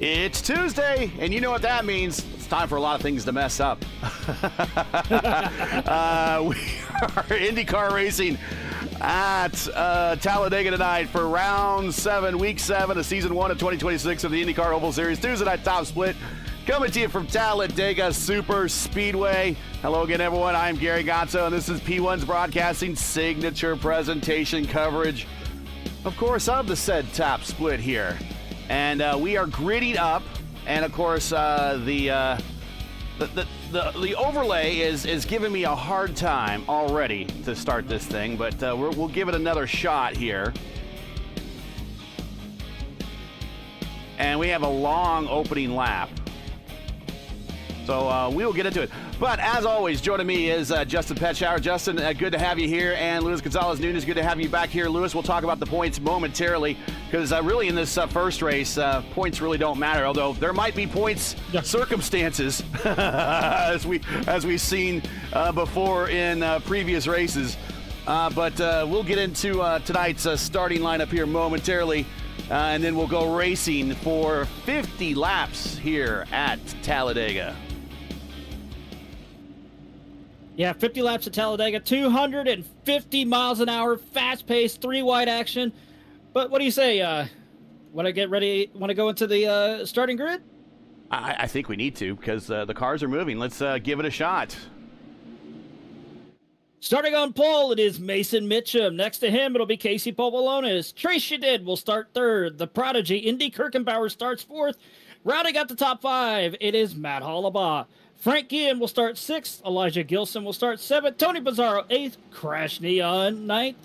It's Tuesday, and you know what that means. It's time for a lot of things to mess up. We are IndyCar racing at Talladega tonight for round 7, week 7 of season 1 of 2026 of the IndyCar Oval Series. Tuesday night top split. Coming to you from Talladega Super Speedway. Hello again, everyone. I'm Gary Gatso, and this is P1's Broadcasting signature presentation coverage, of course, of the said top split here. And we are gritting up, and of course, the overlay is giving me a hard time already to start this thing, but we'll give it another shot here. And we have a long opening lap. So we will get into it. But as always, joining me is Justin Petschauer. Justin, good to have you here. And Luis Gonzalez-Nunez, good to have you back here. Luis, we'll talk about the points momentarily because really in this first race, points really don't matter, although there might be points circumstances as we've seen before in previous races. But we'll get into tonight's starting lineup here momentarily. And then we'll go racing for 50 laps here at Talladega. Yeah, 50 laps at Talladega, 250 miles an hour, fast-paced, three-wide action. But what do you say? Want to get ready? Want to go into the starting grid? I think we need to because the cars are moving. Let's give it a shot. Starting on pole, it is Mason Mitchum. Next to him, it'll be Casey Pobolones. Trace Shadid will start third. The Prodigy, Indy Kirkenbauer, starts fourth. Rounding out the top 5, it is Matt Hollabaugh. Frank Guillen will start 6th. Elijah Gilson will start 7th. Tony Pizarro 8th. Crash Neon 9th.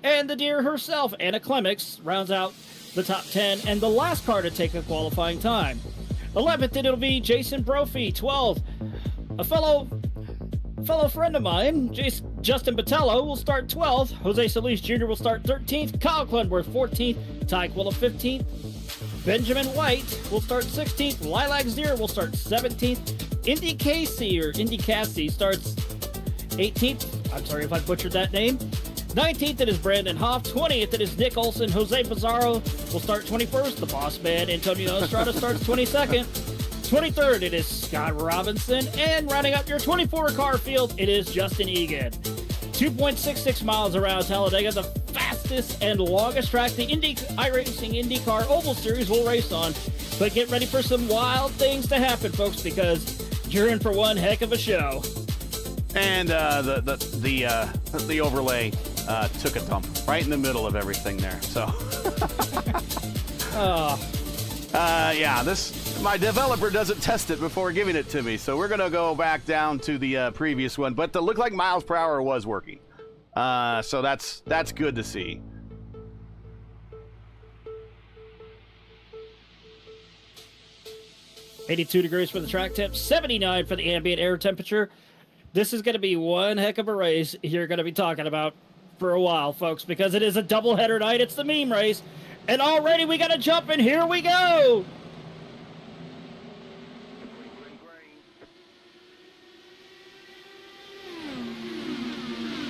And the deer herself, Anna Clements, rounds out the top 10 and the last car to take a qualifying time. 11th, it'll be Jason Brophy. 12th, a fellow friend of mine, Justin Botello, will start 12th. Jose Solis Jr. will start 13th. Kyle Clenworth 14th. Ty Quilla 15th. Benjamin White will start 16th. Lilac Zier will start 17th. Indy Cassie starts 18th. I'm sorry if I butchered that name. 19th, it is Brandon Hoff. 20th, it is Nick Olson. Jose Pizarro will start 21st. The boss man, Antonio Estrada, starts 22nd. 23rd, it is Scott Robinson. And rounding up your 24-car field, it is Justin Egan. 2.66 miles around Talladega, the fastest and longest track the iRacing IndyCar Oval Series will race on. But get ready for some wild things to happen, folks, because you're in for one heck of a show. And the overlay took a dump right in the middle of everything there. So, my developer doesn't test it before giving it to me. So we're gonna go back down to the previous one, but it looked like miles per hour was working. So that's good to see. $82 degrees for the track temp, 79 for the ambient air temperature. This is going to be one heck of a race you're going to be talking about for a while, folks, because it is a doubleheader night. It's the meme race. And already we got to jump, and here we go.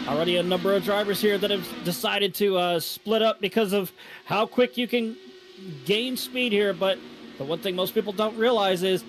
Already a number of drivers here that have decided to split up because of how quick you can gain speed here, but the one thing most people don't realize is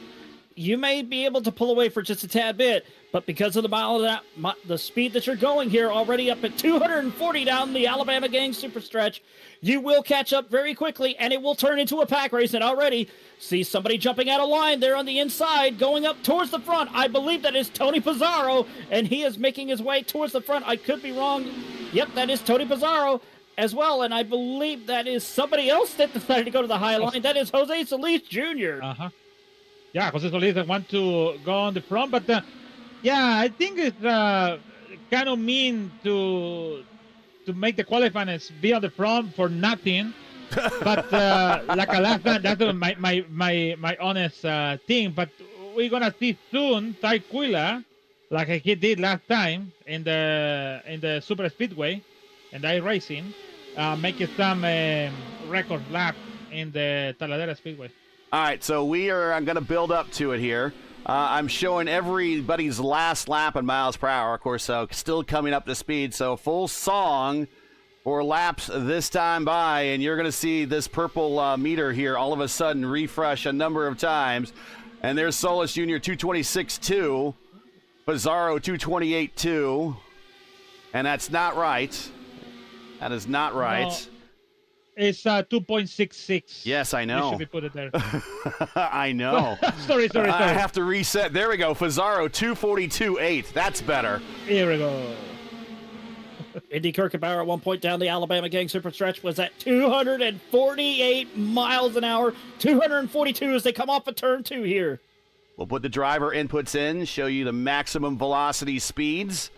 you may be able to pull away for just a tad bit, but because of the speed that you're going here, already up at 240 down the Alabama Gang super stretch, you will catch up very quickly, and it will turn into a pack race. And already see somebody jumping out of line there on the inside, going up towards the front. I believe that is Tony Pizarro, and he is making his way towards the front. I could be wrong. Yep, that is Tony Pizarro as well, and I believe that is somebody else that decided to go to the high line. That is Jose Solis Jr. Yeah, Jose Solis want to go on the front, but I think it's kind of mean to make the qualifiers be on the front for nothing. But like a last time, that's my honest thing. But we're gonna see soon Ty Quilla, like he did last time in the super speedway and iRacing, making some record lap in the Talladega Speedway. All right, so I'm going to build up to it here. I'm showing everybody's last lap in miles per hour, of course, so still coming up to speed. So full song for laps this time by, and you're going to see this purple meter here all of a sudden refresh a number of times. And there's Solis Jr. 226.2, Pizarro 228.2, and that's not right. That is not right. No, it's 2.66. Yes, I know. You should be put it there. I know. Sorry. I have to reset. There we go. Pizarro 242.8. That's better. Here we go. Indy Kirkenbauer at one point down the Alabama Gang Super Stretch was at 248 miles an hour, 242 as they come off of turn 2 here. We'll put the driver inputs in, show you the maximum velocity speeds.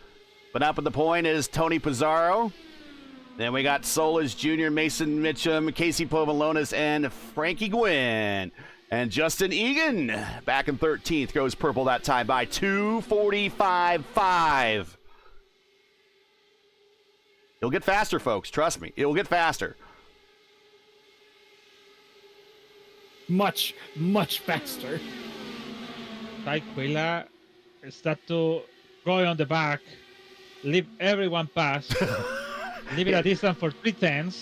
But up at the point is Tony Pizarro. Then we got Solis Jr., Mason Mitchum, Casey Povalonis, and Frankie Gwynn. And Justin Egan back in 13th goes purple that time by 2:45.5. It'll get faster, folks. Trust me. It will get faster. Much, much faster. Taquilla start to go on the back, leave everyone pass, leave it a distance for 3/10,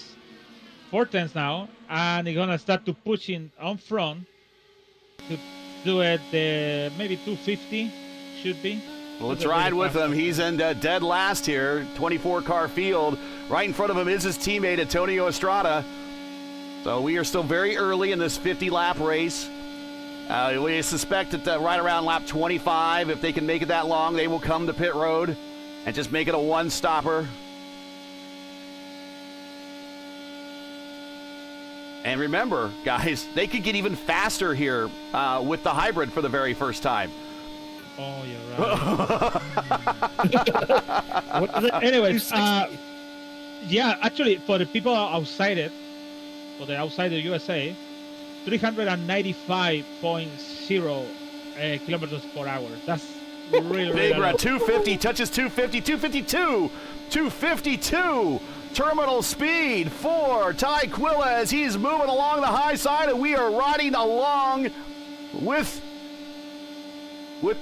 4/10 now, and he's gonna start to pushing on front to do it maybe 250 should be. Well, let's ride with him. He's in dead last here. 24-car field. Right in front of him is his teammate, Antonio Estrada. So we are still very early in this 50-lap race. We suspect that right around lap 25, if they can make it that long, they will come to pit road and just make it a one-stopper. And remember, guys, they could get even faster here with the hybrid for the very first time. Oh, you're right. Anyways, yeah, actually, for the people outside it, for the outside the USA, 395.0 kilometers per hour. That's really big run. low. 250, touches 250, 252, 252. Terminal speed for Taquilla as he's moving along the high side, and we are riding along with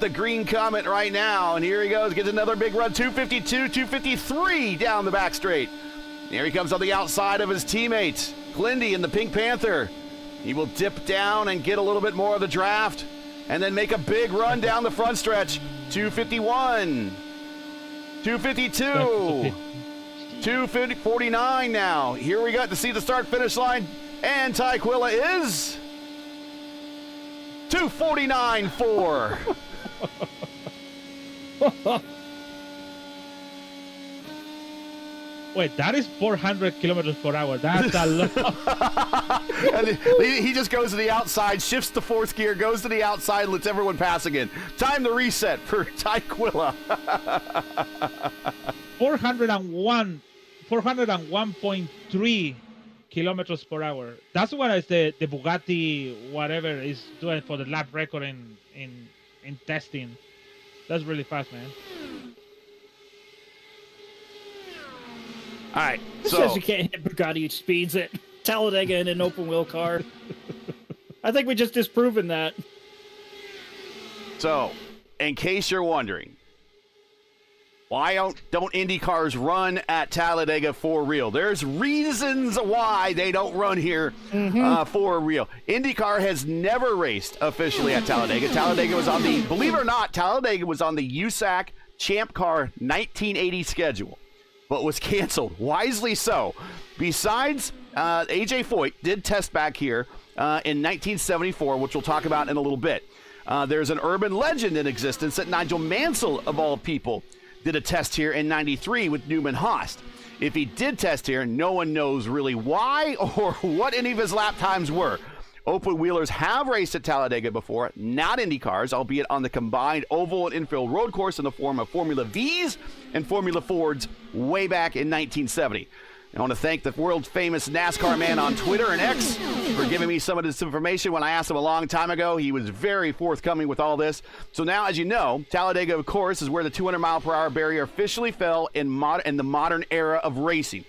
the Green Comet right now. And here he goes, gets another big run, 252, 253 down the back straight. Here he comes on the outside of his teammate, Glindy in the Pink Panther. He will dip down and get a little bit more of the draft and then make a big run down the front stretch. 251, 252, 249 now. Here we got to see the start-finish line, and Taquilla is 249.4. Wait, that is 400 kilometers per hour. That's a lot. And he just goes to the outside, shifts to fourth gear, goes to the outside, lets everyone pass again. Time to reset for Taquilla. 401.3 kilometers per hour. That's what is the Bugatti whatever is doing for the lap record in testing. That's really fast, man. All right, This so says you can't hit Bugatti speeds at Talladega in an open wheel car. I think we just disproven that. So, in case you're wondering, why don't IndyCars run at Talladega for real? There's reasons why they don't run here for real. IndyCar has never raced officially at Talladega. Talladega was on the, believe it or not, Talladega was on the USAC Champ Car 1980 schedule, but was canceled, wisely so. Besides, AJ Foyt did test back here in 1974, which we'll talk about in a little bit. There's an urban legend in existence that Nigel Mansell, of all people, did a test here in 93 with Newman Haas. If he did test here, no one knows really why or what any of his lap times were. Open wheelers have raced at Talladega before, not IndyCars, albeit on the combined oval and infield road course in the form of Formula V's and Formula Fords way back in 1970. I want to thank the world-famous NASCAR man on Twitter and X for giving me some of this information when I asked him a long time ago. He was very forthcoming with all this. So now, as you know, Talladega, of course, is where the 200-mile-per-hour barrier officially fell in the modern era of racing.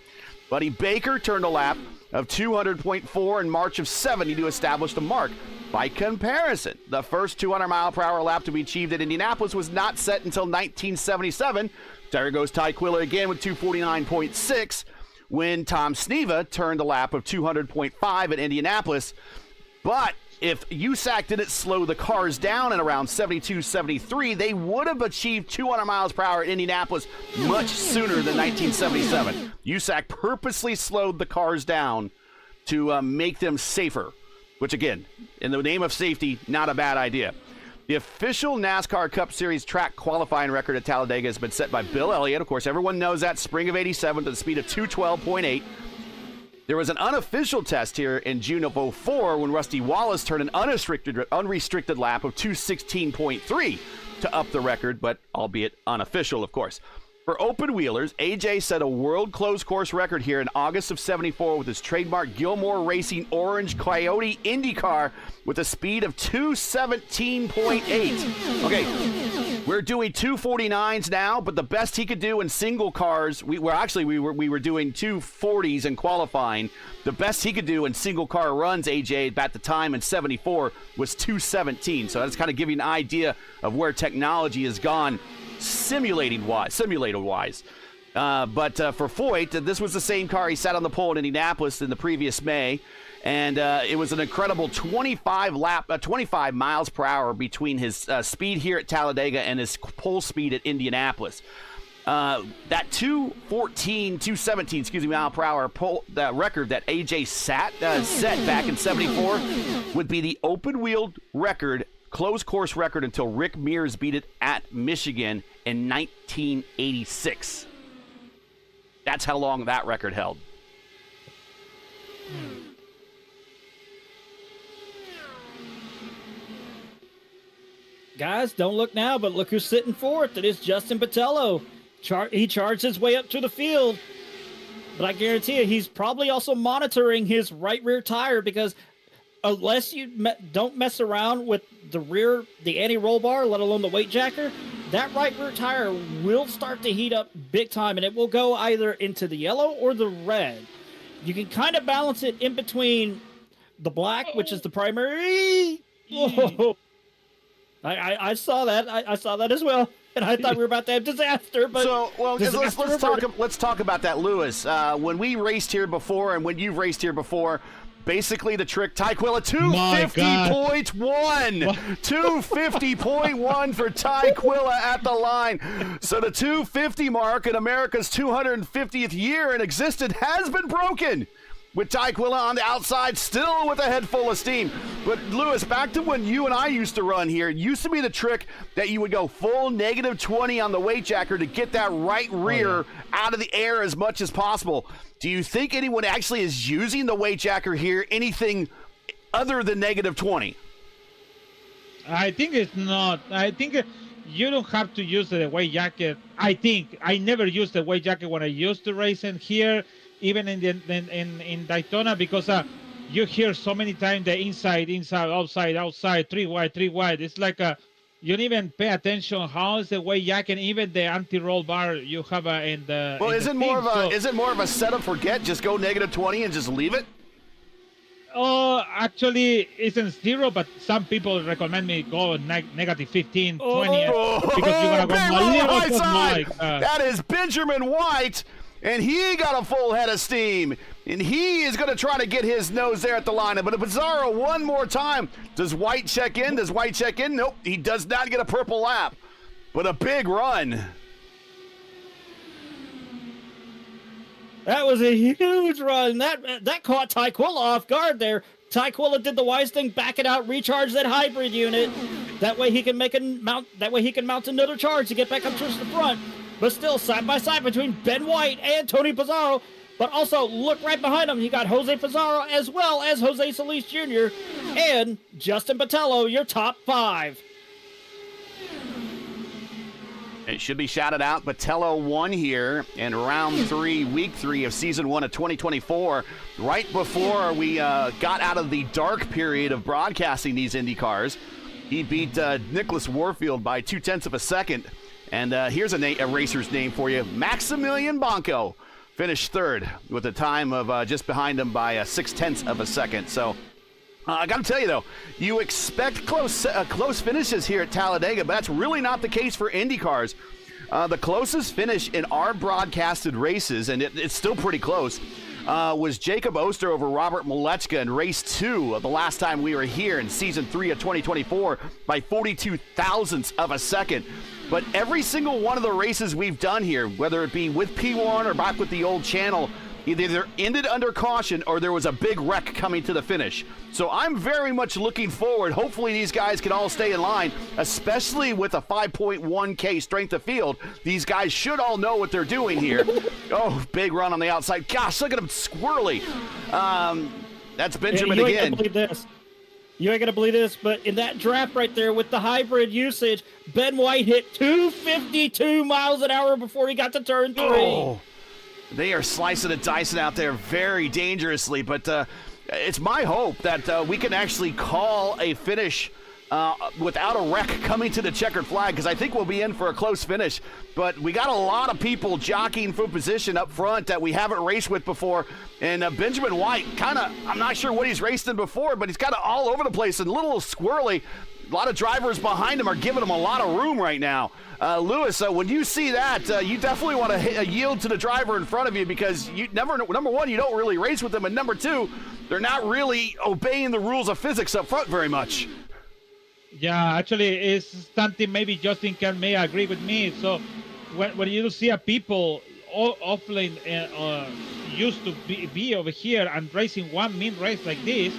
Buddy Baker turned a lap of 200.4 in March of 70 to establish the mark. By comparison, the first 200-mile-per-hour lap to be achieved at Indianapolis was not set until 1977. There goes Taquilla again with 249.6. when Tom Sneva turned a lap of 200.5 at Indianapolis. But if USAC didn't slow the cars down at around 72, 73, they would have achieved 200 miles per hour at Indianapolis much sooner than 1977. USAC purposely slowed the cars down to make them safer, which, again, in the name of safety, not a bad idea. The official NASCAR Cup Series track qualifying record at Talladega has been set by Bill Elliott. Of course, everyone knows that, spring of 87 to the speed of 212.8. There was an unofficial test here in June of 04 when Rusty Wallace turned an unrestricted lap of 216.3 to up the record, but albeit unofficial, of course. For open wheelers, AJ set a world closed course record here in August of 74 with his trademark Gilmore Racing Orange Coyote Indy car with a speed of 217.8. Okay, we're doing 249s now, but the best he could do in single cars, we were doing 240s in qualifying. The best he could do in single car runs, AJ, at the time in 74 was 217. So that's kind of giving you an idea of where technology has gone simulator-wise. But for Foyt, this was the same car he sat on the pole in Indianapolis in the previous May, and it was an incredible 25 miles per hour between his speed here at Talladega and his pole speed at Indianapolis. That 217 mile per hour that record that AJ set back in 74 would be the open-wheeled record, closed course record, until Rick Mears beat it at Michigan in 1986. That's how long that record held. Guys, don't look now, but look who's sitting fourth. It is Justin Botello. He charged his way up to the field, but I guarantee you he's probably also monitoring his right rear tire, because unless you don't mess around with the anti-roll bar, let alone the weight jacker, that right rear tire will start to heat up big time, and it will go either into the yellow or the red. You can kind of balance it in between the black, which is the primary. Whoa. I saw that. I saw that as well, and I thought we were about to have disaster. But let's talk about that, Lewis. When we raced here before, and when you've raced here before, basically the trick, Tyquilla 250.1. 250.1 for Tyquilla at the line. So the 250 mark in America's 250th year in existence has been broken, with Tyquilla on the outside, still with a head full of steam. But, Lewis, back to when you and I used to run here, it used to be the trick that you would go full -20 on the weight jacker to get that right rear out of the air as much as possible. Do you think anyone actually is using the weight jacker here, anything other than -20? I think it's not. I think you don't have to use the weight jacket. I never used the weight jacket when I used to race in here, even in Daytona, because you hear so many times the inside, outside, three wide. It's like you don't even pay attention how is the weight jacket, even the anti-roll bar you have in the. Well, is it more of a set up forget? Just go -20 and just leave it. Oh, actually, isn't zero, but some people recommend me go -15, 20, because you're gonna go a little bit like. That is Benjamin White. And he got a full head of steam. And he is going to try to get his nose there at the line. But Pizarro one more time. Does White check in? Nope, he does not get a purple lap. But a big run. That was a huge run. That caught Tyquilla off guard there. Tyquilla did the wise thing, back it out, recharge that hybrid unit. That way he can mount another charge to get back up towards the front. But still, side by side between Ben White and Tony Pizarro. But also, look right behind him. You got Jose Pizarro as well as Jose Solis Jr. and Justin Botello, your top 5. It should be shouted out. Botello won here in round 3, week 3 of season 1 of 2024. Right before we got out of the dark period of broadcasting these IndyCars, he beat Nicholas Warfield by 0.2 of a second. And here's a racer's name for you. Maximilian Banco finished third with a time of just behind him by 0.6 of a second. So I got to tell you, though, you expect close finishes here at Talladega, but that's really not the case for IndyCars. The closest finish in our broadcasted races, and it's still pretty close, was Jacob Oster over Robert Malechka in race 2 of the last time we were here in season 3 of 2024 by 42 thousandths of a second. But every single one of the races we've done here, whether it be with P1 or back with the old channel, either ended under caution or there was a big wreck coming to the finish. So I'm very much looking forward. Hopefully these guys can all stay in line, especially with a 5.1K strength of field. These guys should all know what they're doing here. Oh, big run on the outside. Gosh, look at him squirrely. That's Benjamin you again. Ain't gonna believe this. You ain't gonna believe this, but in that draft right there with the hybrid usage, Ben White hit 252 miles an hour before he got to turn 3. Oh. They are slicing and dicing out there very dangerously, but it's my hope that we can actually call a finish without a wreck coming to the checkered flag, because I think we'll be in for a close finish. But we got a lot of people jockeying for position up front that we haven't raced with before, and Benjamin White, I'm not sure what he's raced in before, but he's kind of all over the place and a little squirrely. A lot of drivers behind him are giving him a lot of room right now. Lewis, when you see that, you definitely want to yield to the driver in front of you, because you number one, you don't really race with them, and number two, they're not really obeying the rules of physics up front very much. Yeah, actually, it's something maybe Justin may agree with me. So when you see a people offline used to be over here and racing one mean race like this,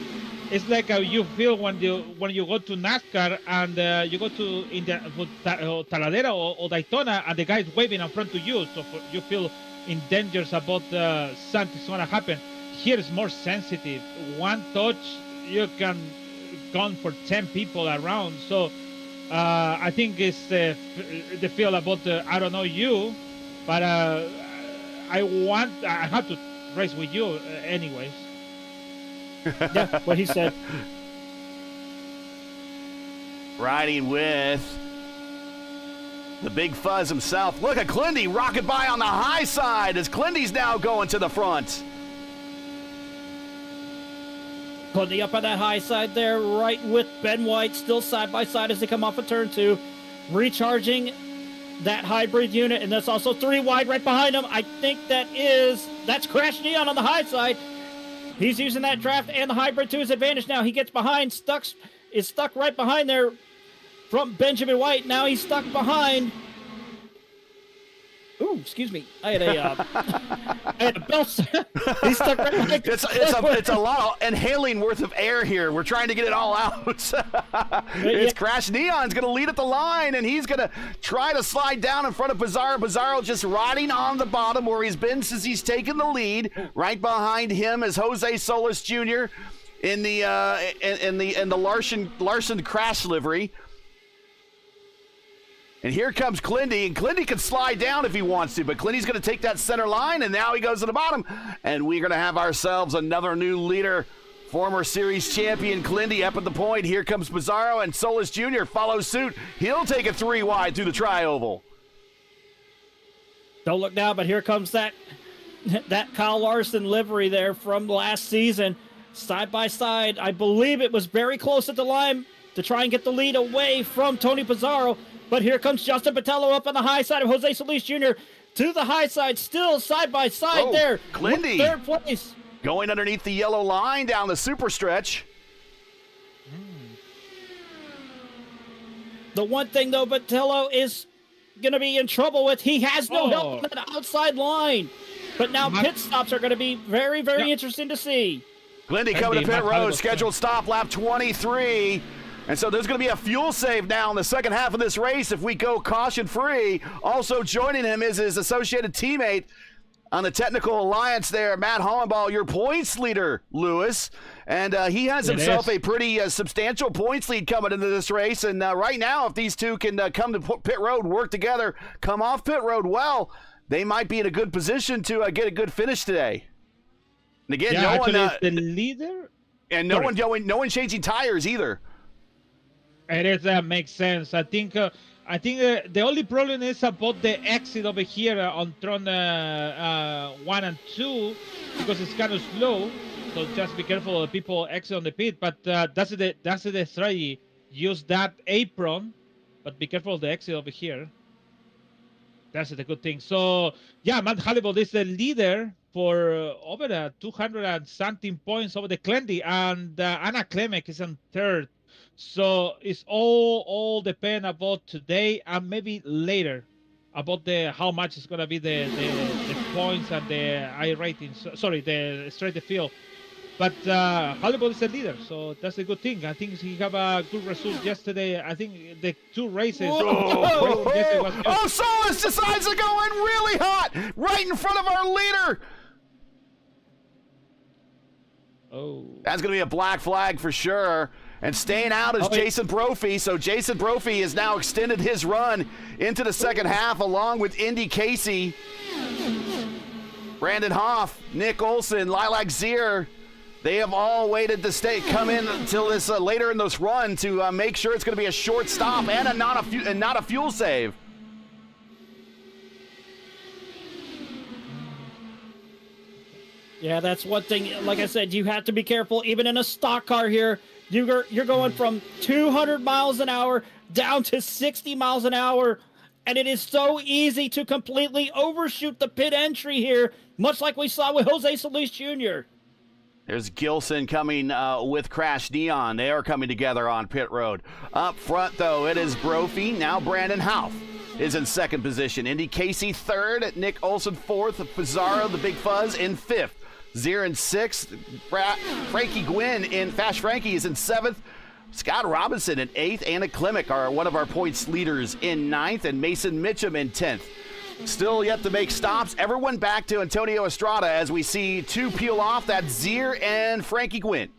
it's like how you feel when you go to NASCAR and you go to Talladega or Daytona and the guy is waving in front of you, so you feel in danger about something's gonna happen. Here is more sensitive. One touch, you can gone for 10 people around. So I think it's the feel about I don't know you, but I have to race with you anyways. Yeah, what he said. Riding with the big fuzz himself. Look at Clindy rocking by on the high side as Clindy's now going to the front. Clindy up on that high side there, right with Ben White, still side by side as they come off of turn 2. Recharging that hybrid unit, and that's also 3 wide right behind him. I think that's Crash Neon on the high side. He's using that draft and the hybrid to his advantage now. He gets behind, is stuck right behind there from Benjamin White. Now he's stuck behind. Ooh, excuse me. I had a belt. He's stuck right behind. It's a lot of inhaling worth of air here. We're trying to get it all out. It's Crash Neon's going to lead at the line, and he's going to try to slide down in front of Pizarro. Pizarro just riding on the bottom where he's been since he's taken the lead. Right behind him is Jose Solis Jr. in the Larson Crash livery. And here comes Clindy, and Clindy can slide down if he wants to, but Clindy's going to take that center line, and now he goes to the bottom. And we're going to have ourselves another new leader, former series champion Clindy up at the point. Here comes Pizarro, and Solis Jr. follows suit. He'll take it 3 wide through the tri-oval. Don't look now, but here comes that Kyle Larson livery there from last season. Side by side, I believe it was very close at the line to try and get the lead away from Tony Pizarro. But here comes Justin Patello up on the high side of Jose Solis Jr. to the high side, still side by side there. Clindy. Third place. Going underneath the yellow line down the super stretch. The one thing, though, Patello is going to be in trouble with, he has no help on that outside line. But now pit stops are going to be very, very interesting to see. Clindy coming to pit road, scheduled stop lap 23. And so there's going to be a fuel save now in the second half of this race if we go caution-free. Also joining him is his associated teammate on the technical alliance there, Matt Hollenball, your points leader, Lewis. And he has himself a pretty substantial points lead coming into this race. And right now, if these two can come to pit road, work together, come off pit road well, they might be in a good position to get a good finish today. And again, no one is the leader. And no one changing tires either. It is makes sense. I think the only problem is about the exit over here on turn 1 and 2 because it's kind of slow. So just be careful of the people exit on the pit. But that's the strategy. Use that apron, but be careful of the exit over here. that's the good thing. So yeah, Matt Halliburton is the leader for over 200 and something points over the Clendy, and Anna Klemek is in third. So it's all depend about today and maybe later about the how much is gonna be the points and the I ratings. Sorry, the straight field. But Halliburton is the leader, so that's a good thing. I think he have a good result yesterday. I think the 2 races. Oh, Solis decides to go in really hot, right in front of our leader. Oh, that's going to be a black flag for sure. And staying out is Jason Brophy. So Jason Brophy has now extended his run into the second half, along with Indy Casey, Brandon Hoff, Nick Olson, Lilac Zier. They have all waited to come in until this later in this run to make sure it's going to be a short stop and not a fuel save. Yeah, that's one thing. Like I said, you have to be careful. Even in a stock car here, you're going from 200 miles an hour down to 60 miles an hour, and it is so easy to completely overshoot the pit entry here, much like we saw with Jose Solis Jr. There's Gilson coming with Crash Neon. They are coming together on pit road. Up front, though, it is Brophy. Now Brandon Houff is in second position. Indy Casey third. Nick Olson fourth. Pizarro, the Big Fuzz, in fifth. Zier in sixth. Frankie Gwynn in Fast Frankie is in seventh. Scott Robinson in eighth. Anna Klemek are one of our points leaders in ninth. And Mason Mitchum in 10th. Still yet to make stops. Everyone back to Antonio Estrada as we see 2 peel off. That's Zier and Frankie Gwynn.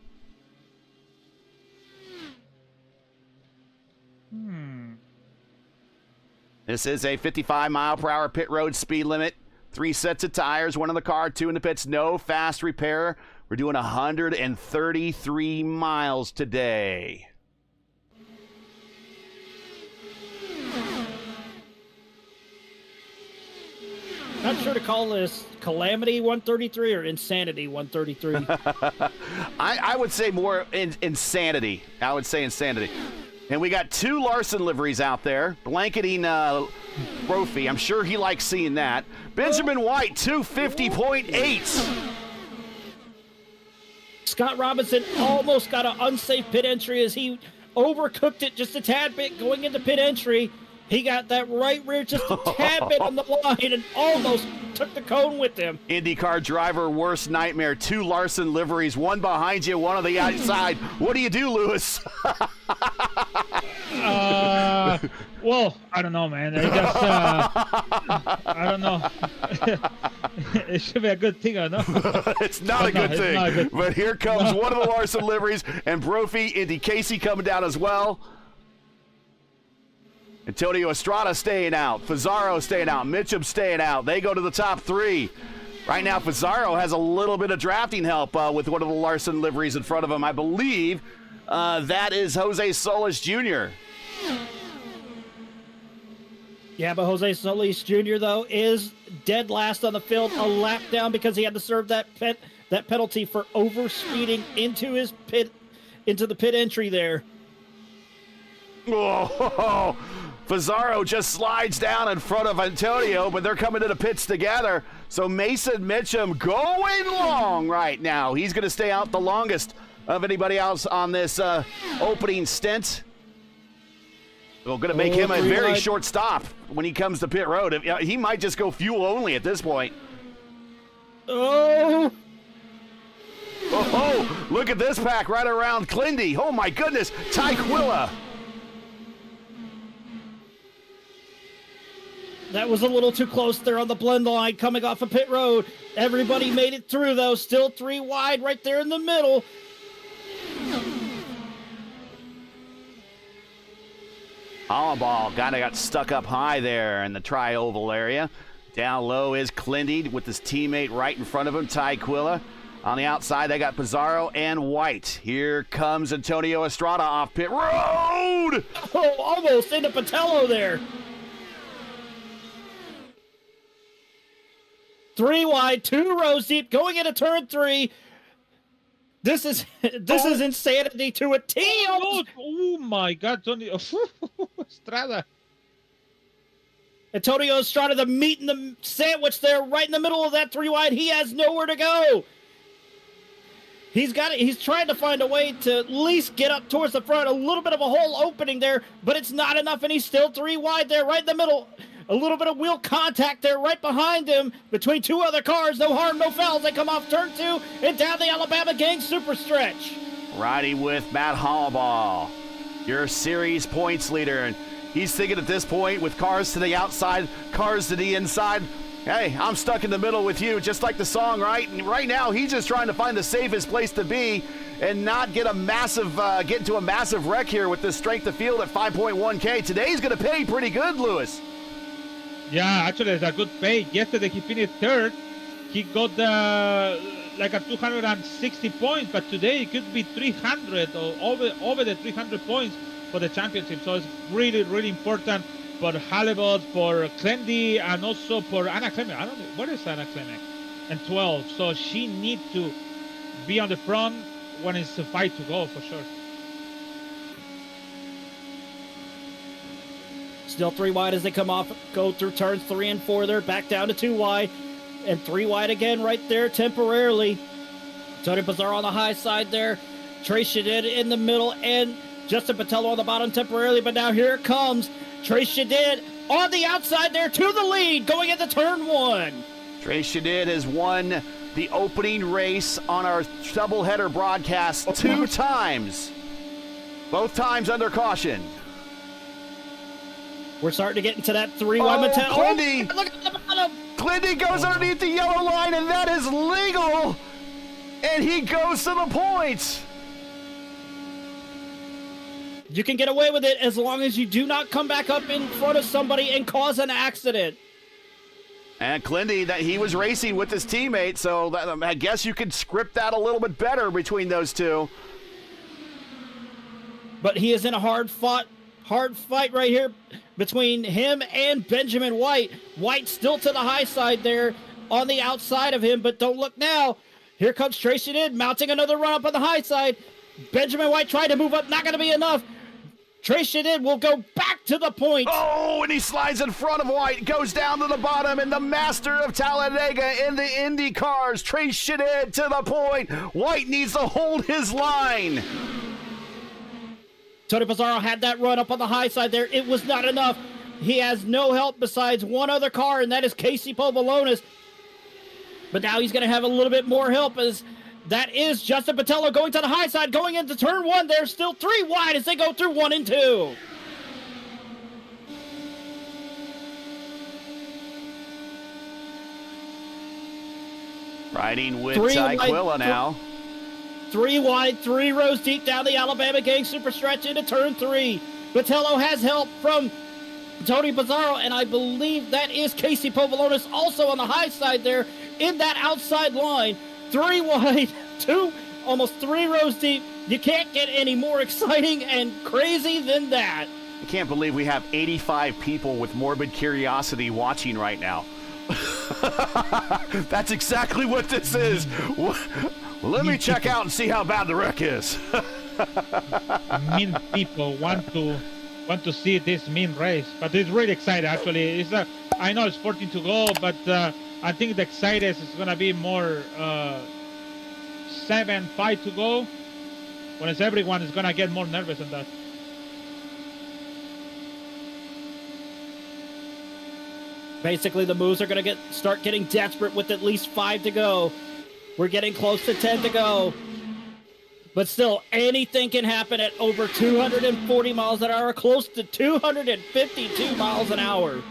This is a 55-mile-per-hour pit road speed limit. 3 sets of tires, 1 in the car, 2 in the pits. No fast repair. We're doing 133 miles today. Not sure to call this Calamity 133 or Insanity 133. I would say more insanity. I would say insanity. And we got 2 Larson liveries out there, blanketing Brophy. I'm sure he likes seeing that. Benjamin White, 250.8. Scott Robinson almost got an unsafe pit entry as he overcooked it just a tad bit going into pit entry. He got that right rear just a tad bit on the line and almost took the cone with him. IndyCar driver worst nightmare. 2 Larson liveries, 1 behind you, 1 on the outside. What do you do, Lewis? Well, I don't know, man. I don't know. It should be a good thing, I know. It's not a good thing. But here comes one of the Larson liveries, and Brophy, Indy Casey coming down as well. Antonio Estrada staying out. Pizarro staying out. Mitchum staying out. They go to the top 3. Right now, Pizarro has a little bit of drafting help with one of the Larson liveries in front of him. I believe that is Jose Solis Jr. Yeah, but Jose Solis Jr., though, is dead last on the field, a lap down because he had to serve that penalty for overspeeding into the pit entry there. Oh, Pizarro just slides down in front of Antonio, but they're coming to the pits together. So Mason Mitchum going long right now. He's going to stay out the longest of anybody else on this opening stint. We're going to make him a very short stop when he comes to pit road. He might just go fuel only at this point. Oh, look at this pack right around Clendy. Oh, my goodness. Tyquilla. that was a little too close there on the blend line coming off of pit road. Everybody made it through, though. Still 3 wide right there in the middle. Hollaball kind of got stuck up high there in the tri-oval area. Down low is Clendy with his teammate right in front of him, Tyquilla. On the outside, they got Pizarro and White. Here comes Antonio Estrada off pit road. Oh, almost into Patello there. 3 wide, 2 rows deep, going into turn 3. This is insanity to a T. Oh my God, Tony Estrada. Antonio Estrada, the meat and the sandwich there, right in the middle of that 3 wide. He has nowhere to go. He's trying to find a way to at least get up towards the front. A little bit of a hole opening there, but it's not enough, and he's still 3 wide there, right in the middle. A little bit of wheel contact there right behind him between 2 other cars. No harm, no foul. They come off turn 2 and down the Alabama gang super stretch. Riding with Matt Hollaball, your series points leader. And he's thinking at this point, with cars to the outside, cars to the inside, hey, I'm stuck in the middle with you, just like the song, right? And right now, he's just trying to find the safest place to be and not get get into a massive wreck here with this strength of field at 5.1K. Today's going to pay pretty good, Lewis. Yeah, actually, it's a good pay. Yesterday, he finished third. He got like a 260 points, but today it could be 300 or over the 300 points for the championship. So it's really, really important for Halibut, for Clendy, and also for Anna Clement. I don't know, what is Anna Clement? And 12. So she needs to be on the front when it's a fight to go, for sure. Still 3 wide as they come off, go through turns 3 and 4 there, back down to 2 wide, and 3 wide again right there temporarily. Tony Pizarro on the high side there, Trace Shadid in the middle, and Justin Patello on the bottom temporarily, but now here it comes. Trace Shadid on the outside there to the lead, going into turn 1. Trace Shadid has won the opening race on our doubleheader broadcast 2 times, both times under caution. We're starting to get into that 3 wide. Clendy. Look at the bottom. Clendy goes underneath the yellow line, and that is legal. And he goes to the points. You can get away with it as long as you do not come back up in front of somebody and cause an accident. And Clendy, that he was racing with his teammate, so I guess you could script that a little bit better between those two. But he is in a hard fight right here between him and Benjamin White. White still to the high side there on the outside of him, but don't look now. Here comes Tracy Shadid mounting another run up on the high side. Benjamin White tried to move up, not going to be enough. Trace Shadid will go back to the point. Oh, and he slides in front of White, goes down to the bottom, and the master of Talladega in the IndyCars, Trace Shadid to the point. White needs to hold his line. Tony Pizarro had that run up on the high side there. It was not enough. He has no help besides one other car, and that is Casey Povolonis. But now he's going to have a little bit more help as that is Justin Patello going to the high side, going into turn 1. They're still 3 wide as they go through 1 and 2. Riding with Tyquilla now. 3 wide, 3 rows deep down the Alabama gang super stretch into turn 3. Patello has help from Tony Pizarro, and I believe that is Casey Povolonis also on the high side there in that outside line. 3 wide, 2, almost 3 rows deep. You can't get any more exciting and crazy than that. I can't believe we have 85 people with morbid curiosity watching right now. That's exactly what this is. Well, let me check out and see how bad the wreck is. Mean people want to see this mean race, but it's really exciting. Actually, I know it's 14 to go, but I think the excited is going to be more 7-5 to go. When it's everyone is going to get more nervous than that. Basically, the moves are going to start getting desperate with at least 5 to go. We're getting close to 10 to go. But still, anything can happen at over 240 miles an hour, close to 252 miles an hour.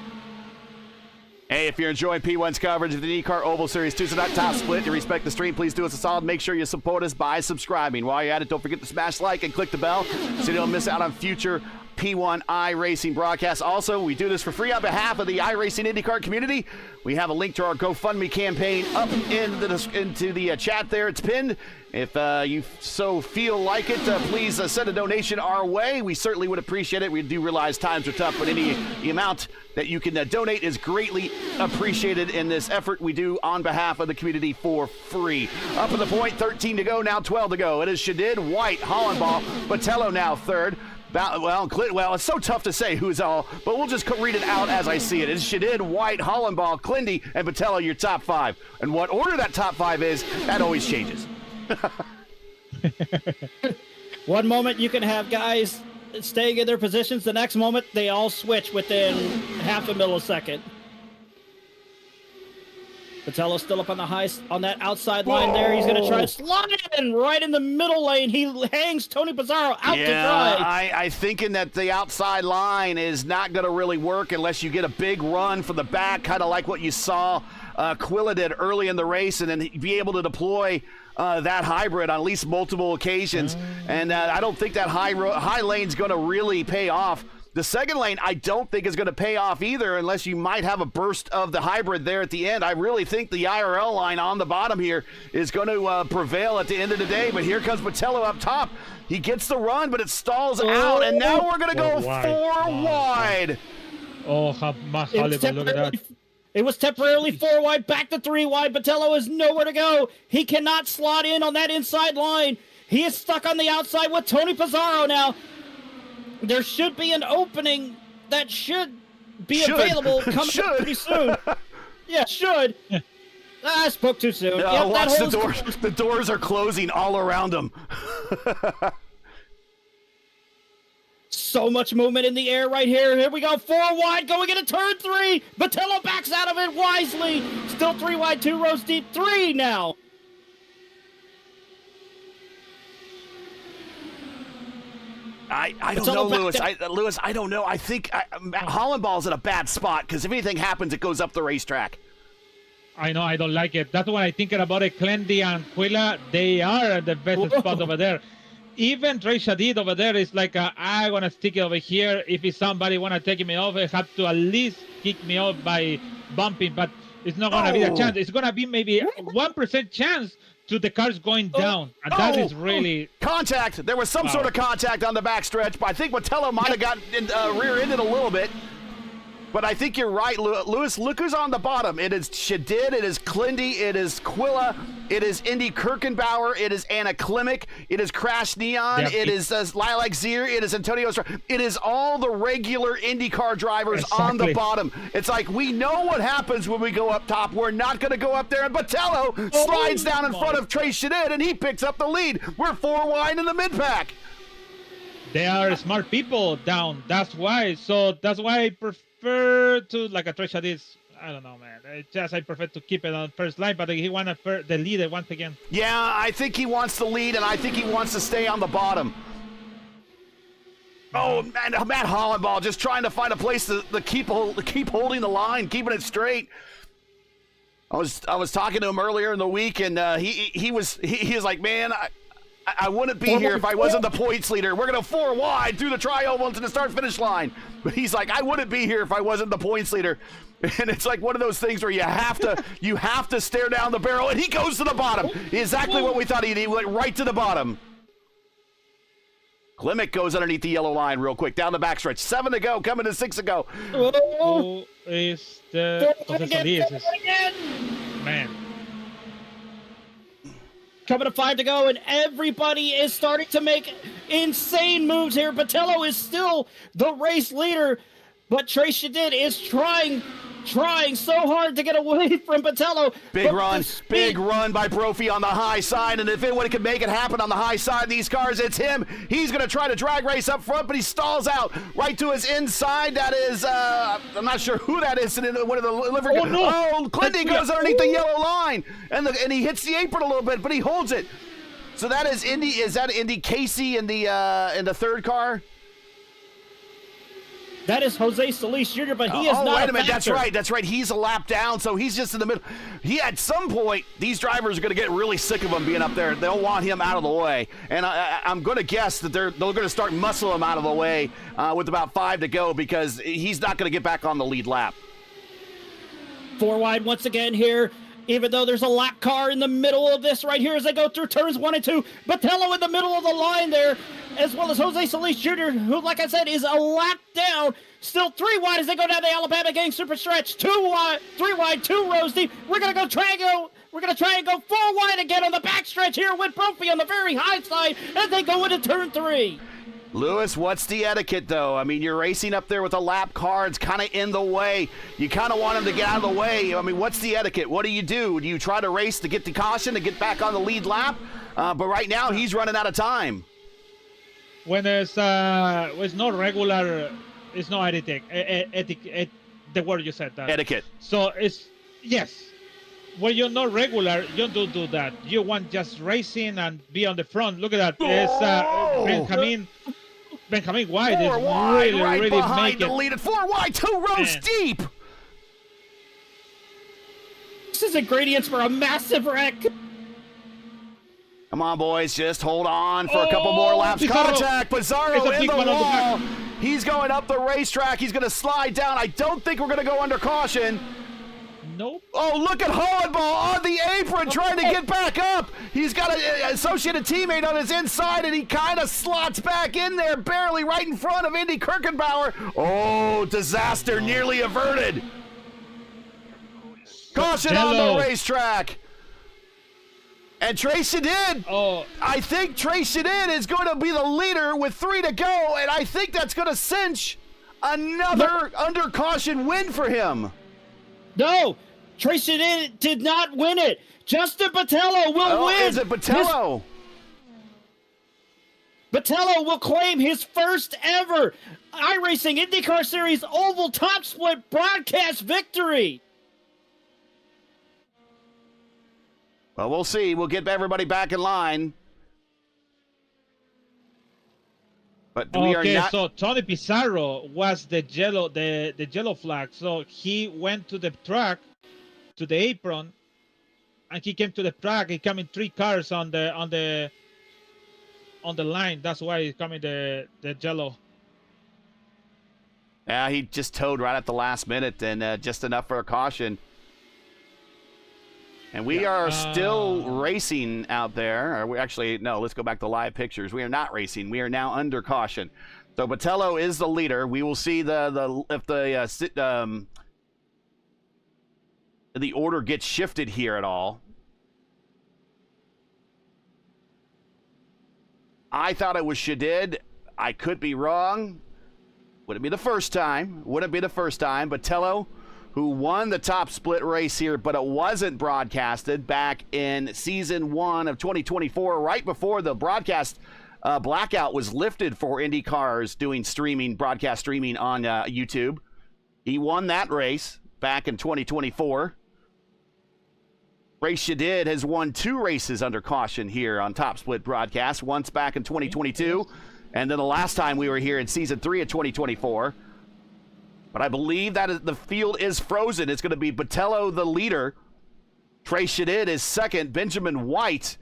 Hey, if you're enjoying P1's coverage of the IndyCar Oval Series Tuesday night top split, and you respect the stream, please do us a solid. Make sure you support us by subscribing. While you're at it, don't forget to smash like and click the bell so you don't miss out on future P1 iRacing broadcasts. Also, we do this for free on behalf of the iRacing IndyCar community. We have a link to our GoFundMe campaign up into the chat there. It's pinned. If you so feel like it, please send a donation our way. We certainly would appreciate it. We do realize times are tough, but any amount that you can donate is greatly appreciated in this effort we do on behalf of the community for free. Up at the point, 13 to go, now 12 to go. It is Shadid, White, Hollenbaugh, Patello now third. Well, it's so tough to say who's all, but we'll just read it out as I see it. It's Shadid, White, Hollenball, Clindy, and Botello, your top 5. And what order that top 5 is, that always changes. One moment you can have guys staying in their positions. The next moment, they all switch within half a millisecond. Botello still up on that outside line there. He's going to try to slide in right in the middle lane. He hangs Tony Pizarro out to dry. I thinking that the outside line is not going to really work unless you get a big run from the back, kind of like what you saw Quilla did early in the race, and then be able to deploy that hybrid on at least multiple occasions. And I don't think that high lane's going to really pay off. The second lane, I don't think is going to pay off either unless you might have a burst of the hybrid there at the end. I really think the IRL line on the bottom here is going to prevail at the end of the day. But here comes Botello up top. He gets the run, but it stalls out. And now we're going to go 4 wide. Oh, how much look at that. It was temporarily 4 wide, back to 3 wide. Botello is nowhere to go. He cannot slot in on that inside line. He is stuck on the outside with Tony Pizarro now. There should be an opening that should be available coming up pretty soon. Yeah, should. I spoke too soon. No, watch the doors. The doors are closing all around him. So much movement in the air right here. Here we go. 4 wide going into turn 3. Botello backs out of it wisely. Still 3 wide, 2 rows deep. 3 now. I don't know, Lewis. Lewis, I don't know. I think Hollenball's in a bad spot because if anything happens, it goes up the racetrack. I know. I don't like it. That's what I'm thinking about it. Clendy and Quilla, they are at the best spot over there. Even Trey Shadid over there is like, I want to stick it over here. If somebody want to take me off, they have to at least kick me off by bumping. But it's not going to be a chance. It's going to be maybe 1% chance to the cars going down, and that is really contact. There was some sort of contact on the backstretch, but I think Botello might have got rear-ended a little bit. But I think you're right, Lewis. Look who's on the bottom. It is Shadid, it is Clindy, it is Quilla, it is Indy Kirkenbauer, it is Anna Klimek, it is Crash Neon, it is Lilac Zier, it is Antonio Estrada. It is all the regular IndyCar drivers on the bottom. It's like we know what happens when we go up top. We're not going to go up there, and Botello slides down in front of Trey Shadid, and he picks up the lead. We're 4 wide in the mid-pack. They are smart people down. That's why. So that's why I prefer to, like a Trey Shadid. I don't know, man. I prefer to keep it on first line, but he wants the lead once again. Yeah, I think he wants the lead, and I think he wants to stay on the bottom. Oh, man, Matt Hollenball just trying to find a place to keep holding the line, keeping it straight. I was talking to him earlier in the week, and he was like, man, I wouldn't be here if I wasn't the points leader. We're going to 4 wide through the tri-oval to the start-finish line. But he's like, I wouldn't be here if I wasn't the points leader. And it's like one of those things where you have to stare down the barrel, and he goes to the bottom. Exactly what we thought he did. He went right to the bottom. Klimek goes underneath the yellow line real quick, down the backstretch. 7 to go, coming to 6 to go. Who is the... Man. Coming to 5 to go, and everybody is starting to make insane moves here. Botello is still the race leader, but Trey Shadid is trying so hard to get away from Botello. Big run by Brophy on the high side, and if anyone can make it happen on the high side of these cars, it's him. He's going to try to drag race up front, but he stalls out right to his inside. That is, I'm not sure who that is. One of the livery. Clindy goes underneath the yellow line, and he hits the apron a little bit, but he holds it. So that is Indy. Is that Indy Casey in the third car? That is Jose Solis Jr., but he is not wait a minute. factor. That's right. He's a lap down, so he's just in the middle. At some point, these drivers are going to get really sick of him being up there. They'll want him out of the way. And I'm going to guess that they're going to start muscling him out of the way with about 5 to go because he's not going to get back on the lead lap. 4 wide once again here. Even though there's a lap car in the middle of this right here as they go through turns 1 and 2. Botello in the middle of the line there, as well as Jose Solis Jr., who, like I said, is a lap down. Still 3 wide as they go down the Alabama gang super stretch. 2 wide, 3 wide, 2 rows deep. We're going to try and go 4 wide again on the backstretch here with Brophy on the very high side as they go into turn 3. Lewis, what's the etiquette, though? I mean, you're racing up there with a lap car. It's kind of in the way. You kind of want him to get out of the way. I mean, what's the etiquette? What do? Do you try to race to get the caution to get back on the lead lap? But right now, he's running out of time. When there's no regular, it's no etiquette. The word you said. That. Etiquette. So it's, yes. When you're not regular, you don't do that. You want just racing and be on the front. Look at that. It's Benjamin White is wide, really, right really behind making. the lead at 4 wide, 2 rows deep. This is ingredients for a massive wreck. Come on, boys, just hold on for a couple more laps. Pizarro. Contact, Pizarro in the wall. He's going up the racetrack. He's going to slide down. I don't think we're going to go under caution. Nope. Oh, look at Hohenball on the apron trying to get back up. He's got an associated teammate on his inside, and he kind of slots back in there, barely right in front of Indy Kirkenbauer. Oh, disaster nearly averted. Caution on the racetrack. And Trey Shadid, I think Trey Shadid is going to be the leader with 3 to go, and I think that's going to cinch another under caution win for him. No, Tracy did not win it. Justin Botello will win. Is it Botello? Botello will claim his first ever iRacing IndyCar Series Oval Top Split broadcast victory. Well, we'll see. We'll get everybody back in line. But we are not. So Tony Pizarro was the yellow flag. So he went to the track, to the apron, and he came to the track. He came in 3 cars on the line. That's why he's coming the yellow. Yeah, he just towed right at the last minute, and just enough for a caution. And we are still racing out there. Or we actually, no, let's go back to live pictures. We are not racing. We are now under caution. So Botello is the leader. We will see if the order gets shifted here at all. I thought it was Shadid. I could be wrong. Wouldn't be the first time. Wouldn't be the first time. Botello, who won the top split race here, but it wasn't broadcasted back in season 1 of 2024, right before the broadcast blackout was lifted for IndyCars doing broadcast streaming on YouTube. He won that race back in 2024. Ray Shadid has won 2 races under caution here on top split broadcast, once back in 2022, and then the last time we were here in season 3 of 2024. But I believe that the field is frozen. It's going to be Botello, the leader. Trey Shadid is second. Benjamin White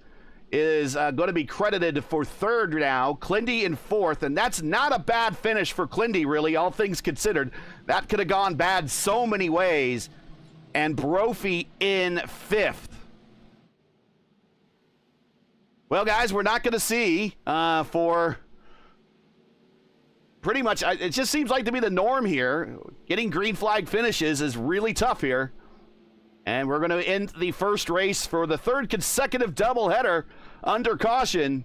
is going to be credited for 3rd now. Clindy in 4th, and that's not a bad finish for Clindy, really, all things considered. That could have gone bad so many ways. And Brophy in 5th. Well, guys, we're not going to see for... Pretty much, it just seems like to be the norm here. Getting green flag finishes is really tough here. And we're going to end the first race for the 3rd consecutive doubleheader under caution.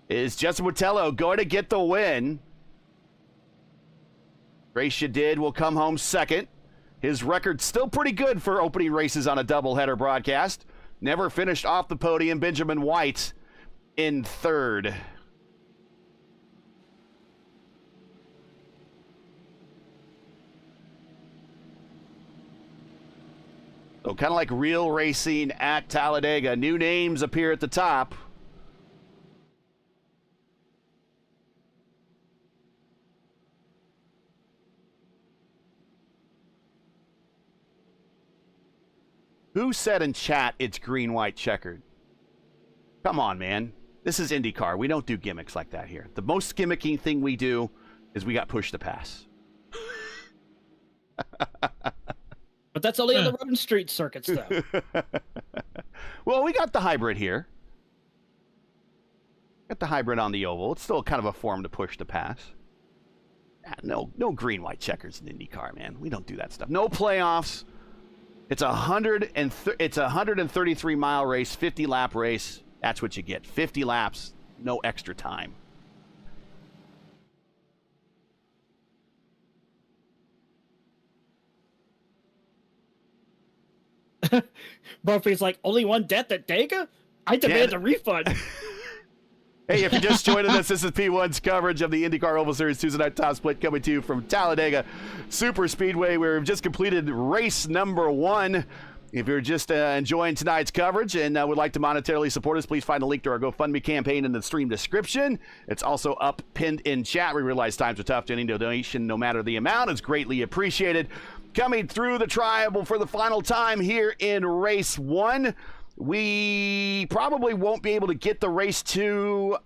Is Justin Botello going to get the win? Ray Shadid will come home 2nd. His record's still pretty good for opening races on a doubleheader broadcast. Never finished off the podium. Benjamin White in 3rd. So kind of like real racing at Talladega. New names appear at the top. Who said in chat it's green-white checkered? Come on, man. This is IndyCar. We don't do gimmicks like that here. The most gimmicky thing we do is we got push to pass. But that's only on the road and street circuits, though. Well, we got the hybrid here. Got the hybrid on the oval. It's still kind of a form to push to pass. No green-white checkers in IndyCar, man. We don't do that stuff. No playoffs. It's a 133-mile race, 50-lap race. That's what you get. 50 laps, no extra time. Brophy's like, only one death at Dega? I demand a refund. Hey, if you're just joining us, this is P1's coverage of the IndyCar Oval Series Tuesday Night Top Split coming to you from Talladega Superspeedway. We've just completed race number 1. If you're just enjoying tonight's coverage and would like to monetarily support us, please find a link to our GoFundMe campaign in the stream description. It's also up pinned in chat. We realize times are tough. Any donation, no matter the amount, is greatly appreciated. Coming through the tribal for the final time here in race 1. We probably won't be able to get the race 2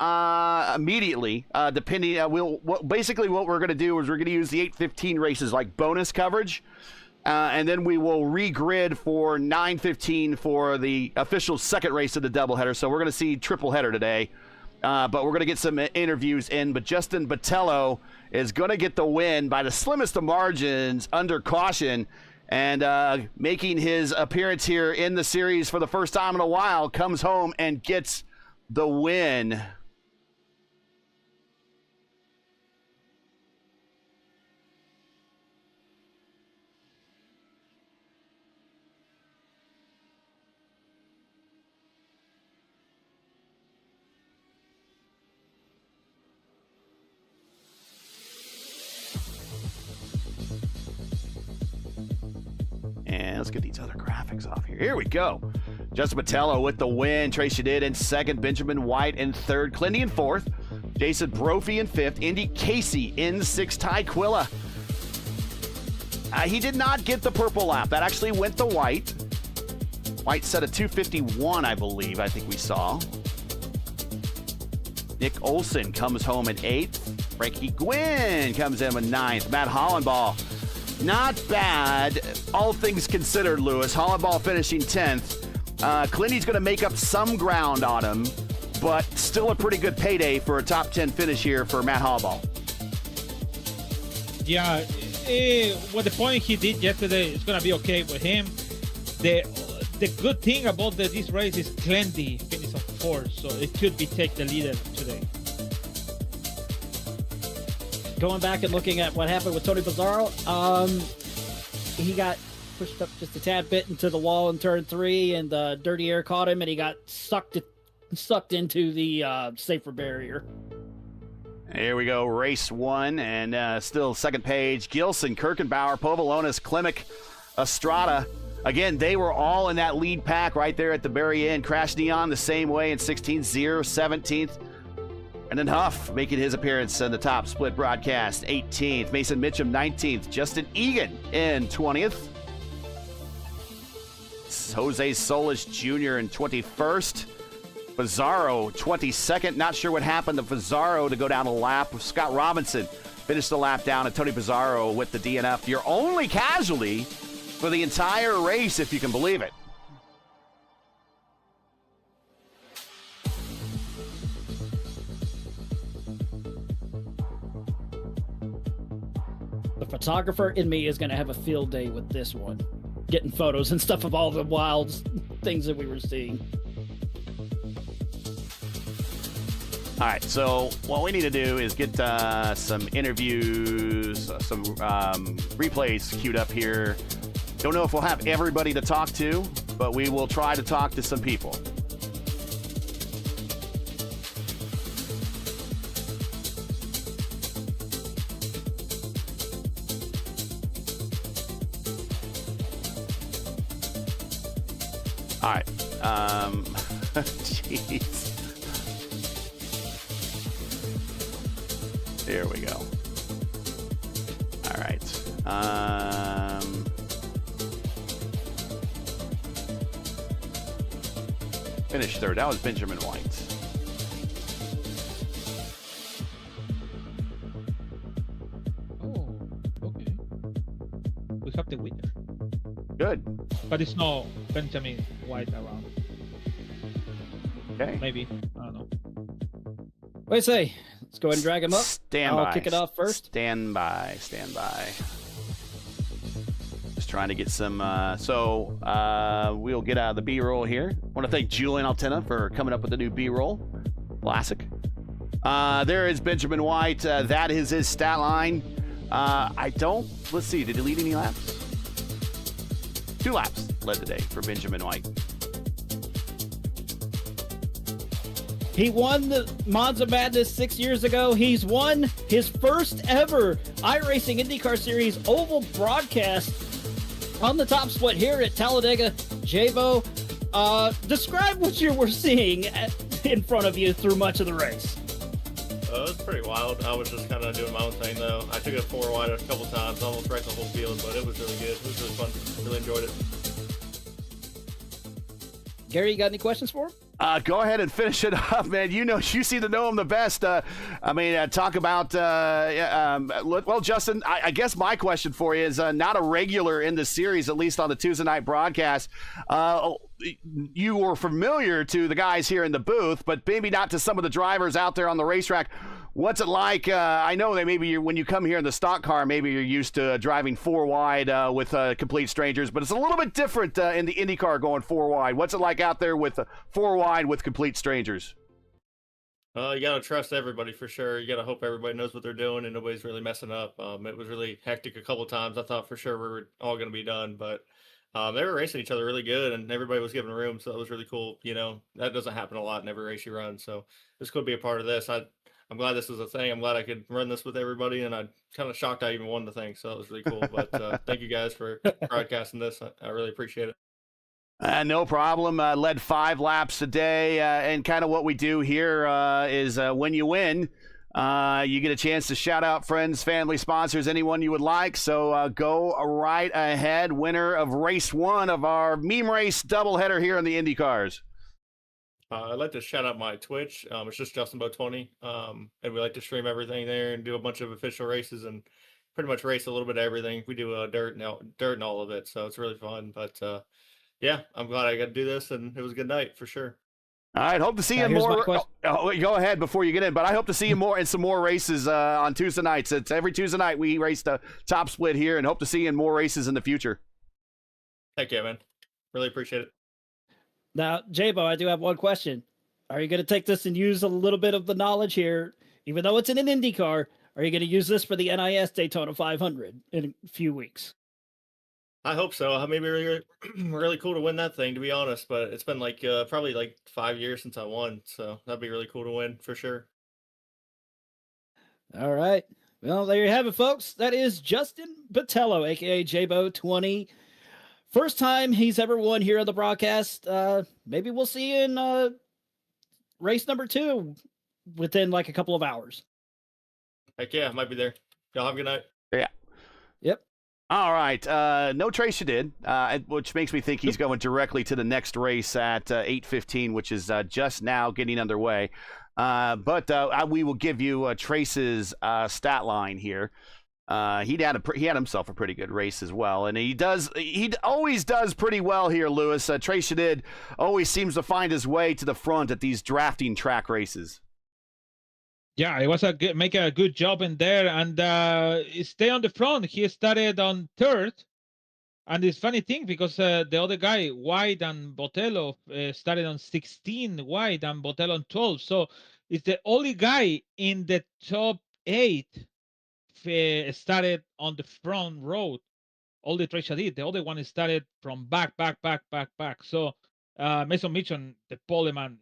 immediately, depending. Basically what we're going to do is we're going to use the 8:15 races like bonus coverage, and then we will regrid for 9:15 for the official second race of the doubleheader. So we're going to see triple header today, but we're going to get some interviews in. But Justin Botello is going to get the win by the slimmest of margins under caution. And making his appearance here in the series for the first time in a while, comes home and gets the win. And let's get these other graphics off here. Here we go. Justin Botello with the win. Tracy Did in second. Benjamin White in third. Clindy in fourth. Jason Brophy in fifth. Indy Casey in sixth. Ty Quilla. He did not get the purple lap. That actually went to White. White set a 2:51, I believe. I think we saw. Nick Olson comes home in eighth. Frankie Gwynn comes in with ninth. Matt Hollenball. Not bad, all things considered, Lewis. Hollenball finishing 10th. Clinty's going to make up some ground on him, but still a pretty good payday for a top 10 finish here for Matt Hollenball. Yeah, with the point he did yesterday, it's going to be okay with him. The good thing about this race is Clinty finished on fourth, so it could be take the leader today. Going back and looking at what happened with Tony Pizarro, he got pushed up just a tad bit into the wall in turn 3, and the dirty air caught him, and he got sucked into the safer barrier. Here we go, race 1, and still second page. Gilson, Kirkenbauer, Povolonis, Klimek, Estrada. Again, they were all in that lead pack right there at the very end. Crash Neon the same way in 16th, 0, 17th. And then Huff making his appearance in the top split broadcast, 18th. Mason Mitchum, 19th. Justin Egan in 20th. Jose Solis Jr. in 21st. Pizarro, 22nd. Not sure what happened to Pizarro to go down a lap. Scott Robinson finished the lap down, and Tony Pizarro with the DNF. Your only casualty for the entire race, if you can believe it. The photographer in me is going to have a field day with this one. Getting photos and stuff of all the wild things that we were seeing. All right, so what we need to do is get some interviews, some replays queued up here. Don't know if we'll have everybody to talk to, but we will try to talk to some people. All right. Jeez. There we go. All right. Finished third. That was Benjamin White. Oh, okay. We have the winner. Good. But it's no Benjamin White around. Okay. Maybe. I don't know. What do you say? Let's go ahead and drag him up. Stand by. I'll kick it off first. Stand by. Stand by. Just trying to get some. We'll get out of the B-roll here. I want to thank Julian Altena for coming up with the new B-roll. Classic. There is Benjamin White. That is his stat line. Let's see. Did he lead any laps? 2 laps led today for Benjamin White. He won the Monza Madness 6 years ago. He's won his first ever iRacing IndyCar Series Oval broadcast on the top split here at Talladega. Jabo, describe what you were seeing in front of you through much of the race. It was pretty wild. I was just kind of doing my own thing, though. I took it 4 wide a couple times, almost wrecked the whole field, but it was really good. It was really fun. Really enjoyed it. Gary, you got any questions for him? Go ahead and finish it up, man. You seem to know him the best. Talk about, well, Justin, I guess my question for you is not a regular in the series, at least on the Tuesday night broadcast. You were familiar to the guys here in the booth, but maybe not to some of the drivers out there on the racetrack. What's it like? I know that maybe when you come here in the stock car, maybe you're used to driving 4 wide with complete strangers, but it's a little bit different in the IndyCar going 4 wide. What's it like out there with 4 wide with complete strangers? You got to trust everybody for sure. You got to hope everybody knows what they're doing and nobody's really messing up. It was really hectic a couple of times. I thought for sure we were all going to be done, but they were racing each other really good and everybody was giving room. So that was really cool. That doesn't happen a lot in every race you run. So it's cool to be a part of this. I'm glad this was a thing. I'm glad I could run this with everybody, and I'm kind of shocked I even won the thing, so it was really cool. But thank you guys for broadcasting this. I really appreciate it. No problem. Led 5 laps today, and kind of what we do here is when you win, you get a chance to shout out friends, family, sponsors, anyone you would like. So go right ahead. Winner of race 1 of our meme race doubleheader here in the IndyCars. I'd like to shout out my Twitch. It's just Justin Bo 20, and we like to stream everything there and do a bunch of official races and pretty much race a little bit of everything. We do dirt and all of it, so it's really fun. But yeah, I'm glad I got to do this, and it was a good night for sure. All right, hope to see you more. Go ahead before you get in, but I hope to see you more in some more races on Tuesday nights. It's every Tuesday night we race the top split here, and hope to see you in more races in the future. Thank you, man. Really appreciate it. Now, Jabo, I do have one question. Are you going to take this and use a little bit of the knowledge here, even though it's in an IndyCar? Are you going to use this for the NIS Daytona 500 in a few weeks? I hope so. I mean, really, really cool to win that thing, to be honest. But it's been probably 5 years since I won, so that'd be really cool to win for sure. All right. Well, there you have it, folks. That is Justin Botello, aka Jabo 20. First time he's ever won here on the broadcast. Maybe we'll see you in race number 2 within a couple of hours. Heck yeah, I might be there. Y'all have a good night. Yeah. Yep. All right. No trace you did, which makes me think he's going directly to the next race at 8:15, which is just now getting underway. But we will give you Trace's stat line here. He had himself a pretty good race as well, and he always does pretty well here, Lewis. Trace Shadid always seems to find his way to the front at these drafting track races. Yeah, it was make a good job in there and stay on the front. He started on 3rd, and it's funny thing because the other guy, White and Botello, started on 16 White and Botello on 12. So it's the only guy in the top 8 started on the front row. All the Trace did. The other one started from back. So Mason Mitchell, the poleman,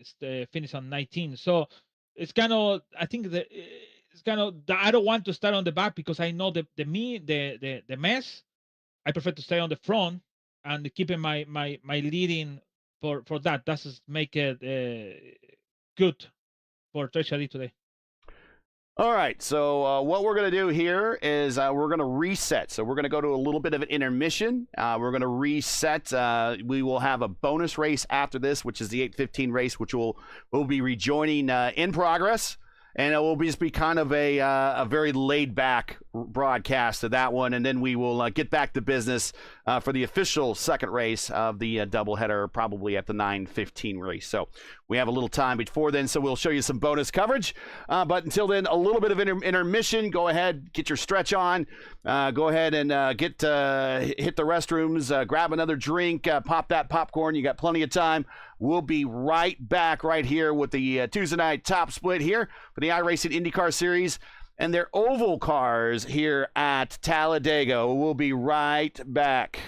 finished on 19. So it's kind of, I think I don't want to start on the back because I know the mess. I prefer to stay on the front and keeping my leading for that. That's make it good for Trace today. All right, so what we're going to do here is we're going to reset. So we're going to go to a little bit of an intermission. We're going to reset. We will have a bonus race after this, which is the 8:15 race, which we'll be rejoining in progress. And it will just be kind of a very laid-back broadcast of that one. And then we will get back to business for the official second race of the doubleheader, probably at the 9:15 race. So we have a little time before then, so we'll show you some bonus coverage. But until then, a little bit of intermission. Go ahead, get your stretch on. Go ahead and hit the restrooms, grab another drink, pop that popcorn. You got plenty of time. We'll be right back right here with the Tuesday night top split here for the iRacing IndyCar Series and their oval cars here at Talladega. We'll be right back.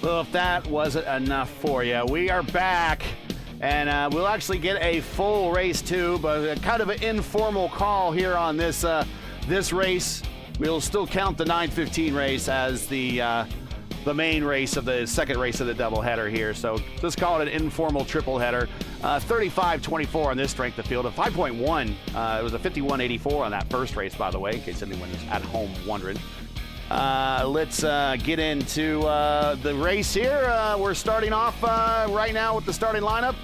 Well, if that wasn't enough for you, we are back, and we'll actually get a full race too, but kind of an informal call here on this this race. We'll still count the 9:15 race as the main race of the second race of the doubleheader here. So let's call it an informal triple header. 35-24 on this strength of field. A 5.1. It was a 51.84 on that first race, by the way, in case anyone is at home wondering. Let's get into the race here. We're starting off right now with the starting lineup.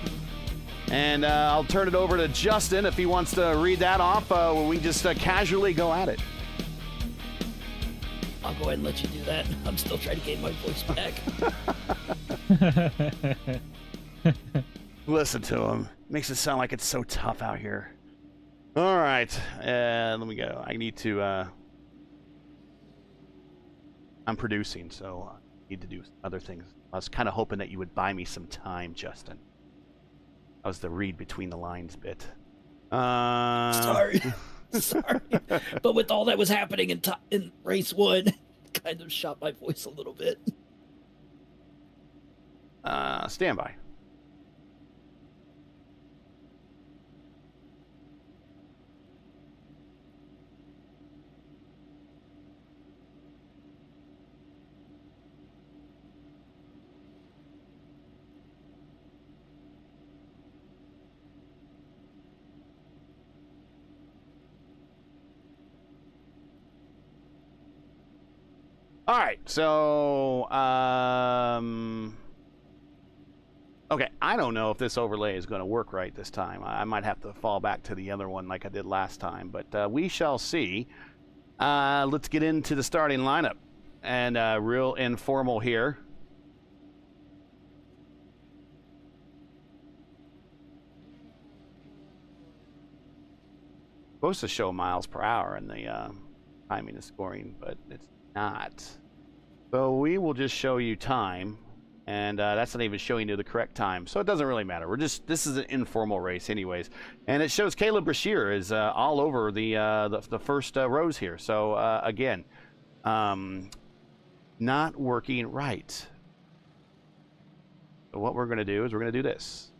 And I'll turn it over to Justin if he wants to read that off. We just casually go at it. I'll go ahead and let you do that. I'm still trying to gain my voice back. Listen to him. Makes it sound like it's so tough out here. All right. Let me go. I need to... I'm producing, so I need to do other things. I was kind of hoping that you would buy me some time, Justin. That was the read between the lines bit. Sorry. Sorry. But with all that was happening in race one, kind of shot my voice a little bit. Stand by. All right, so, okay, I don't know if this overlay is going to work right this time. I might have to fall back to the other one like I did last time, but we shall see. Let's get into the starting lineup, and real informal here. Supposed to show miles per hour in the timing of scoring, but it's not. So we will just show you time, and that's not even showing you the correct time, so it doesn't really matter. This is an informal race anyways, and it shows Caleb Brashear is all over the first rows here. So again, not working right. So what we're going to do is we're going to do this.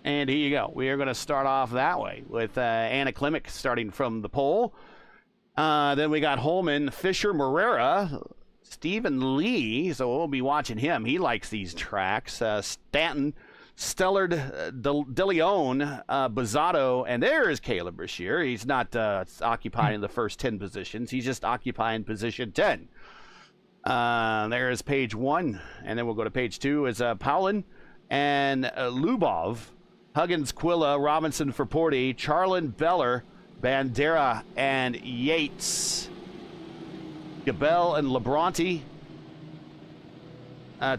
And here you go. We are going to start off that way with Anna Klimek starting from the pole. Then we got Holman, Fisher, Morera, Stephen Lee. So we'll be watching him. He likes these tracks. Stanton, Stellard, DeLeon, Bozzato, and there is Caleb Brashear. He's not occupying the first 10 positions. He's just occupying position 10. There is page 1. And then we'll go to page 2 is Paulin and Lubov. Huggins, Quilla, Robinson for Porty, Charlin, Beller, Bandera, and Yates. Gabel and Labronte,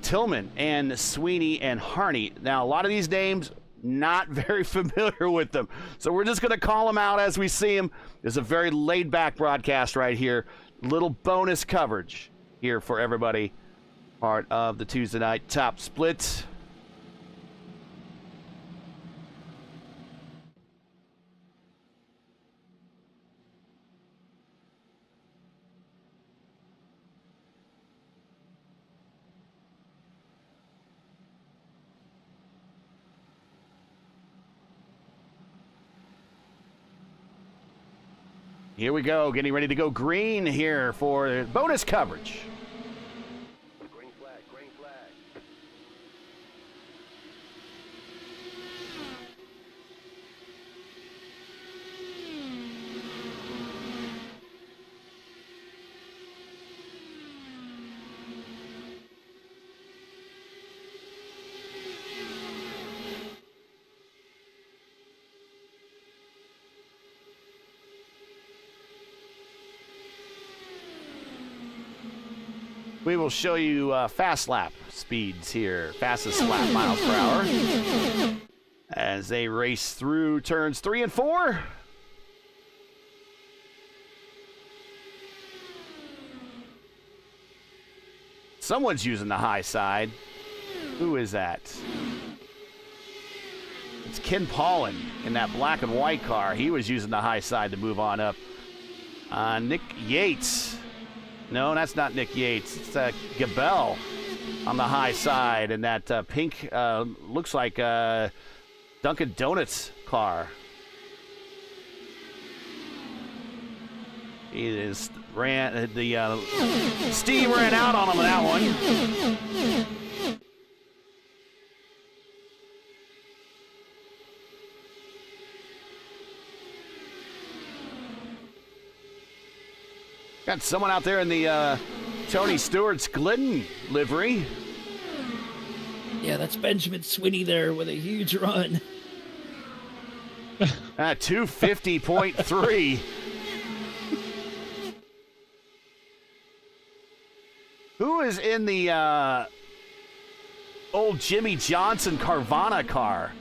Tillman, and Sweeney and Harney. Now, a lot of these names, not very familiar with them. So we're just going to call them out as we see them. It's a very laid-back broadcast right here. Little bonus coverage here for everybody. Part of the Tuesday night top split. Here we go, getting ready to go green here for bonus coverage. Green flag, green flag. We will show you fast lap speeds here, fastest lap miles per hour. as they race through turns 3 and 4. Someone's using the high side. Who is that? It's Ken Paulin in that black and white car. He was using the high side to move on up. Nick Yates. No, that's not Nick Yates. It's Gabel on the high side, and that pink looks like Dunkin' Donuts car. Steve ran out on him in that one. Got someone out there in the Tony Stewart's Glidden livery. Yeah, that's Benjamin Swinney there with a huge run. 250.3. Who is in the old Jimmy Johnson Carvana car?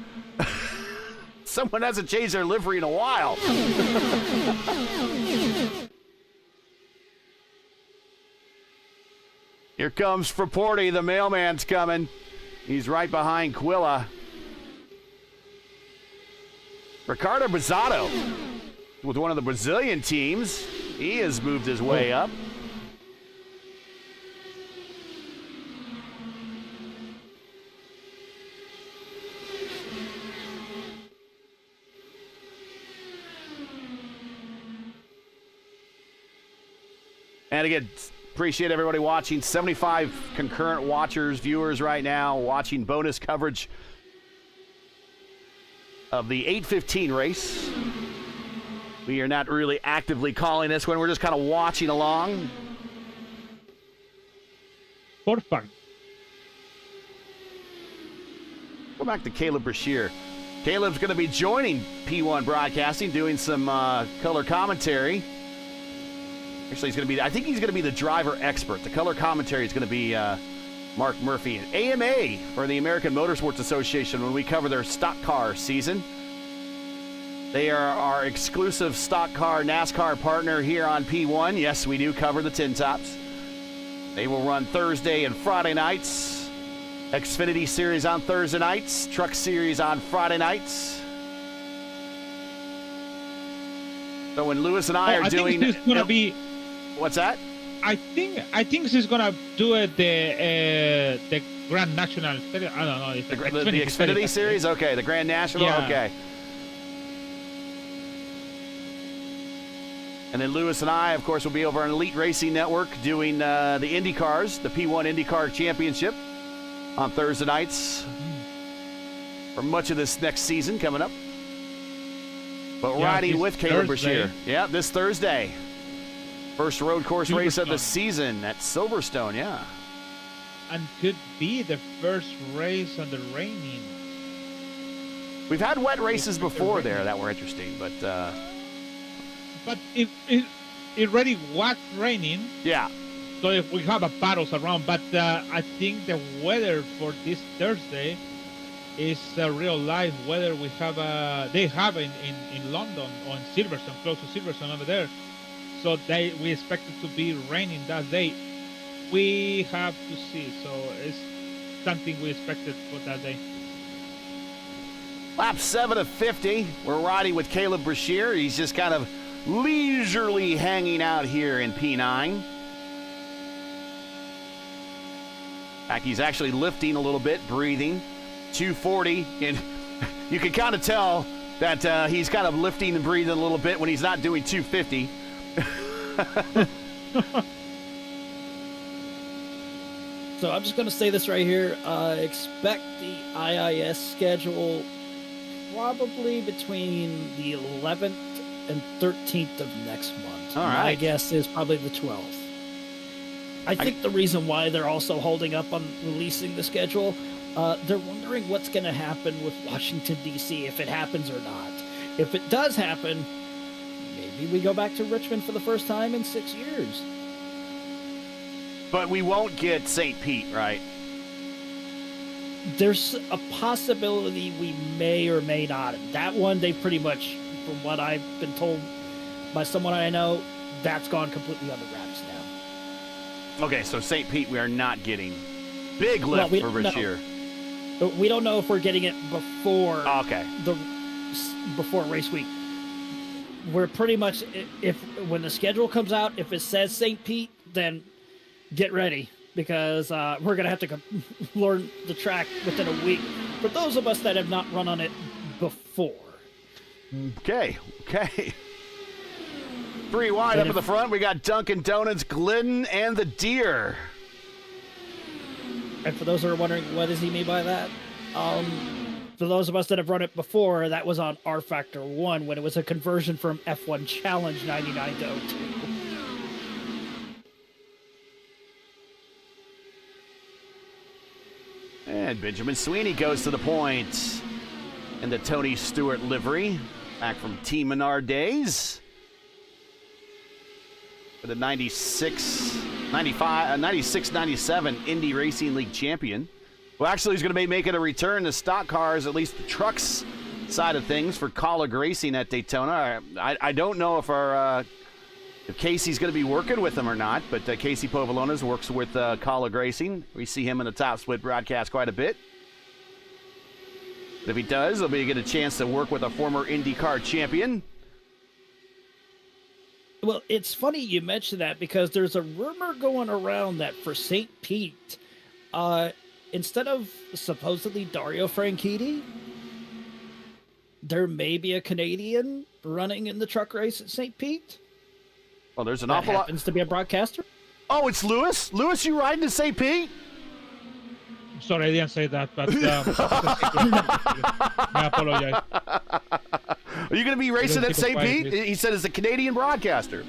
Someone hasn't changed their livery in a while. Here comes Fraporti, the mailman's coming. He's right behind Quilla. Ricardo Brizzato with one of the Brazilian teams. He has moved his way up. And again, appreciate everybody watching. 75 concurrent watchers, viewers right now, watching bonus coverage of the 8:15 race. We are not really actively calling this one. We're just kind of watching along. For fun. Go back to Caleb Brashear. Caleb's going to be joining P1 Broadcasting, doing some color commentary. Actually, I think he's going to be the driver expert. The color commentary is going to be Mark Murphy. And AMA for the American Motorsports Association when we cover their stock car season. They are our exclusive stock car NASCAR partner here on P1. Yes, we do cover the Tin Tops. They will run Thursday and Friday nights. Xfinity Series on Thursday nights. Truck Series on Friday nights. So when Lewis and I are doing... Think this is going to be... What's that? I think she's gonna do it the Grand National. I don't know. It's the Xfinity Series. Okay, the Grand National. Yeah. Okay. And then Lewis and I, of course, will be over on Elite Racing Network doing the IndyCars, the P1 IndyCar Championship on Thursday nights for much of this next season coming up. But riding with Caleb Brashear. Yeah, this Thursday. First road course race of the season at Silverstone, yeah. And could be the first race on the raining. We've had wet races before there that were interesting, but it already was raining. Yeah. So if we have battles around, but I think the weather for this Thursday is real live weather. We have they have in London on Silverstone, close to Silverstone over there. So we expect it to be raining that day. We have to see. So it's something we expected for that day. Lap 7 of 50. We're riding with Caleb Brashear. He's just kind of leisurely hanging out here in P9. In fact, he's actually lifting a little bit, breathing. 240. And you can kind of tell that he's kind of lifting and breathing a little bit when he's not doing 250. So I'm just going to say this right here. Expect the IIS schedule probably between the 11th and 13th of next month. All right. My guess is probably the 12th. I think the reason why they're also holding up on releasing the schedule, they're wondering what's going to happen with Washington, D.C., if it happens or not. If it does happen, maybe we go back to Richmond for the first time in 6 years. But we won't get St. Pete, right? there's a possibility we may or may not. That one, they pretty much, from what I've been told by someone I know, that's gone completely on the wraps now. Okay, so St. Pete we are not getting. Big lift for this year. But we don't know if we're getting it before before race week. We're pretty much, when the schedule comes out, if it says St. Pete, then get ready, because we're going to have to learn the track within a week for those of us that have not run on it before. Okay. 3 wide up in the front. We got Dunkin' Donuts, Glidden, and the Deer. And for those who are wondering, what does he mean by that? For those of us that have run it before, that was on R Factor 1 when it was a conversion from F1 Challenge 99 to 02. And Benjamin Sweeney goes to the point in the Tony Stewart livery, back from Team Menard days. For the 96-97 Indy Racing League champion. Well, actually, he's going to be making a return to stock cars, at least the trucks side of things, for Colleague Racing at Daytona. I don't know if Casey's going to be working with him or not, but Casey Povolones works with Colleague Racing. We see him in the Top Split broadcast quite a bit. If he does, he'll be get a chance to work with a former IndyCar champion. Well, it's funny you mention that, because there's a rumor going around that for St. Pete, instead of supposedly Dario Franchitti, there may be a Canadian running in the truck race at St. Pete. Well, there's an that awful lot. Happens to be a broadcaster. Oh, it's Lewis. Lewis, you riding to St. Pete? Sorry, I didn't say that, but I apologize. Are you going to be racing at St. Pete? He said it's a Canadian broadcaster.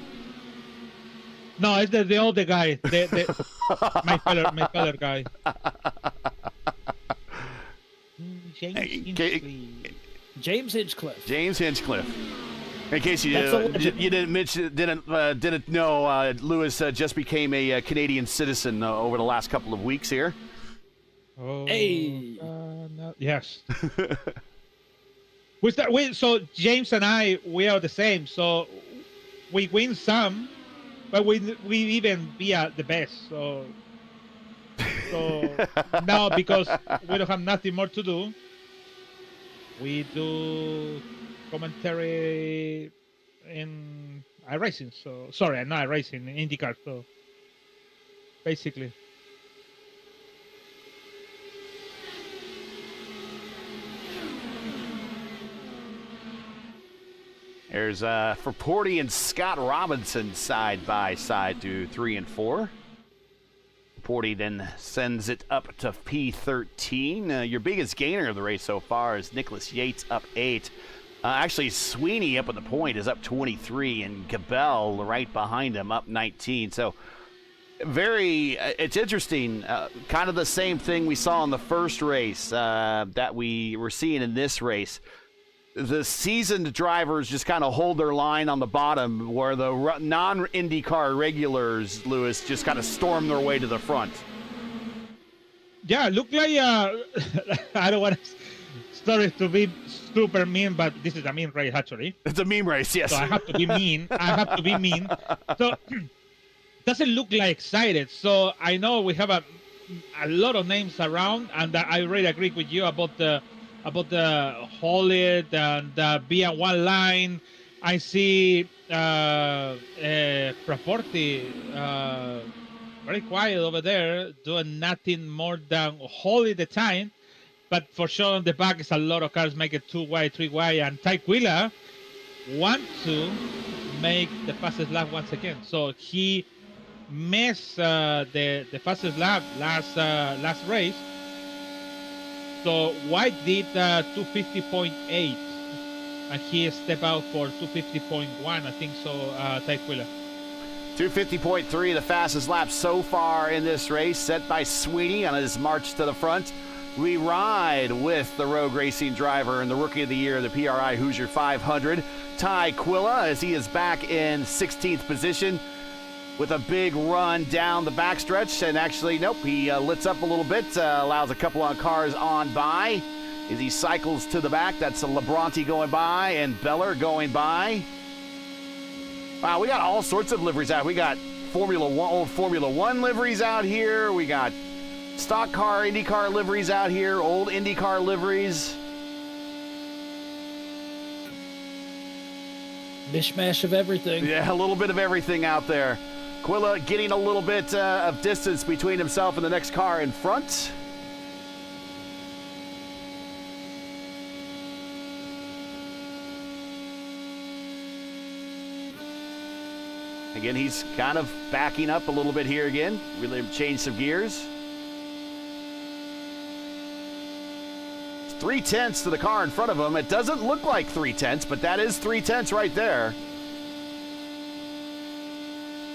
No, it's the older guy, my fellow guy. James Hinchcliffe. James Hinchcliffe. In case you didn't know, Lewis just became a Canadian citizen over the last couple of weeks here. Oh, hey. No, yes. So James and I, we are the same. So we win some, but we even be the best. So now, because we don't have nothing more to do, we do commentary in iRacing. So sorry, not iRacing, in IndyCar. So basically. There's for Porty and Scott Robinson side by side to 3 and 4. Porty then sends it up to P13. Your biggest gainer of the race so far is Nicholas Yates up 8. Actually, Sweeney up at the point is up 23, and Gabel right behind him up 19. So it's interesting. Kind of the same thing we saw in the first race that we were seeing in this race. The seasoned drivers just kind of hold their line on the bottom, where the non-IndyCar regulars, Lewis, just kind of storm their way to the front. Yeah, look like I don't want stories to be super mean, but this is a mean race actually. It's a meme race, yes. So I have to be mean. So doesn't look like excited. So I know we have a lot of names around, and I really agree with you about the Holly and the BN1 line. I see Praforti very quiet over there, doing nothing more than holding the time. But for sure on the back is a lot of cars make it 2 wide, 3 wide, and Ty Quilla want to make the fastest lap once again. So he missed the fastest lap last race. So White did 250.8, and he stepped out for 250.1, I think so, Ty Quilla. 250.3, the fastest lap so far in this race, set by Sweeney on his march to the front. We ride with the Rogue Racing driver and the Rookie of the Year, the PRI Hoosier 500, Ty Quilla, as he is back in 16th position. with a big run down the backstretch. And actually, nope, he lits up a little bit, allows a couple of cars on by as he cycles to the back. That's a Labronte going by and Beller going by. Wow, we got all sorts of liveries out. We got old Formula One liveries out here. We got stock car, IndyCar liveries out here, old IndyCar liveries. Mishmash of everything. Yeah, a little bit of everything out there. Quilla getting a little bit of distance between himself and the next car in front. Again, he's kind of backing up a little bit here again. Really changed some gears. It's 3/10 to the car in front of him. It doesn't look like 3/10, but that is 3/10 right there.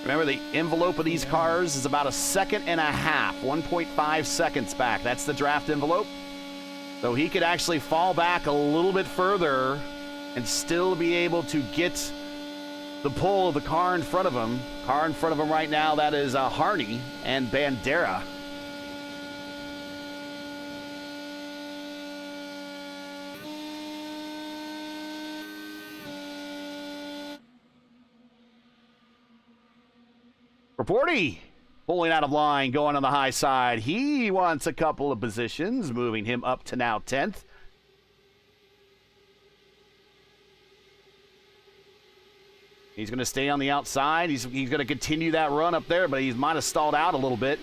Remember, the envelope of these cars is about a second and a half, 1.5 seconds back. That's the draft envelope. So he could actually fall back a little bit further and still be able to get the pull of the car in front of him. Car in front of him right now, that is Harney and Bandera. Raporti pulling out of line, going on the high side. He wants a couple of positions, moving him up to now 10th. He's going to stay on the outside. He's going to continue that run up there, but he might have stalled out a little bit.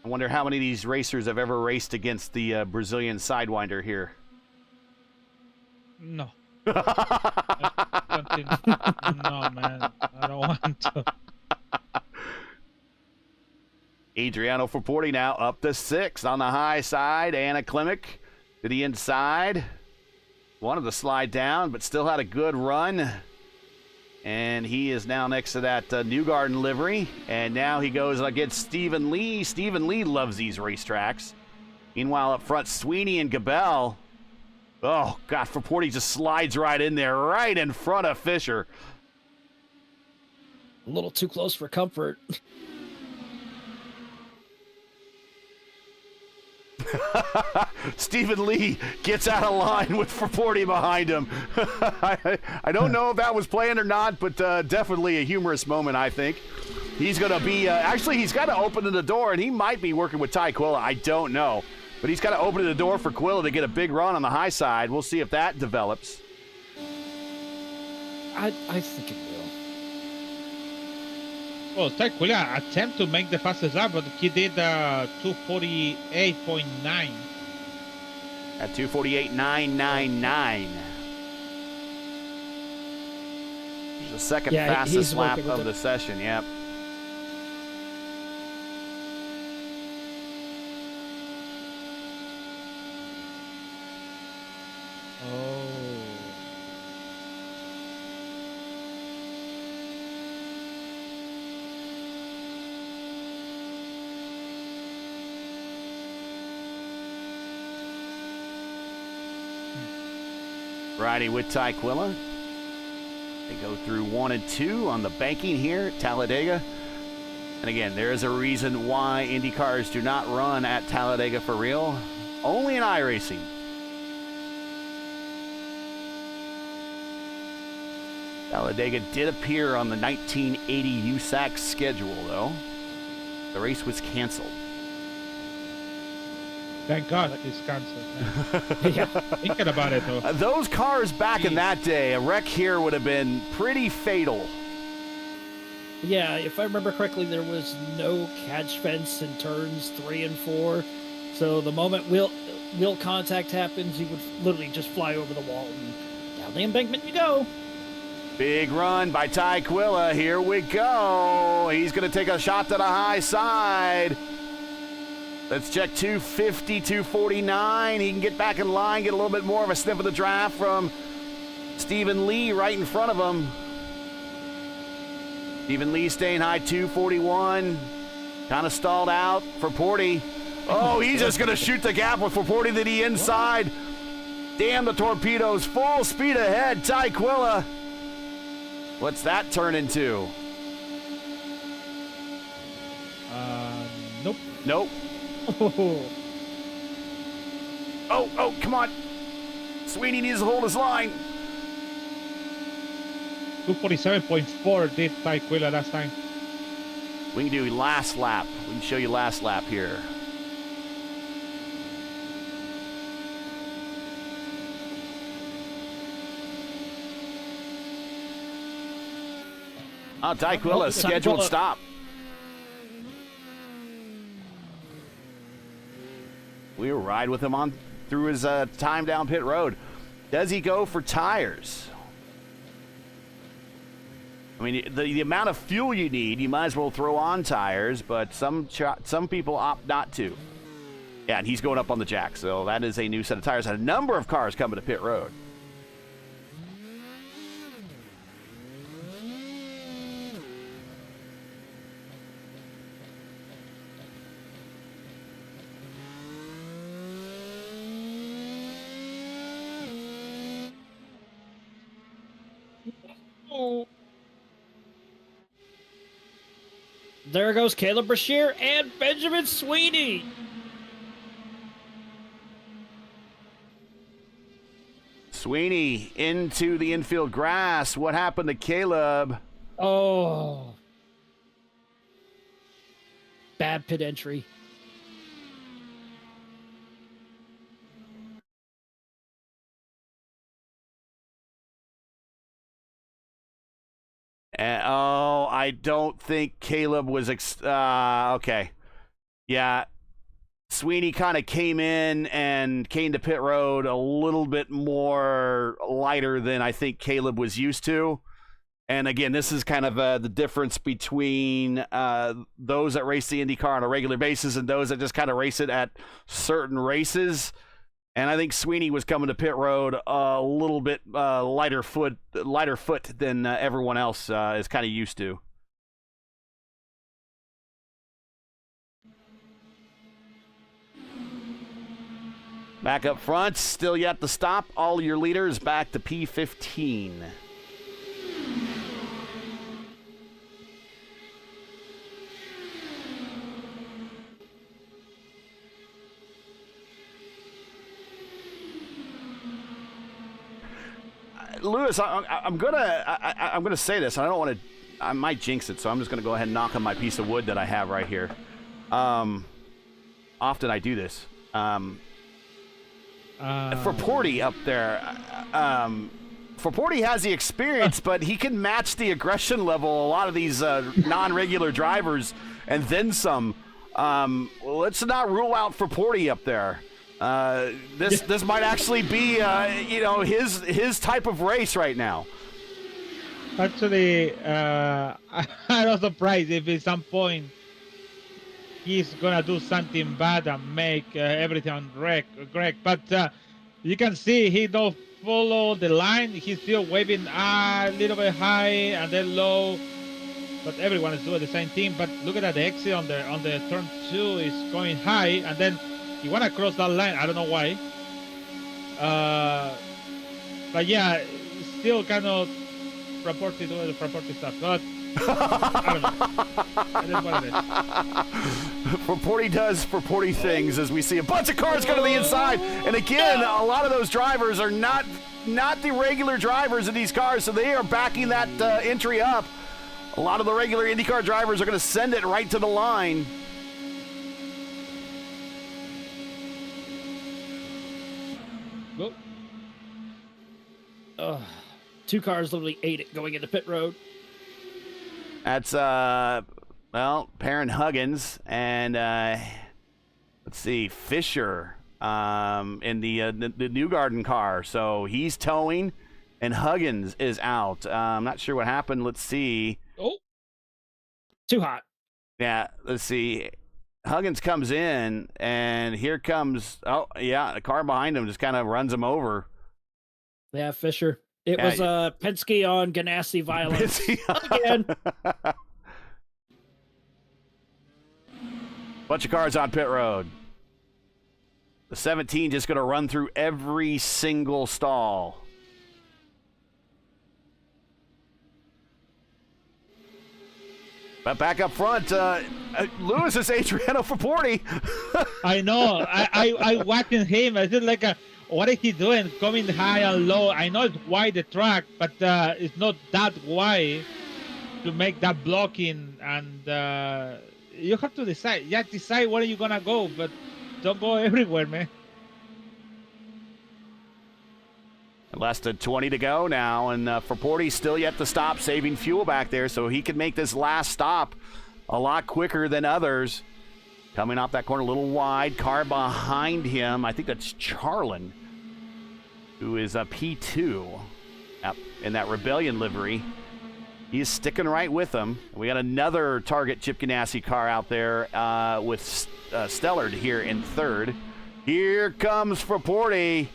I wonder how many of these racers have ever raced against the Brazilian Sidewinder here. No. No, man. I don't want to. Adriano Raporti now up to 6th on the high side. Anna Klimek to the inside. Wanted to slide down, but still had a good run. And he is now next to that Newgarden livery. And now he goes against Stephen Lee. Stephen Lee loves these racetracks. Meanwhile, up front, Sweeney and Gabel. Oh, God, Raporti just slides right in there, right in front of Fisher. A little too close for comfort. Stephen Lee gets out of line with Raporti behind him. I don't know if that was planned or not, but definitely a humorous moment, I think. He's going to be, actually, he's got to open the door, and he might be working with Ty Quilla. I don't know. But he's got to open the door for Quilla to get a big run on the high side. We'll see if that develops. I think it will. Well, Ty Quilla attempt to make the fastest lap, but he did 2:48.9. At 2:48.999. The second fastest lap of the session, yep. Riding with Ty Quilla. They go through 1 and 2 on the banking here at Talladega. And again, there is a reason why IndyCars do not run at Talladega for real. Only in iRacing. Talladega did appear on the 1980 USAC schedule, though. The race was canceled. Thank God it's canceled. Yeah, thinking about it, though. Those cars back in that day, a wreck here would have been pretty fatal. Yeah, if I remember correctly, there was no catch fence in turns 3 and 4. So the moment wheel contact happens, you would literally just fly over the wall and down the embankment you go. Big run by Ty Quilla. Here we go. He's going to take a shot to the high side. Let's check 250, 249. He can get back in line, get a little bit more of a sniff of the draft from Stephen Lee right in front of him. Stephen Lee staying high, 241. Kind of stalled out for Porty. Oh, he's just going to shoot the gap with Porty to the inside. Damn the torpedoes. Full speed ahead. Tyquilla. What's that turn into? Nope. Nope. Oh, come on. Sweeney needs to hold his line. 247.4 did Tyquilla last time. We can do last lap. We can show you last lap here. Oh, Tyquilla, scheduled stop. We will ride with him on through his time down pit road. Does he go for tires? I mean, the amount of fuel you need, you might as well throw on tires, but some people opt not to. Yeah, and he's going up on the jack, so that is a new set of tires. A number of cars coming to pit road. There goes Caleb Brashear and Benjamin Sweeney. Sweeney into the infield grass. What happened to Caleb? Oh. Bad pit entry. Oh, I don't think Caleb was okay. Yeah, Sweeney kind of came in and came to pit road a little bit more lighter than I think Caleb was used to. And again, this is kind of the difference between those that race the IndyCar on a regular basis and those that just kind of race it at certain races. And I think Sweeney was coming to pit road a little bit lighter foot than everyone else is kind of used to. Back up front, still yet to stop. All your leaders back to P15. Lewis, I'm gonna say this. I don't want to. I might jinx it, so I'm just gonna go ahead and knock on my piece of wood that I have right here. Often I do this. For Porty up there, for Porty has the experience, but he can match the aggression level a lot of these non-regular drivers, and then some. Let's not rule out for Porty up there. This might actually be his type of race right now. Actually, I'm not surprised if at some point he's gonna do something bad and make everything wreck. But you can see he don't follow the line. He's still waving a little bit high and then low. But everyone is doing the same thing. But look at that, the exit on the turn 2 is going high, and then you want to cross that line. I don't know why. But yeah, still kind of doing the property stuff. But I don't know. It is what it is. For Porty does for Porty things, as we see a bunch of cars go to the inside. And again, a lot of those drivers are not the regular drivers in these cars, so they are backing that entry up. A lot of the regular IndyCar drivers are going to send it right to the line. Two cars literally ate it going into pit road. That's Perrin Huggins and let's see, Fisher in the Newgarden car. So he's towing, and Huggins is out. I'm not sure what happened. Let's see. Oh, too hot. Yeah, let's see. Huggins comes in, and here comes. Oh, yeah, the car behind him just kind of runs him over. Yeah, Fisher. It was Penske on Ganassi violence again. Bunch of cars on pit road. The 17 just going to run through every single stall. But back up front, Lewis is Adriano Fraporti. I know. I watching him. I just like, what is he doing? Coming high and low. I know it's wide the track, but it's not that wide to make that blocking. And you have to decide. Yeah, decide where you're gonna go, but don't go everywhere, man. Less than 20 to go now, and Fraporti's still yet to stop, saving fuel back there, so he can make this last stop a lot quicker than others. Coming off that corner a little wide, car behind him, I think that's Charlin, who is a P2 in that Rebellion livery. He's sticking right with them. We got another Target Chip Ganassi car out there with Stellard here in third. Here comes Fraporti.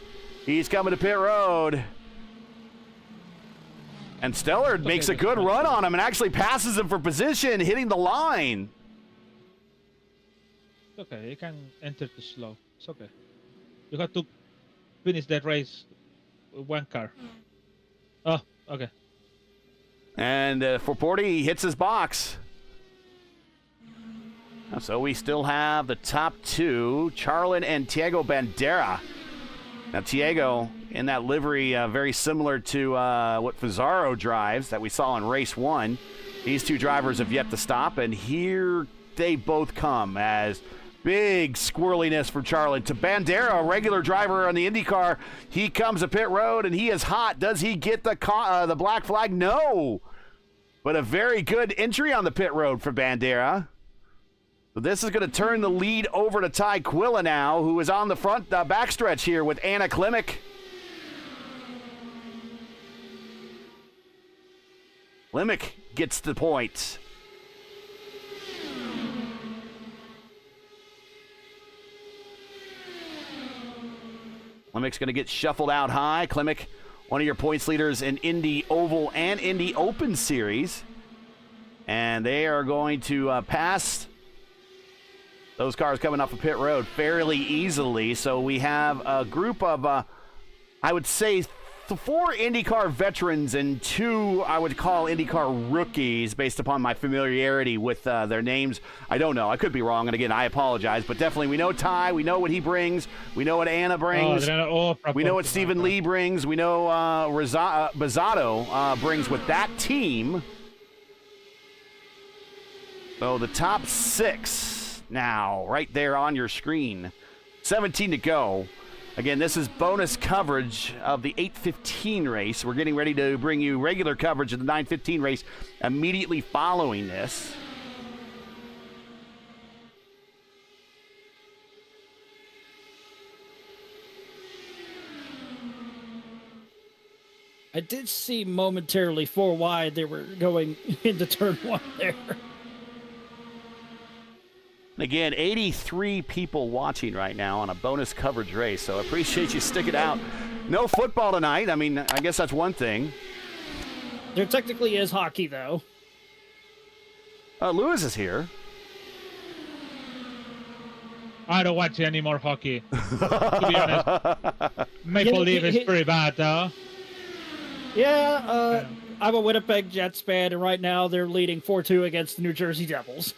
He's coming to pit road. And Stellard makes a good run on him and actually passes him for position, hitting the line. It's okay, you can enter too slow. It's okay. You have to finish that race with one car. Oh, okay. And Fraporti hits his box. So we still have the top two, Charlin and Tiago Bandera. Now, Tiago, in that livery, very similar to what Fazaro drives that we saw in race 1. These two drivers have yet to stop, and here they both come as big squirreliness from Charlin to Bandera, a regular driver on the IndyCar. He comes to pit road, and he is hot. Does he get the black flag? No. But a very good entry on the pit road for Bandera. So this is going to turn the lead over to Ty Quilla now, who is on the front backstretch here with Anna Klimek. Klimek gets the point. Klimek's going to get shuffled out high. Klimek, one of your points leaders in Indy Oval and Indy Open Series. And they are going to pass those cars coming off of pit road fairly easily. So we have a group of, I would say, 4 IndyCar veterans and 2 I would call IndyCar rookies based upon my familiarity with their names. I don't know. I could be wrong. And again, I apologize. But definitely we know Ty. We know what he brings. We know what Anna brings. We know what Stephen Lee brings. We know Bazzato brings with that team. So the top 6 now, right there on your screen. 17 to go. Again, this is bonus coverage of the 8:15 race. We're getting ready to bring you regular coverage of the 9:15 race immediately following this. I did see momentarily 4 wide they were going into turn 1 there. Again, 83 people watching right now on a bonus coverage race, so I appreciate you sticking out. No football tonight. I mean, I guess that's one thing. There technically is hockey, though. Lewis is here. I don't watch any more hockey, to be honest. Maple Leaf is pretty bad, though. Yeah, I'm a Winnipeg Jets fan, and right now they're leading 4-2 against the New Jersey Devils.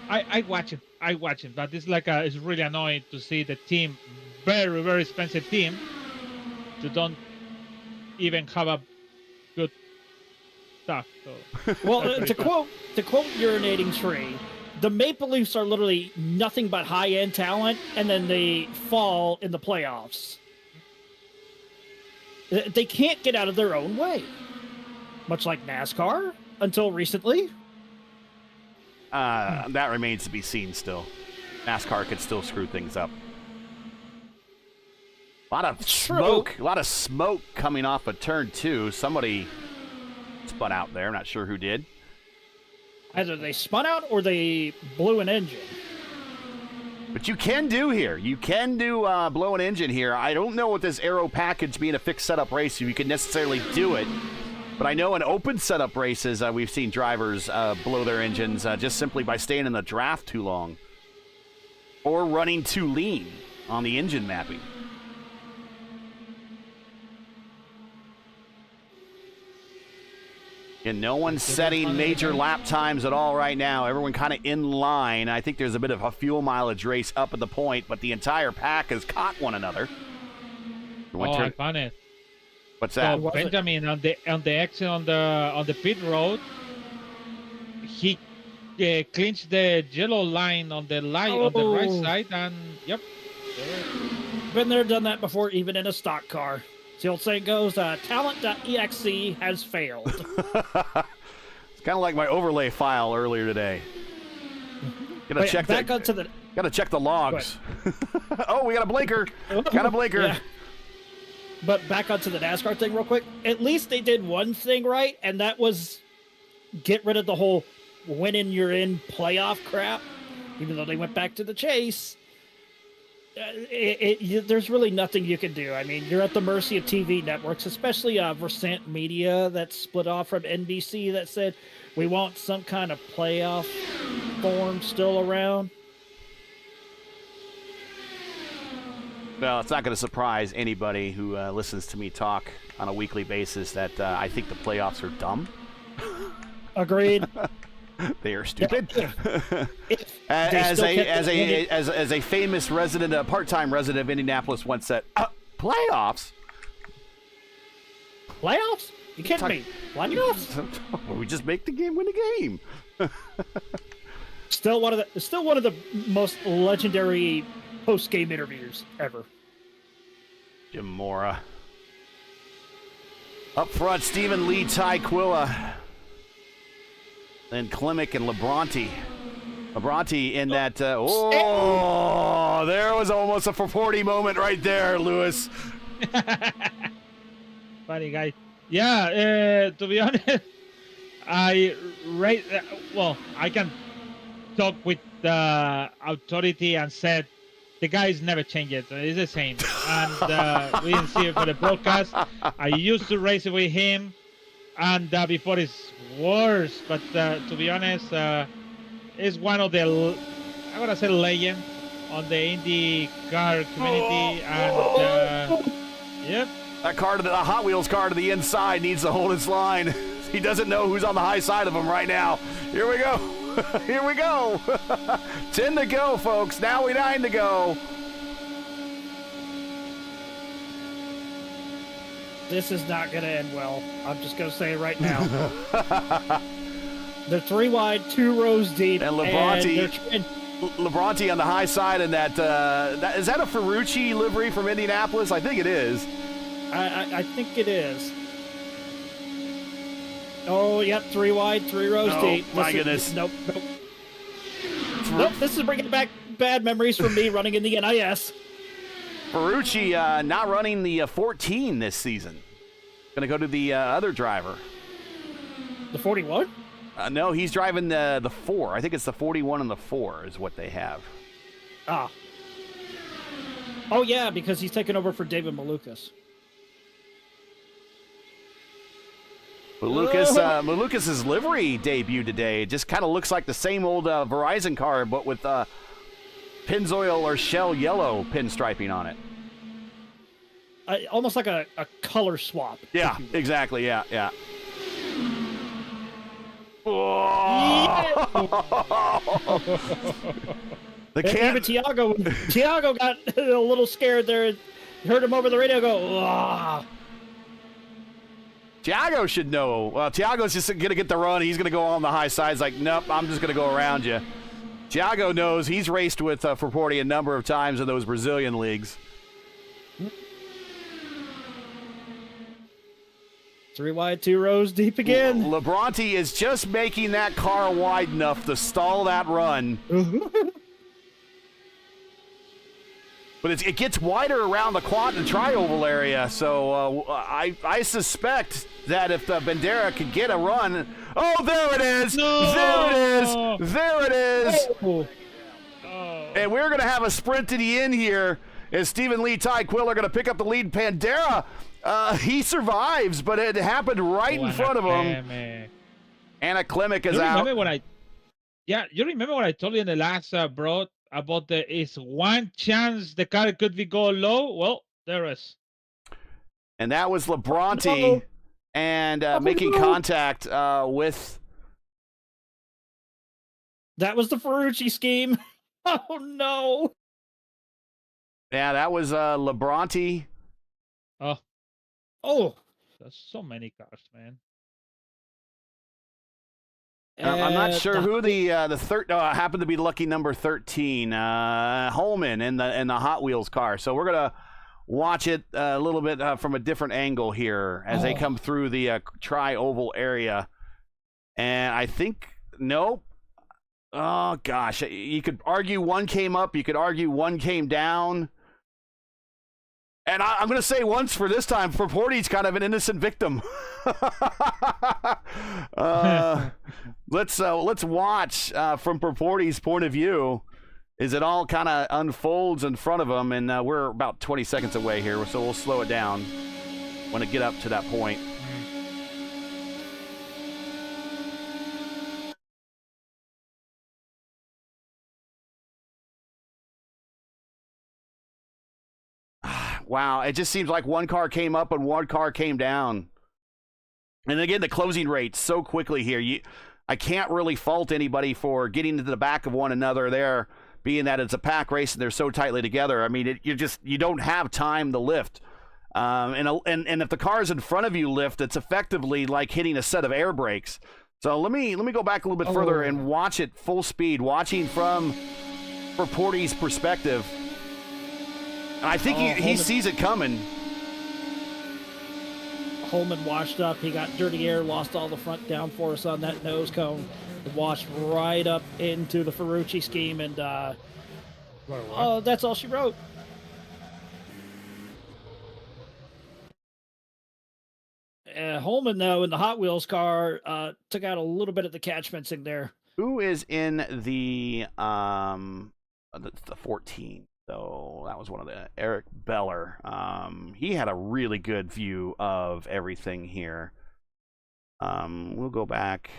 I watch it, but it's like it's really annoying to see the team, very, very expensive team, to don't even have a good stuff. So. Well, to quote Urinating Tree, the Maple Leafs are literally nothing but high-end talent, and then they fall in the playoffs. They can't get out of their own way, much like NASCAR until recently. That remains to be seen still. NASCAR could still screw things up. A lot of smoke coming off of turn 2. Somebody spun out there. I'm not sure who did. Either they spun out or they blew an engine. But you can do here. You can do blow an engine here. I don't know with this aero package being a fixed setup race if you can necessarily do it. But I know in open setup races, we've seen drivers blow their engines just simply by staying in the draft too long or running too lean on the engine mapping. And no one's setting major lap times at all right now. Everyone kind of in line. I think there's a bit of a fuel mileage race up at the point, but the entire pack has caught one another. I found it. What's that? So Benjamin on the exit on the pit road, he clinched the yellow line on the on the right side, and yep. Been there, done that before, even in a stock car. The old saying goes, talent.exe has failed. It's kind of like my overlay file earlier today. Gotta check Gotta check the logs. Oh, we got a blinker. Got a blinker. Yeah. But back onto the NASCAR thing real quick. At least they did one thing right, and that was get rid of the whole winning you're in playoff crap. Even though they went back to the chase. There's really nothing you can do. I mean, you're at the mercy of TV networks, especially Versant Media that split off from NBC that said we want some kind of playoff form still around. Well, it's not going to surprise anybody who listens to me talk on a weekly basis that I think the playoffs are dumb. Agreed. They are stupid. As a famous resident, part-time resident of Indianapolis once said, playoffs? Playoffs? You kidding me? Playoffs? We just make the game win the game. Still one of the most legendary post-game interviews ever. Jim Mora. Up front, Stephen Lee Tyquilla. Then Klimek and Labronte. Labronte in that, there was almost a 440 moment right there, Lewis. Funny guy. Yeah, to be honest, I can talk with authority and said the guys never change it. It's the same. And we didn't see it for the broadcast. I used to race with him, and before it's worse, but to be honest, is one of the, I'm gonna say, legend on the IndyCar community, and yep. That car the Hot Wheels car to the inside needs to hold its line. He doesn't know who's on the high side of him right now. Here we go. Here we go. 10 to go, folks. Now 9 to go. This is not going to end well. I'm just going to say it right now. They're 3 wide, 2 rows deep. And Labronte on the high side, and that is that a Ferrucci livery from Indianapolis? I think it is. I think it is. Oh, yep, 3 wide, 3 rows deep. My goodness. Nope. This is bringing back bad memories from me running in the NIS. Ferrucci not running the 14 this season. Going to go to the other driver. The 41? No, he's driving the 4. I think it's the 41 and the 4 is what they have. Ah. Oh, yeah, because he's taking over for David Malukas. Malukas' livery debut today. It just kind of looks like the same old Verizon car, but with Pennzoil or Shell yellow pinstriping on it. Almost like a color swap. Yeah, exactly. Yeah. Yeah. Even Tiago got a little scared there. Heard him over the radio go, "Whoa." Tiago should know. Well, Tiago's just going to get the run. He's going to go on the high sides like, nope, I'm just going to go around you. Tiago knows he's raced with Ferporti a number of times in those Brazilian leagues. 3 wide, 2 rows deep again. Labronte is just making that car wide enough to stall that run. But it gets wider around the quad and tri-oval area, so I suspect that if Bandera could get a run... Oh, there it is! No! There it is! There it is! Oh. And we're going to have a sprint to the end here. Is Stephen Lee Ty Quill are going to pick up the lead? Bandera, he survives, but it happened right in front of him. Anna Klimek is out. You remember what I told you in the last bro about is one chance the car could be go low? Well, there is. And that was Labronte and making contact with. That was the Ferrucci scheme. Oh, no. Yeah, that was Labronte. Oh. There's so many cars, man. I'm not sure who the third happened to be lucky number 13, Holman in the Hot Wheels car. So we're gonna watch it a little bit from a different angle here as they come through the tri-oval area. And I think nope. Oh gosh, you could argue one came up, you could argue one came down. And I'm going to say once for this time, Porty's kind of an innocent victim. Let's watch from Porty's point of view as it all kind of unfolds in front of him, and we're about 20 seconds away here, so we'll slow it down when it get up to that point. Wow, it just seems like one car came up and one car came down. And again, the closing rate so quickly here. I can't really fault anybody for getting into the back of one another there, being that it's a pack race and they're so tightly together. I mean, you don't have time to lift. And if the cars in front of you lift, it's effectively like hitting a set of air brakes. So let me go back a little bit further and watch it full speed, watching from Porty's perspective. I think he sees it coming. Holman washed up. He got dirty air, lost all the front downforce on that nose cone. Washed right up into the Ferrucci scheme, and that's all she wrote. Holman, though, in the Hot Wheels car, took out a little bit of the catchments in there. Who is in the 14? So that was one of the Eric Beller. He had a really good view of everything here. We'll go back.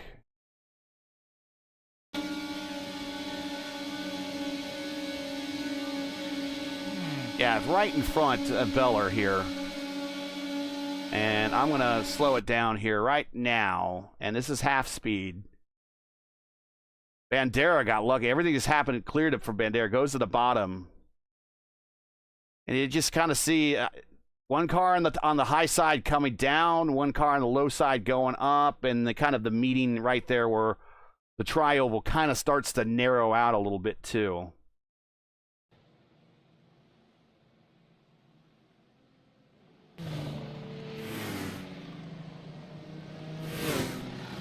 Yeah, it's right in front of Beller here. And I'm going to slow it down here right now. And this is half speed. Bandera got lucky. Everything that's happened cleared up for Bandera. Goes to the bottom. And you just kind of see one car on the high side coming down, one car on the low side going up, and the meeting right there where the tri-oval kind of starts to narrow out a little bit too.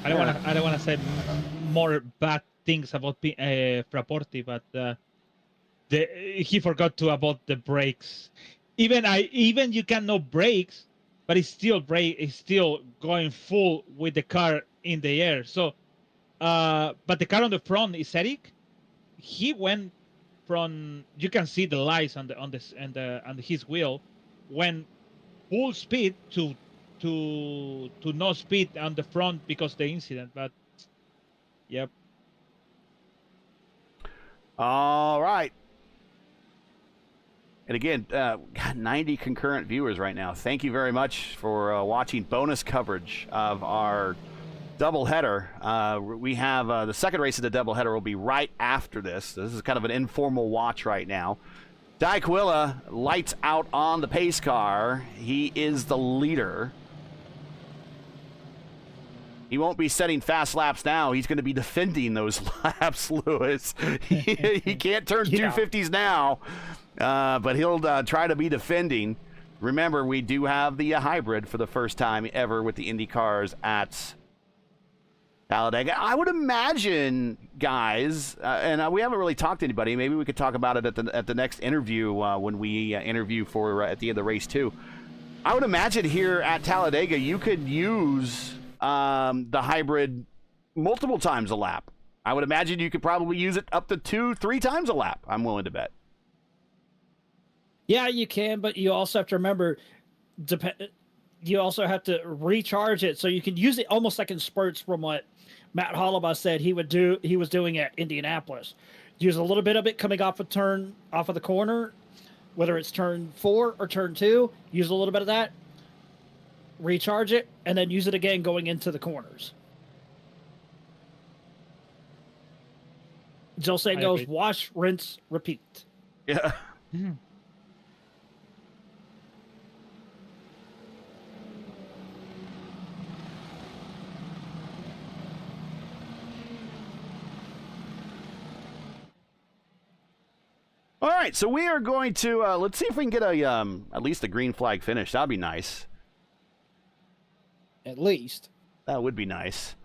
I don't want to say more bad things about Porty, but. He forgot about the brakes. Even you can know brakes, but it's still going full with the car in the air. So, but the car on the front is Eric. He went from, you can see the lights on his wheel, went full speed to no speed on the front because of the incident. But yep. All right. And again, 90 concurrent viewers right now. Thank you very much for watching bonus coverage of our doubleheader. We have the second race of the doubleheader will be right after this. This is kind of an informal watch right now. Dyquilla lights out on the pace car. He is the leader. He won't be setting fast laps now. He's going to be defending those laps, Lewis. He can't turn 250s now. But he'll try to be defending. Remember, we do have the hybrid for the first time ever with the IndyCars at Talladega. I would imagine, guys, and we haven't really talked to anybody. Maybe we could talk about it at the next interview when we interview for at the end of the race too. I would imagine here at Talladega you could use the hybrid multiple times a lap. I would imagine you could probably use it up to 2-3 times a lap. I'm willing to bet. Yeah, you can, but you also have to remember, you also have to recharge it so you can use it almost like in spurts from what Matt Hollabaugh said he was doing at Indianapolis. Use a little bit of it coming off of the corner, whether it's turn 4 or turn 2, use a little bit of that, recharge it, and then use it again going into the corners. Jill saying goes, wash, rinse, repeat. Yeah. Mhm. All right, so we are going to let's see if we can get a at least a green flag finish. That'd be nice. At least. That would be nice.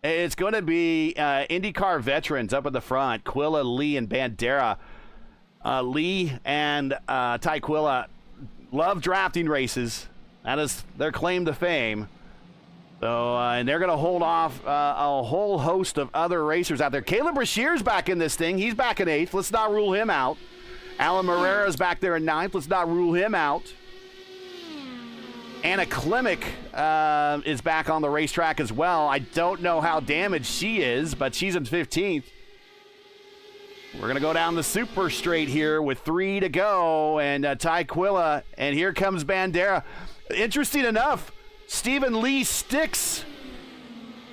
It's going to be IndyCar veterans up at the front: Quilla, Lee, and Bandera. Lee and Ty Quilla love drafting races. That is their claim to fame. So, and they're going to hold off a whole host of other racers out there. Caleb Brashear's back in this thing. He's back in 8th. Let's not rule him out. Alan Moreira's back there in 9th. Let's not rule him out. Anna Klimek is back on the racetrack as well. I don't know how damaged she is, but she's in 15th. We're going to go down the super straight here with 3 to go, and Ty Quilla, and here comes Bandera. Interesting enough, Stephen Lee sticks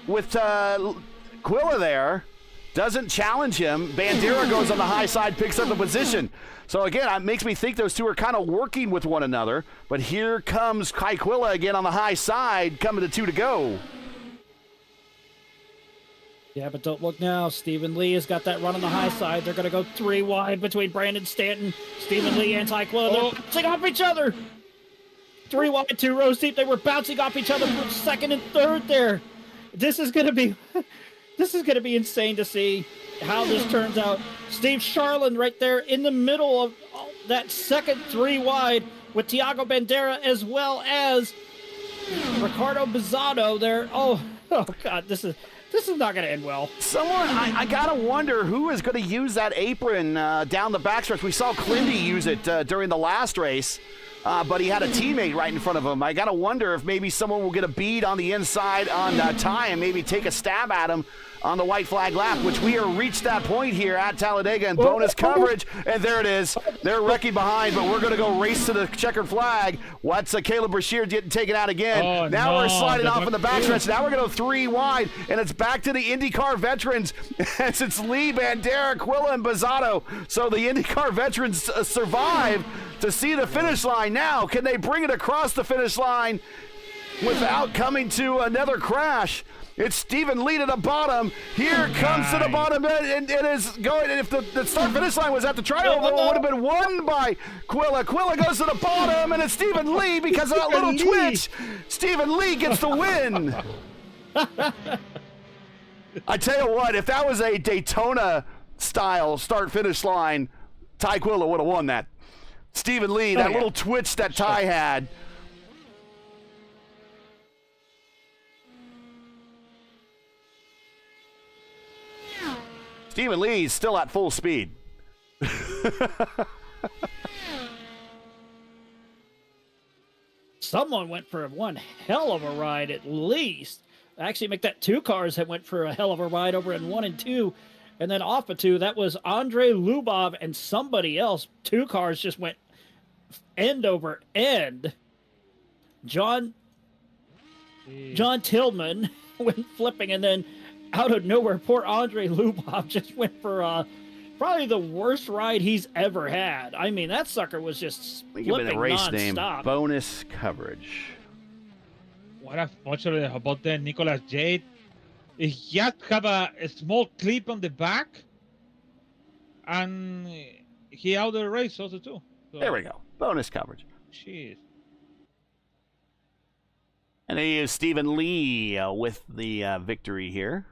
with Quilla there, doesn't challenge him. Bandera goes on the high side, picks up the position. So again, it makes me think those two are kind of working with one another. But here comes Ty Quilla again on the high side, coming to 2 to go. Yeah, but don't look now. Stephen Lee has got that run on the high side. They're going to go 3 wide between Brandon Stanton, Stephen Lee, and Ty Quilla. They're bouncing off each other. 3 wide, 2 rows deep. They were bouncing off each other for 2nd and 3rd there. This is going to be insane to see how this turns out. Steve Charlin right there in the middle of that second 3 wide with Tiago Bandera as well as Ricardo Bizzotto there. Oh God, this is not going to end well. Someone, I got to wonder who is going to use that apron down the backstretch. We saw Clindy use it during the last race, but he had a teammate right in front of him. I got to wonder if maybe someone will get a bead on the inside on Ty and maybe take a stab at him on the white flag lap, which we have reached that point here at Talladega in bonus coverage. And there it is. They're wrecking behind, but we're going to go race to the checkered flag. What's Caleb Brashear getting taken out again? Now we're sliding off in the backstretch. Now we're going to go 3 wide, and it's back to the IndyCar veterans as it's Lee, Bandera, Quilla, and Bizzotto. So the IndyCar veterans survive to see the finish line. Now, can they bring it across the finish line without coming to another crash? It's Stephen Lee to the bottom. Here comes to the bottom, and it is going. If the start-finish line was at the trioval, it would have been won by Quilla. Quilla goes to the bottom, and it's Stephen Lee because of that little twitch. Stephen Lee gets the win. I tell you what, if that was a Daytona-style start-finish line, Ty Quilla would have won that. Stephen Lee, that little twitch that Ty had. Stephen Lee's still at full speed. Someone went for one hell of a ride at least. Actually, make that 2 cars that went for a hell of a ride over in 1 and 2. And then off of 2, that was Andrei Lubov and somebody else. 2 cars just went end over end. John Tillman went flipping, and then out of nowhere, poor Andrei Lubov just went for probably the worst ride he's ever had. I mean, that sucker was just flipping the race nonstop. name, bonus coverage. What unfortunately about that Nicolas Jade. He has to have a small clip on the back, and he out of the race also too. So, There we go, bonus coverage. jeez. And he is Stephen Lee with the victory here.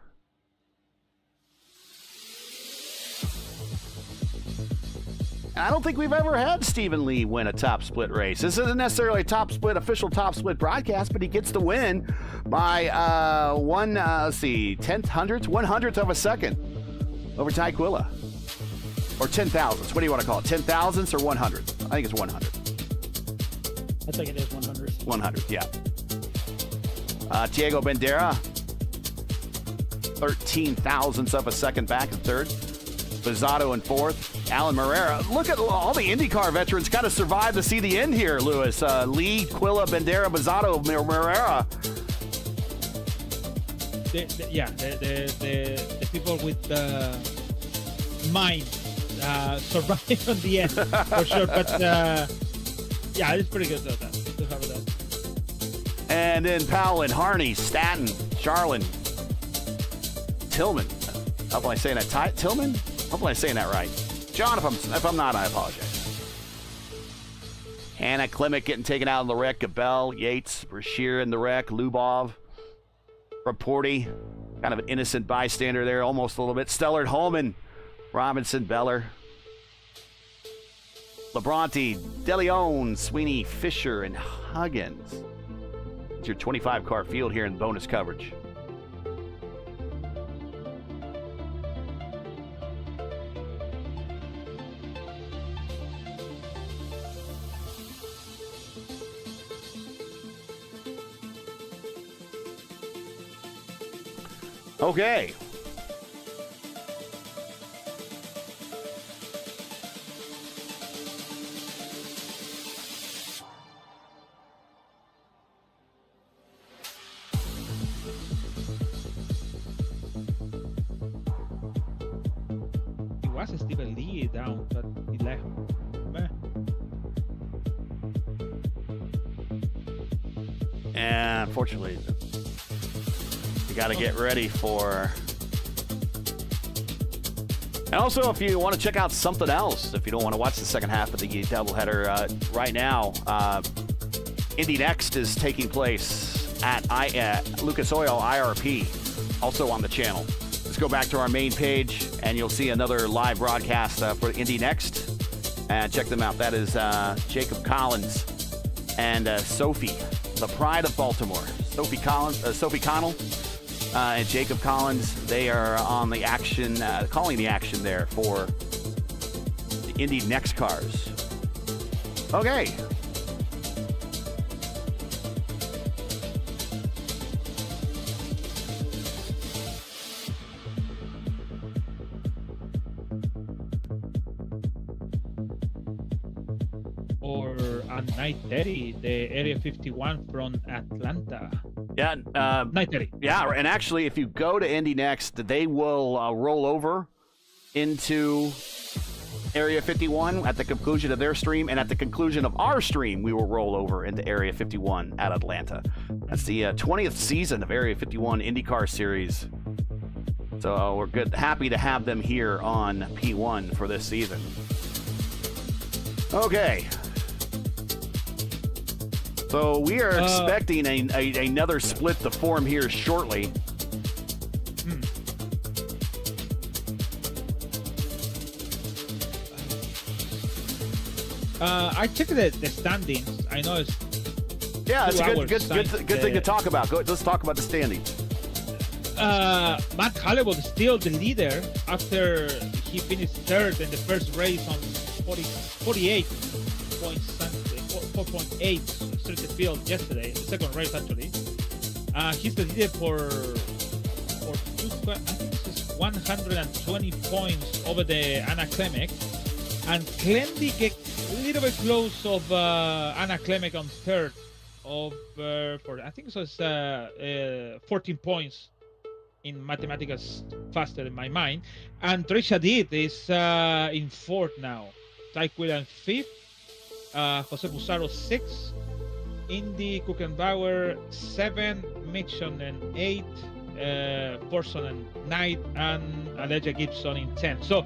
I don't think we've ever had Stephen Lee win a top split race. This isn't necessarily a official top split broadcast, but he gets the win by 1/100th of a second over Ty Quilla. Or 10,000s. What do you want to call it? 10,000s or 100? I think it's 100. I think it is 100. 100, yeah. Diego Bandera, 13 thousandths of a second back in third. Bizzato in fourth. Alan Morera. Look at all the IndyCar veterans kind of survived to see the end here, Lewis. Lee, Quilla, Bandera, Bizzato, Morera. The people with the mind survive on the end for sure. But yeah, it's pretty good though. To have that. And then Powell and Harney, Staton, Charlin, Tillman. How am I saying that? Tillman? Hopefully I'm saying that right. John, if I'm not, I apologize. Hannah Klimek getting taken out in the wreck. Gabel, Yates, Brashear in the wreck. Lubov, Raporti, kind of an innocent bystander there, almost a little bit. Stellard, Holman, Robinson, Beller, Labronte, DeLeon, Sweeney, Fisher, and Huggins. It's your 25-car field here in bonus coverage. Okay. It was Stephen Lee down, but he left. And unfortunately, you got to get ready for. And also, if you want to check out something else, if you don't want to watch the second half of the doubleheader right now, Indy Next is taking place at Lucas Oil IRP, also on the channel. Let's go back to our main page, and you'll see another live broadcast for Indy Next. And check them out. That is Jacob Collins and Sophie, the pride of Baltimore. Sophie Connell. And Jacob Collins, they are on the action, calling the action there for the Indy Next cars. Okay. Or at 9:30, the Area 51 from Atlanta. Yeah. 9:30. Yeah, and actually, if you go to Indy Next, they will roll over into Area 51 at the conclusion of their stream, and at the conclusion of our stream, we will roll over into Area 51 at Atlanta. That's the 20th season of Area 51 IndyCar Series. So we're happy to have them here on P1 for this season. Okay. So we are expecting another split to form here shortly. I checked the standings. I know it's it's a good thing to talk about. Let's talk about the standings. Matt Halliwell is still the leader after he finished third in the first race on 48 points, 4.8 circuit field yesterday, the second race actually. He's the leader for I think this is 120 points over the Anna Klimek, and Klemby get a little bit close of Anna Klimek on third for I think so it's 14 points in mathematics faster in my mind, and Trisha Deed is in fourth now. Tyke Whelan fifth, Jose Busaro sixth, Indy Kuchenbauer 7, Mixon and 8, Forson and 9, and Aleja Gibson in 10. So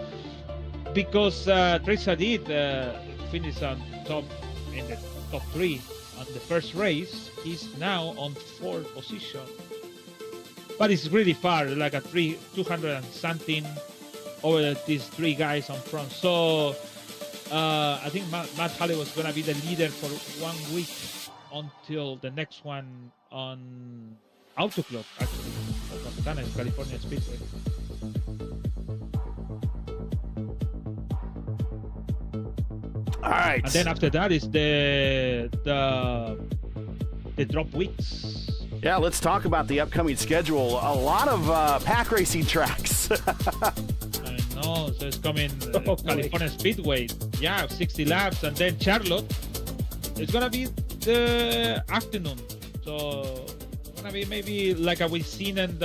because Trisha Deed finished on top in the top 3 on the first race, he's now on 4th position. But it's really far, like a 200 and something over these 3 guys on front. So I think Matt Halliwell was going to be the leader for 1 week until the next one on Auto Club, actually, California Speedway. All right. And then after that is the drop weeks. Yeah, let's talk about the upcoming schedule. A lot of pack racing tracks. I know. So it's coming Oh, California Speedway. Yeah, 60 laps, and then Charlotte. It's gonna be the afternoon. So it's gonna be maybe like we've seen in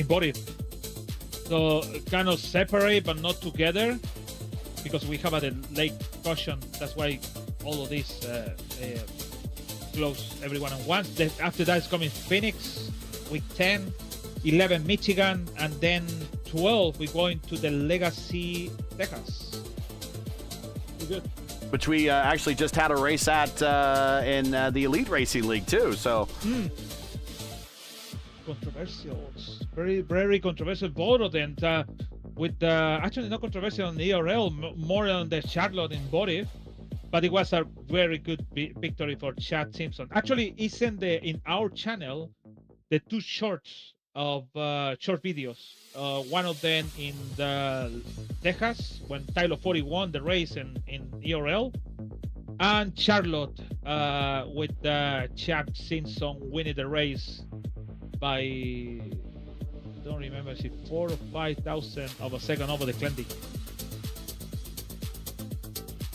body. So kind of separate but not together, because we have a late caution. That's why all of this close everyone at once. Then after that is coming Phoenix, week 10, 11 Michigan, and then 12 we're going to the Legacy, Texas. Good. Which we actually just had a race at in the Elite Racing League too. So Controversial, very, very controversial, both of them. With actually not controversial on the ERL, more on the Charlotte in body, but it was a very good victory for Chad Simpson. Actually, it's in our channel the two shorts of short videos. One of them in the Texas when Tyler 40 won the race in ERL, and Charlotte with Chad Simpson winning the race by, I don't remember, if 4 or 5 thousandths of a second over the Clendy.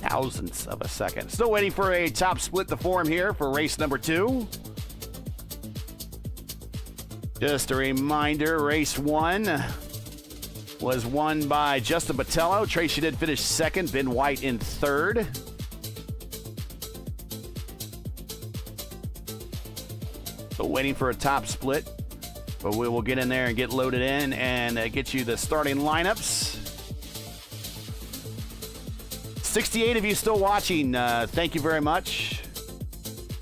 thousandths of a second. Still waiting for a top split the form here for race number 2. Just a reminder, race 1 was won by Justin Botello. Tracy did finish second, Ben White in third. So waiting for a top split, but we will get in there and get loaded in and get you the starting lineups. 68 of you still watching. Thank you very much.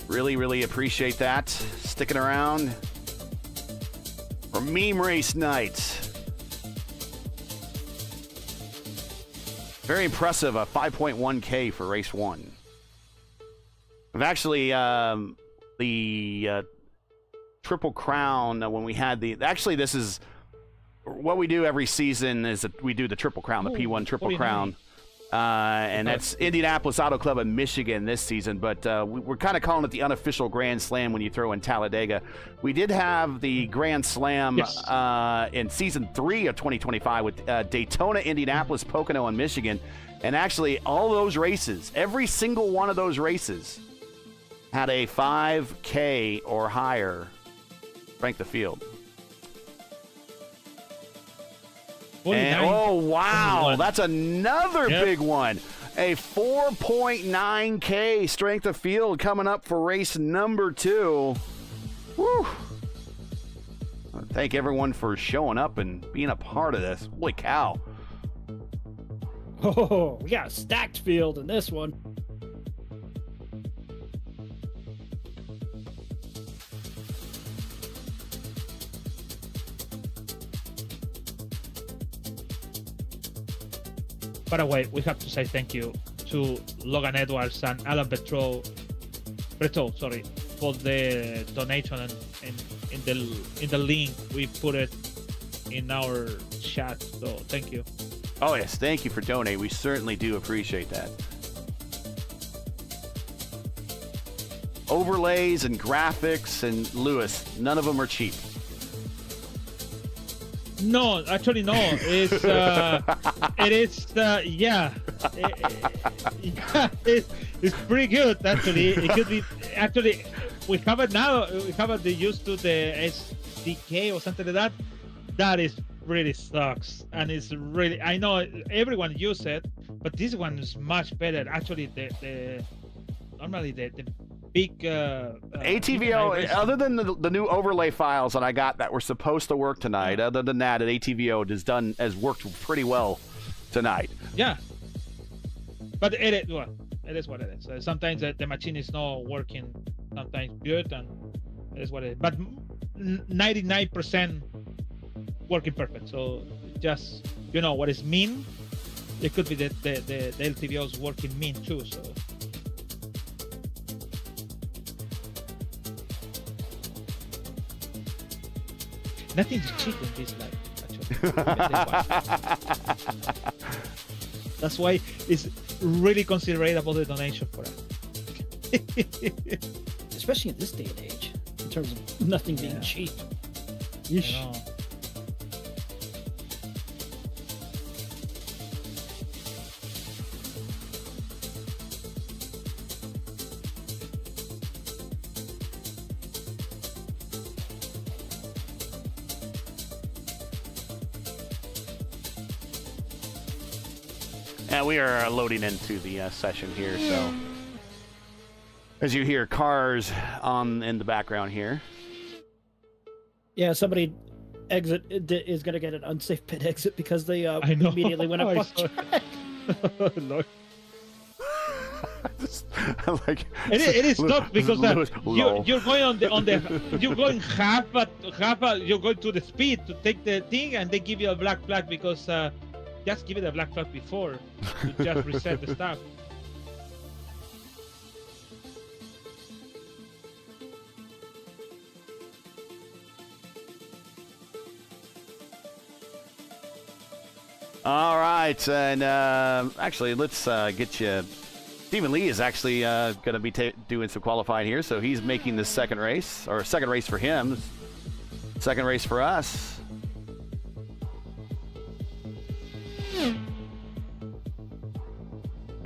Really, really appreciate that. Sticking around for meme race night. Very impressive, a 5.1K for race 1. I've actually, the Triple Crown, when we had actually this is what we do every season, is that we do the Triple Crown, the P1 Triple 49. Crown. And that's Indianapolis Auto Club in Michigan this season, but we're kind of calling it the unofficial Grand Slam when you throw in Talladega. We did have the Grand Slam in season 3 of 2025 with Daytona, Indianapolis, Pocono, and Michigan. And actually, all those races, every single one of those races had a 5K or higher strength of field. 49. And, oh, wow. 21. That's another big one. A 4.9K strength of field coming up for race number 2. Woo. Thank everyone for showing up and being a part of this. Holy cow. Oh, we got a stacked field in this one. By the way, we have to say thank you to Logan Edwards and Alan Breton, for the donation and in the link we put it in our chat. So thank you. Oh, yes. Thank you for donating. We certainly do appreciate that. Overlays and graphics and Lewis, none of them are cheap. No, actually, no. It's it is it's pretty good actually. It could be actually. We have it now. We have it used to the SDK or something like that. That is really sucks, and it's really. I know everyone uses it, but this one is much better. Actually, the normally the big ATVO, other than the new overlay files that I got that were supposed to work tonight, other than that, ATVO has worked pretty well tonight. Yeah, but it is what it is. Sometimes the machine is not working, sometimes good, and it is what it is. But 99% working perfect. So just what is mean. It could be that the LTVO is working mean too. So. Nothing's cheap in this life, actually. That's why it's really considerable the donation for us. Especially in this day and age, in terms of nothing being cheap. Yeesh. I know. And we are loading into the session here, so as you hear cars in the background here. Yeah, somebody is going to get an unsafe pit exit because they I know. immediately went up I on saw track. Lord. Like, It is tough because Lol. you're going on the you're going half you're going to the speed to take the thing, and they give you a black flag because just give it a black flag before to just reset the stuff. All right, and actually, let's get you. Stephen Lee is actually going to be doing some qualifying here, so he's making the second race, or second race for him, second race for us.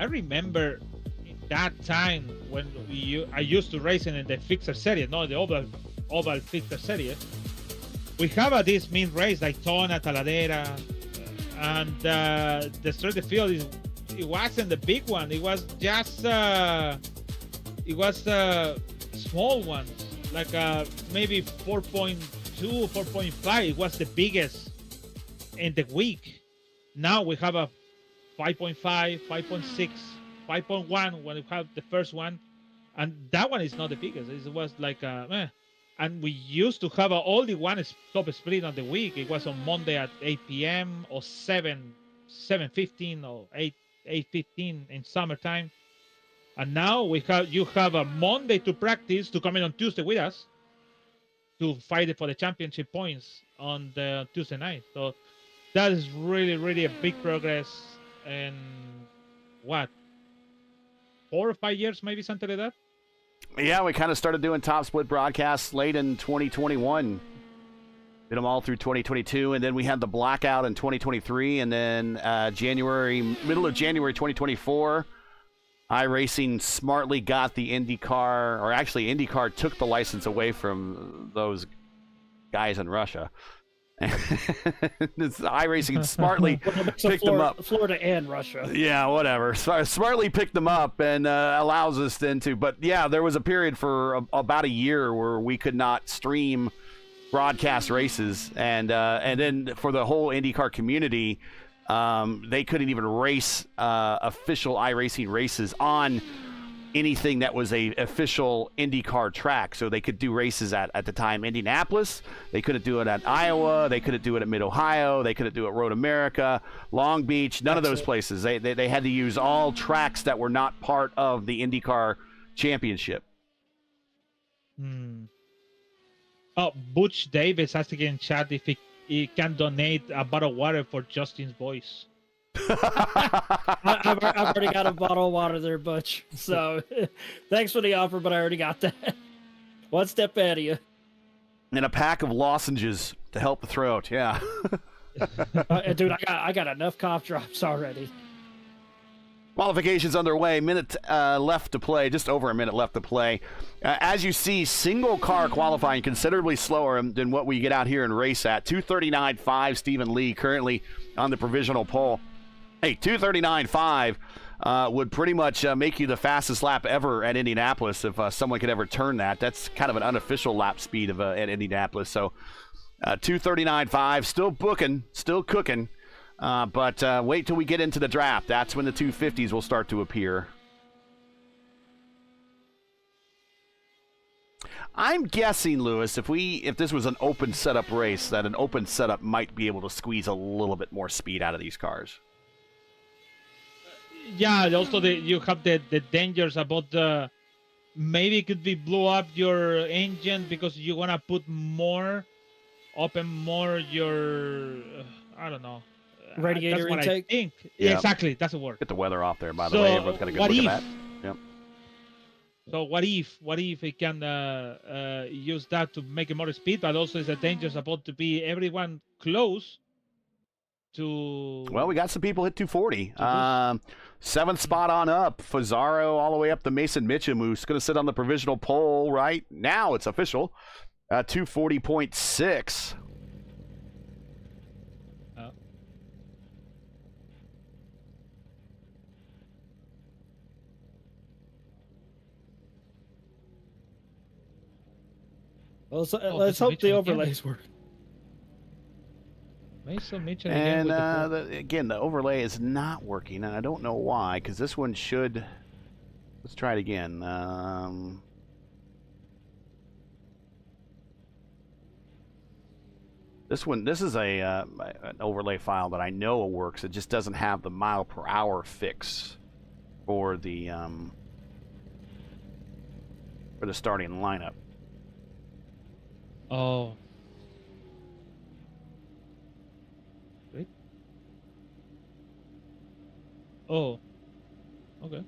I remember in that time when I used to racing in the fixer series, not the oval fixer series. We have this main race like Daytona, Talladega, and the straight field it wasn't the big one. It was just small ones, like maybe 4.2, 4.5. It was the biggest in the week. Now we have a 5.5, 5.6, 5.1 when we have the first one, and that one is not the biggest. It was like and we used to have only one top split on the week. It was on Monday at 8 p.m. or 7:15 or 8:15 in summertime. And now you have a Monday to practice to come in on Tuesday with us to fight for the championship points on the Tuesday night. So that is really, really a big progress. And what, 4 or 5 years, maybe something like that? Yeah, we kind of started doing top split broadcasts late in 2021. Did them all through 2022, and then we had the blackout in 2023, and then middle of January 2024, iRacing smartly got the IndyCar, or actually IndyCar took the license away from those guys in Russia. iRacing smartly picked them up. Florida and Russia. Yeah, whatever. Smartly picked them up and allows us then to. But yeah, there was a period for about a year where we could not stream broadcast races, and then for the whole IndyCar community, they couldn't even race official iRacing races on anything that was a official IndyCar track. So they could do races at the time Indianapolis, they couldn't do it at Iowa, they couldn't do it at Mid-Ohio, they couldn't do it at Road America, Long Beach, none of those places. They had to use all tracks that were not part of the IndyCar championship. Oh, Butch Davis asking in chat if he can donate a bottle of water for Justin's voice. I've already got a bottle of water there, Butch. So thanks for the offer, but I already got that. One step ahead of you. And a pack of lozenges to help the throat. Yeah. Dude, I got enough cough drops already. Qualifications underway. Minute left to play. Just over a minute left to play. As you see, single car qualifying considerably slower than what we get out here and race at. 2:39.5. Stephen Lee currently on the provisional pole. Hey, 2:39.5 would pretty much make you the fastest lap ever at Indianapolis if someone could ever turn that. That's kind of an unofficial lap speed of at Indianapolis. So 2:39.5, still booking, still cooking. But wait till we get into the draft. That's when the 250s will start to appear. I'm guessing, Lewis, if this was an open setup race, that an open setup might be able to squeeze a little bit more speed out of these cars. Yeah, also you have the dangers about maybe it could be blow up your engine because you want to put more, open more your, I don't know. Radiator that's what intake? I think. Yeah. Exactly, that's the word. Get the weather off there, by the So, way. Everyone's got to go what look if- at that. Yep. So what if he can use that to make it more speed, but also is a danger about to be everyone close to. Well, we got some people hit 240. To Seventh spot on up. Fazaro all the way up to Mason Mitchum, who's going to sit on the provisional pole right now. It's official. 240.6. Well, so, Oh, let's Mason hope the Mitchell again. overlays work. Mason Mitchell And again with the pole. again, the overlay is not working, and I don't know why, because this one should. Let's try it again. This is an overlay file that I know works. It just doesn't have the mile per hour fix for the starting lineup. Oh. Wait. Oh. Okay.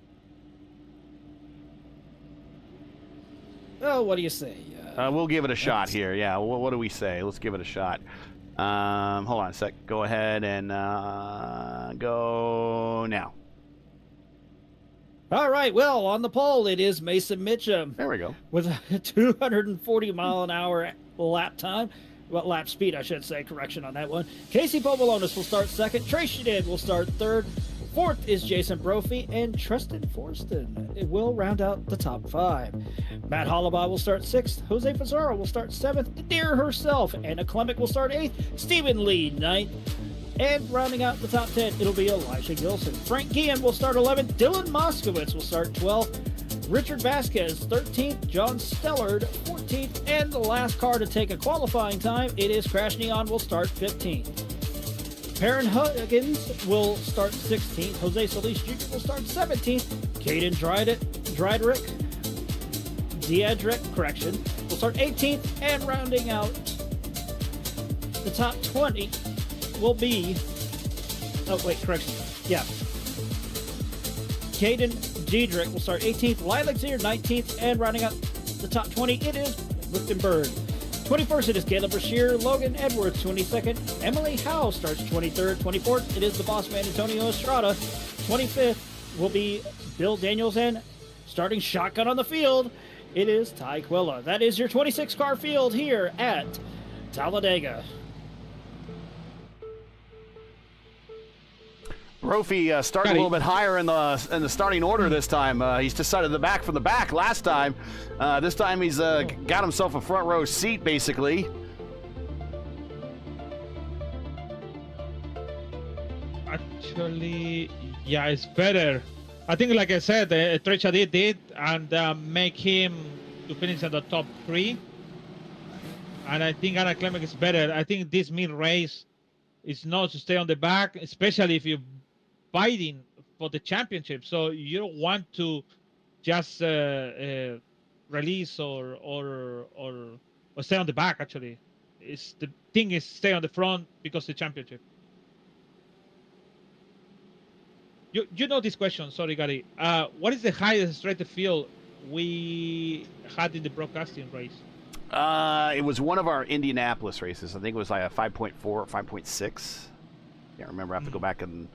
Oh, what do you say? We'll give it a shot here. Yeah, what do we say? Let's give it a shot. Hold on a sec. Go ahead and go now. All right. Well, on the pole, it is Mason Mitchum There we go. with a 240 mile an hour lap time. Well, lap speed, I should say. Correction on that one. Casey Pobolonis will start second. Trace Shadid will start third. Fourth is Jason Brophy, and Tristan Forston. It will round out the top five. Matt Hollabaugh will start sixth. Jose Fazaro will start seventh. Deer herself. Anna Clemic will start eighth. Stephen Lee ninth. And rounding out the top 10, it'll be Elijah Gilson. Frank Guillen will start 11th. Dylan Moskowitz will start 12th. Richard Vasquez 13th. John Stellard 14th. And the last car to take a qualifying time, it is Crash Neon will start 15th. Perrin Huggins will start 16th. Jose Solis Jr. will start 17th. Caden Diedrich, will start 18th. And rounding out the top 20 will be... Oh, wait, correction. Yeah. Caden Diedrich will start 18th. Lilac Zier 19th. And rounding out the top 20, it is Lichtenberg. 21st, it is Caleb Brashear. Logan Edwards, 22nd. Emily Howe starts 23rd. 24th, it is the boss man, Antonio Estrada. 25th will be Bill Daniels. And starting shotgun on the field, it is Ty Quilla. That is your 26-car field here at Talladega. Brophy starting a little bit higher in the starting order this time. He's decided the back from the back last time. This time he's got himself a front row seat, basically. Actually, yeah, it's better. I think, like I said, Trecha did and make him to finish in the top 3. And I think Anna Clemic is better. I think this mid-race is not to stay on the back, especially if you're fighting for the championship. So you don't want to just release or stay on the back. Actually, it's the thing is stay on the front because the championship. You know this question. Sorry, Gary. What is the highest straight field we had in the broadcasting race? It was one of our Indianapolis races. I think it was like a 5.4 or 5.6. Can't remember. I have to go back and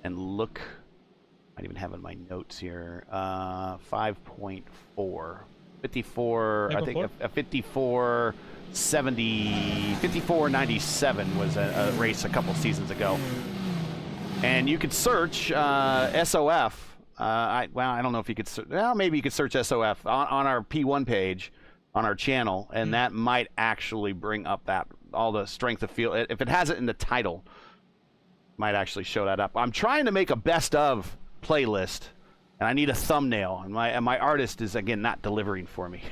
look. I don't even have in my notes here. 5.4. 54. I think a 54.70. 54.97 was a race a couple seasons ago. And you could search SOF. I don't know if you could. Well, maybe you could search SOF on our P1 page on our channel, and that might actually bring up all the strength of field. If it has it in the title, might actually show that up. I'm trying to make a best of playlist, and I need a thumbnail, and my artist is again not delivering for me.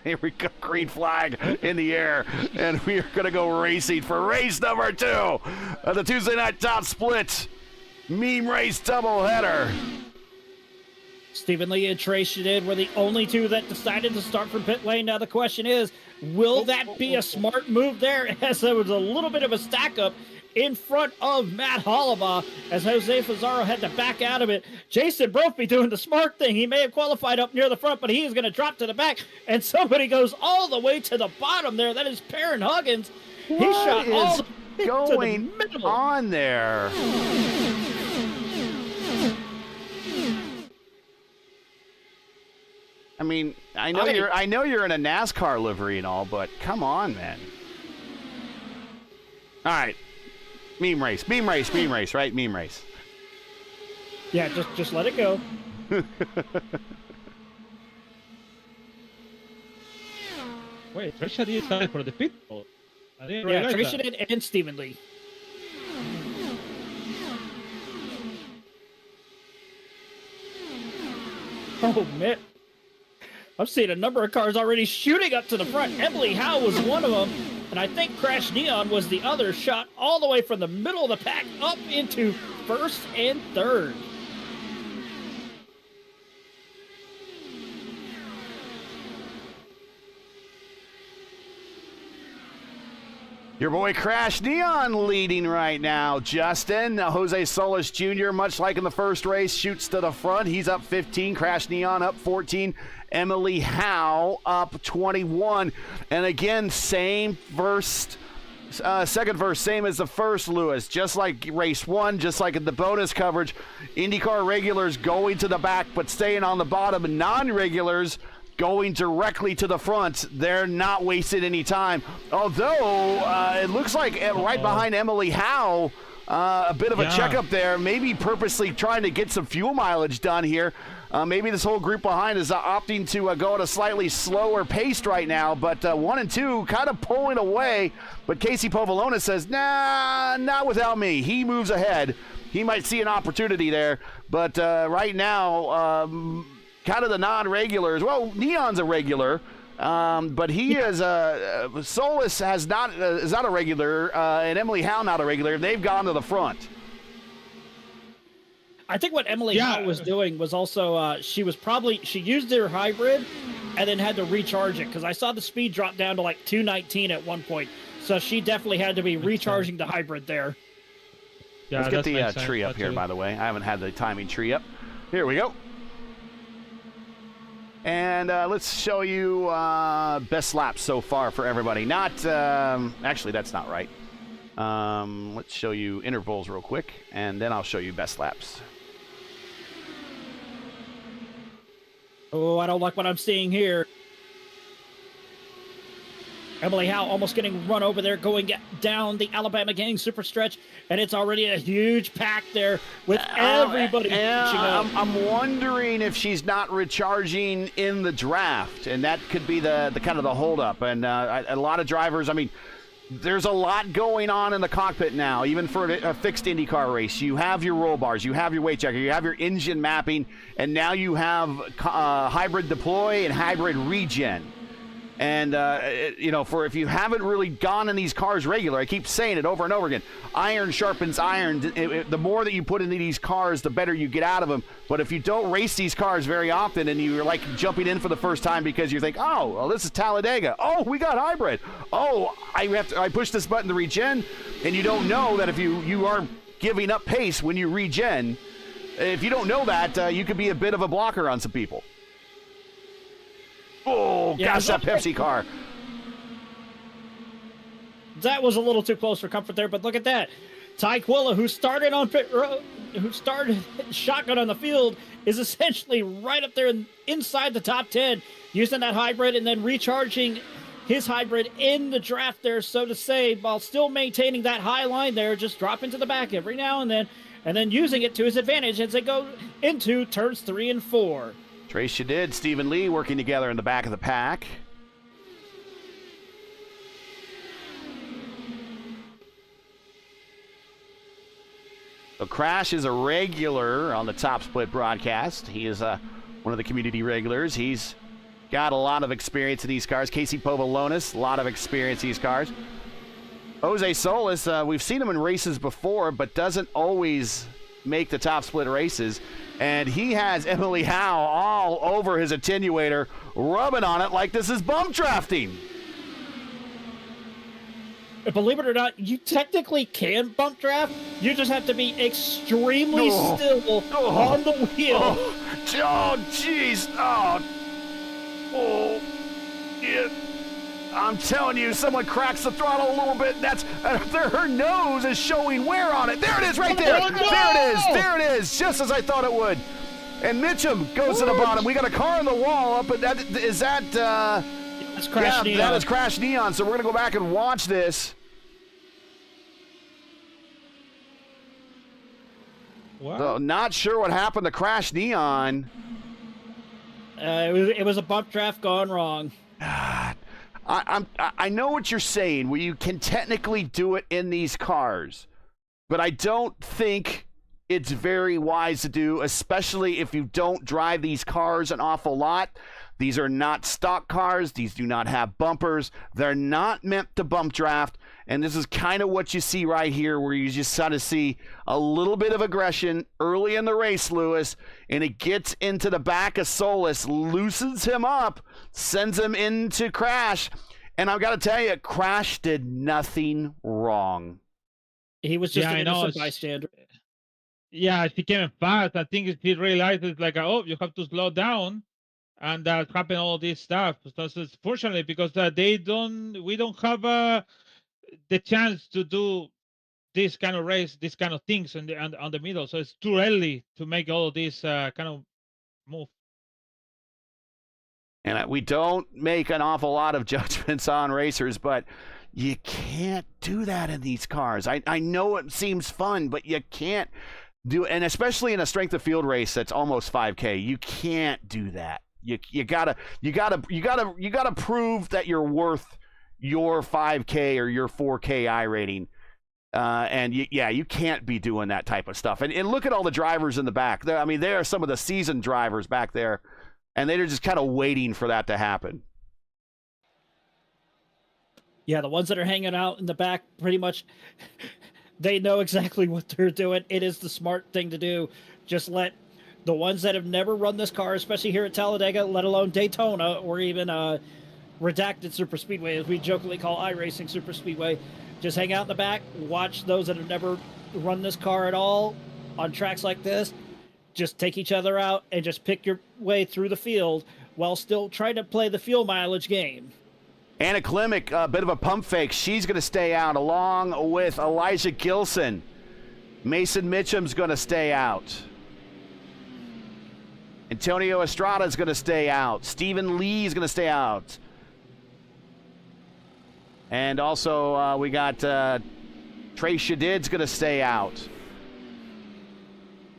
Here we go, green flag in the air, and we are going to go racing for race number 2 of the Tuesday night top split meme race doubleheader. Stephen Lee and Trace Shadid were the only two that decided to start from pit lane. Now the question is, will that be a smart move there? As there was a little bit of a stack up in front of Matt Hollabaugh as Jose Fazaro had to back out of it. Jason Brophy doing the smart thing. He may have qualified up near the front, but he is going to drop to the back, and somebody goes all the way to the bottom there. That is Perrin Huggins. He shot all the way going to the middle. on there? I mean, I know you're in a NASCAR livery and all, but come on, man. All right. Meme race, right? Meme race. Yeah, just let it go. Wait, Trisha did started for the pit stop. I didn't Yeah, realize Tricia that. did and Stephen Lee. Oh, man. I've seen a number of cars already shooting up to the front. Emily Howe was one of them, and I think Crash Neon was the other, shot all the way from the middle of the pack up into first and third. Your boy Crash Neon leading right now, Justin. Jose Solis Jr., much like in the first race, shoots to the front. He's up 15. Crash Neon up 14. Emily Howe up 21. And again, same first, second verse, same as the first, Lewis. Just like race one, just like in the bonus coverage, IndyCar regulars going to the back but staying on the bottom, and non-regulars going directly to the front. They're not wasting any time. Although, it looks like right behind Emily Howe, a bit of a checkup there, maybe purposely trying to get some fuel mileage done here. Maybe this whole group behind is opting to go at a slightly slower pace right now, but 1 and 2 kind of pulling away. But Casey Povolona says, nah, not without me. He moves ahead. He might see an opportunity there, but right now, kind of the non-regulars. Well, Neon's a regular, but he is Solis is not a regular, and Emily Howe not a regular. They've gone to the front. I think what Emily Howe was doing was also she used her hybrid and then had to recharge it, because I saw the speed drop down to like 219 at one point. So she definitely had to be recharging the hybrid there. Yeah, let's get the tree up here, by the way. I haven't had the timing tree up. Here we go. And let's show you best laps so far for everybody. Not actually, that's not right. Let's show you intervals real quick, and then I'll show you best laps. Oh, I don't like what I'm seeing here. Emily Howe almost getting run over there, going down the Alabama Gang super stretch, and it's already a huge pack there with everybody catching up. I'm wondering if she's not recharging in the draft, and that could be the kind of the holdup. And a lot of drivers, I mean, there's a lot going on in the cockpit now, even for a fixed IndyCar race. You have your roll bars, you have your weight checker, you have your engine mapping, and now you have hybrid deploy and hybrid regen. And, if you haven't really gone in these cars regular, I keep saying it over and over again, iron sharpens iron. The more that you put into these cars, the better you get out of them. But if you don't race these cars very often and you're like jumping in for the first time because you think, oh, well, this is Talladega. Oh, we got hybrid. Oh, I push this button to regen. And you don't know that if you are giving up pace when you regen, if you don't know that, you could be a bit of a blocker on some people. Oh, yeah, gosh, that Pepsi car. That was a little too close for comfort there, but look at that. Ty Quilla, who started on pit road, who started shotgun on the field, is essentially right up there inside the top 10, using that hybrid and then recharging his hybrid in the draft there, so to say, while still maintaining that high line there, just dropping to the back every now and then using it to his advantage as they go into turns 3 and 4. Trace Shadid, Stephen Lee working together in the back of the pack. So Crash is a regular on the Top Split broadcast. He is one of the community regulars. He's got a lot of experience in these cars. Casey Povolonis, a lot of experience in these cars. Jose Solis, we've seen him in races before, but doesn't always make the Top Split races. And he has Emily Howe all over his attenuator, rubbing on it like this is bump drafting. believe it or not, you technically can bump draft. You just have to be extremely still on the wheel. Oh, jeez. Oh, yeah. I'm telling you, someone cracks the throttle a little bit. That's her nose is showing wear on it. There it is, right there. Oh, no! There it is, just as I thought it would. And Mitchum goes to the bottom. We got a car on the wall up, but is that? That's Crash Neon. That is Crash Neon. So we're gonna go back and watch this. What? So not sure what happened to Crash Neon. It was a bump draft gone wrong. I know what you're saying. Well, you can technically do it in these cars, but I don't think it's very wise to do, especially if you don't drive these cars an awful lot. These are not stock cars. These do not have bumpers. They're not meant to bump draft. And this is kind of what you see right here, where you just sort of see a little bit of aggression early in the race, Lewis, and it gets into the back of Solus, loosens him up, sends him into Crash. And I've got to tell you, Crash did nothing wrong. He was just an innocent bystander. Yeah, he came fast. I think he realizes like, oh, you have to slow down, and that happened all this stuff. So it's fortunately because we don't have the chance to do this kind of race, this kind of things on the middle. So it's too early to make all of this kind of move. And we don't make an awful lot of judgments on racers, but you can't do that in these cars. I know it seems fun, but you can't do it, and especially in a strength of field race that's almost 5K, you can't do that. You gotta prove that you're worth your 5K or your 4K I rating. And you can't be doing that type of stuff. And look at all the drivers in the back. They are some of the seasoned drivers back there, and they're just kind of waiting for that to happen. Yeah, the ones that are hanging out in the back, pretty much, they know exactly what they're doing. It is the smart thing to do. Just let the ones that have never run this car, especially here at Talladega, let alone Daytona, or even redacted superspeedway, as we jokingly call iRacing superspeedway, just hang out in the back, watch those that have never run this car at all on tracks like this, just take each other out and just pick your way through the field while still trying to play the fuel mileage game. Anna Klimek, a bit of a pump fake. She's going to stay out along with Elijah Gilson. Mason Mitchum's going to stay out. Antonio Estrada is going to stay out. Stephen Lee is going to stay out. And also we got Trey Shadid's going to stay out.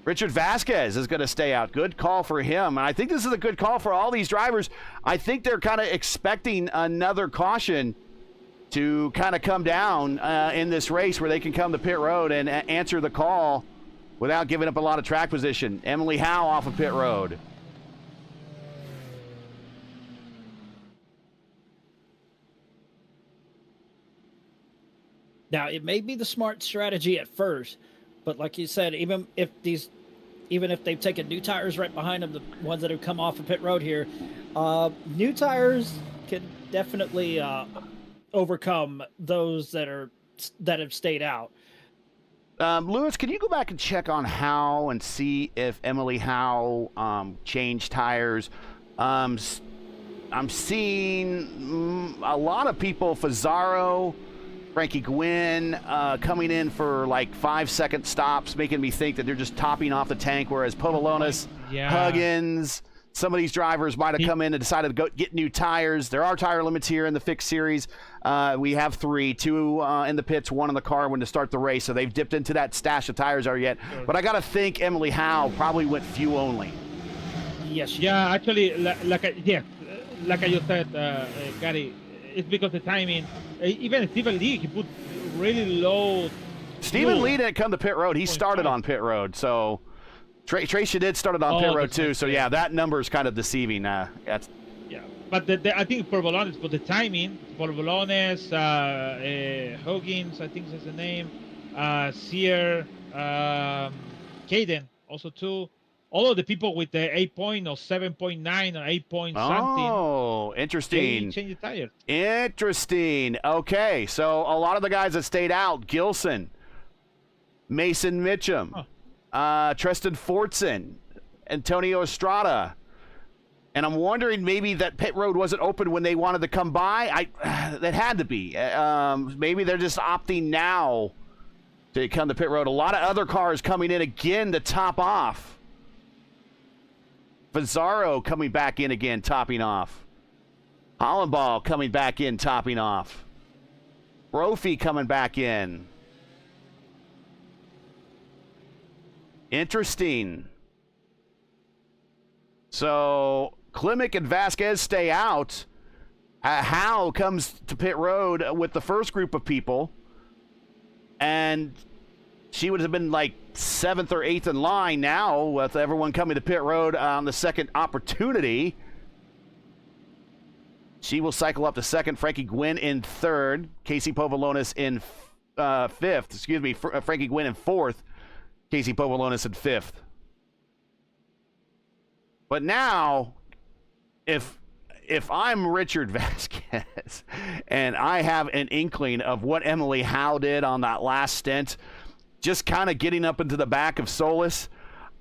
Richard Vasquez is going to stay out. Good call for him. And I think this is a good call for all these drivers. I think they're kind of expecting another caution to kind of come down in this race where they can come to pit road and answer the call without giving up a lot of track position. Emily Howe off of pit road. Now, it may be the smart strategy at first, but like you said, even if they've taken new tires right behind them, the ones that have come off of pit road here, new tires can definitely overcome those that have stayed out. Lewis, can you go back and check on Howe and see if Emily Howe changed tires? I'm seeing a lot of people, Fazaro, Frankie Gwynn, coming in for like 5-second stops, making me think that they're just topping off the tank, whereas Povolonis, Huggins, some of these drivers might have come in and decided to go get new tires. There are tire limits here in the fixed series. We have 3, 2 in the pits, 1 in the car when to start the race, so they've dipped into that stash of tires already yet. But I got to think Emily Howe probably went fuel only. Yes. Yeah, actually, like you said, Gary, it's because the timing. Even Stephen Lee, he put really low. Stephen Lee didn't come to pit road. He started on pit road. So Tracy did started on pit road too. So yeah, that number is kind of deceiving. But I think for Bolones, for the timing, for Bolones, Huggins, I think that's the name, Sear, Caden also too. all of the people with the 8 or 7.9 or 8 point something. Oh, They interesting. change the tires. Interesting. Okay, so a lot of the guys that stayed out, Gilson, Mason Mitchum, Tristan Fortson, Antonio Estrada. And I'm wondering maybe that pit road wasn't open when they wanted to come by. That had to be. Maybe they're just opting now to come to pit road. A lot of other cars coming in again to top off. Pizarro coming back in again, topping off. Hollenball coming back in, topping off. Brophy coming back in. Interesting. So Klimek and Vasquez stay out. Howe comes to pit road with the first group of people. And she would have been like 7th or 8th in line now with everyone coming to pit road on the second opportunity. She will cycle up to second. Frankie Gwynn in third. Casey Povolonis in fifth. Excuse me, Frankie Gwynn in fourth. Casey Povolonis in fifth. But now, if I'm Richard Vasquez and I have an inkling of what Emily Howe did on that last stint, just kind of getting up into the back of Solis,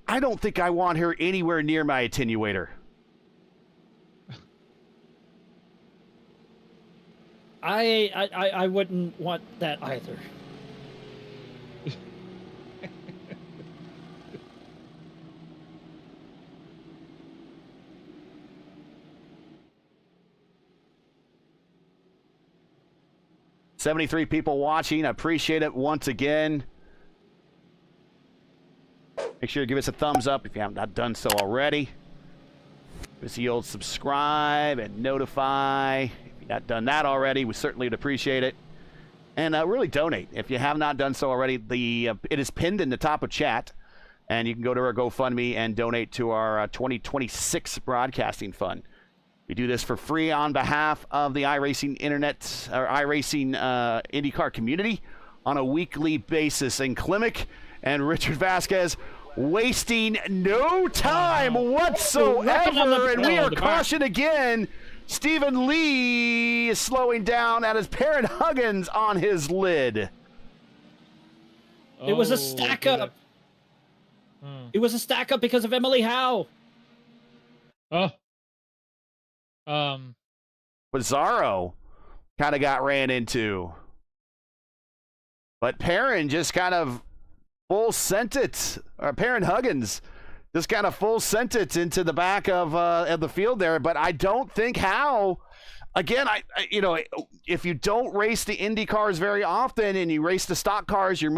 I don't think I want her anywhere near my attenuator. I wouldn't want that either. $73 people watching. I appreciate it once again. Make sure to give us a thumbs up if you haven't not done so already. Give us the old subscribe and notify. If you've not done that already, we certainly would appreciate it. And really donate. If you have not done so already, it is pinned in the top of chat. And you can go to our GoFundMe and donate to our 2026 broadcasting fund. We do this for free on behalf of the iRacing Internet, or iRacing IndyCar community on a weekly basis. And Klimek and Richard Vasquez wasting no time whatsoever. And we are cautioned again. Stephen Lee is slowing down at his Perrin Huggins on his lid. It was a stack up. It was a stack up because of Emily Howe. Pizarro kind of got ran into. But Perrin just kind of full sent it. Or Perrin Huggins just kind of full sent it into the back of the field there. But I don't think Howe. Again, if you don't race the Indy cars very often and you race the stock cars, you're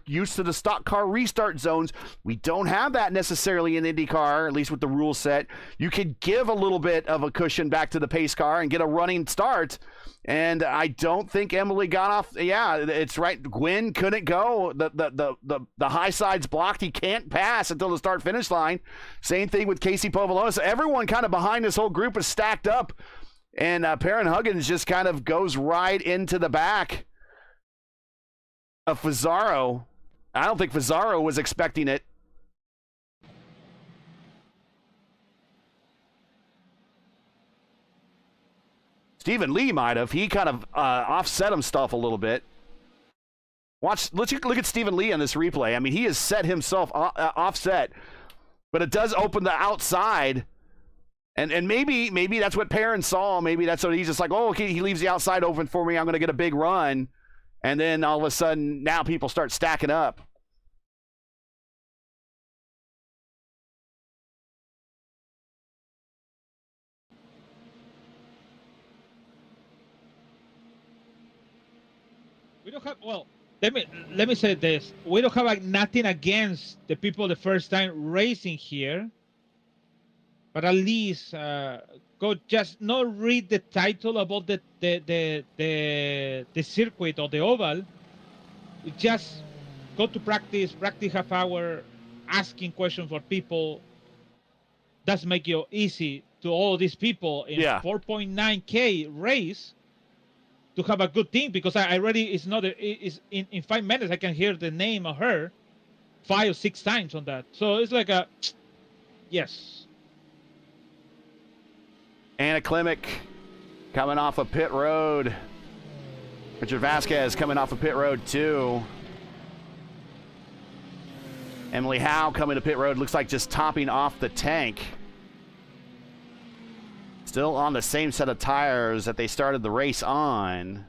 used to the stock car restart zones. We don't have that necessarily in IndyCar, at least with the rule set. You can give a little bit of a cushion back to the pace car and get a running start. And I don't think Emily got off. Yeah, it's right. Gwynn couldn't go. The high side's blocked. He can't pass until the start finish line. Same thing with Casey Povolonis. Everyone kind of behind this whole group is stacked up. And Perrin Huggins just kind of goes right into the back of Pizarro. I don't think Pizarro was expecting it. Stephen Lee might have. He kind of offset himself a little bit. Let's look at Stephen Lee on this replay. I mean, he has set himself offset, but it does open the outside. And maybe that's what Perrin saw. Maybe that's what he's just like, oh, okay, he leaves the outside open for me. I'm going to get a big run. And then all of a sudden, now people start stacking up. We don't have, well, let me say this. We don't have nothing against the people the first time racing here. But at least go just not read the title about the circuit or the oval. Just go to practice half hour, asking questions for people. That's make it easy to all these people in 4.9K race to have a good team, because I already it's in 5 minutes I can hear the name of her. 5 or 6 times on that. So it's like a yes. Anna Klimek coming off of pit road. Richard Vasquez coming off of pit road too. Emily Howe coming to pit road. Looks like just topping off the tank. Still on the same set of tires that they started the race on.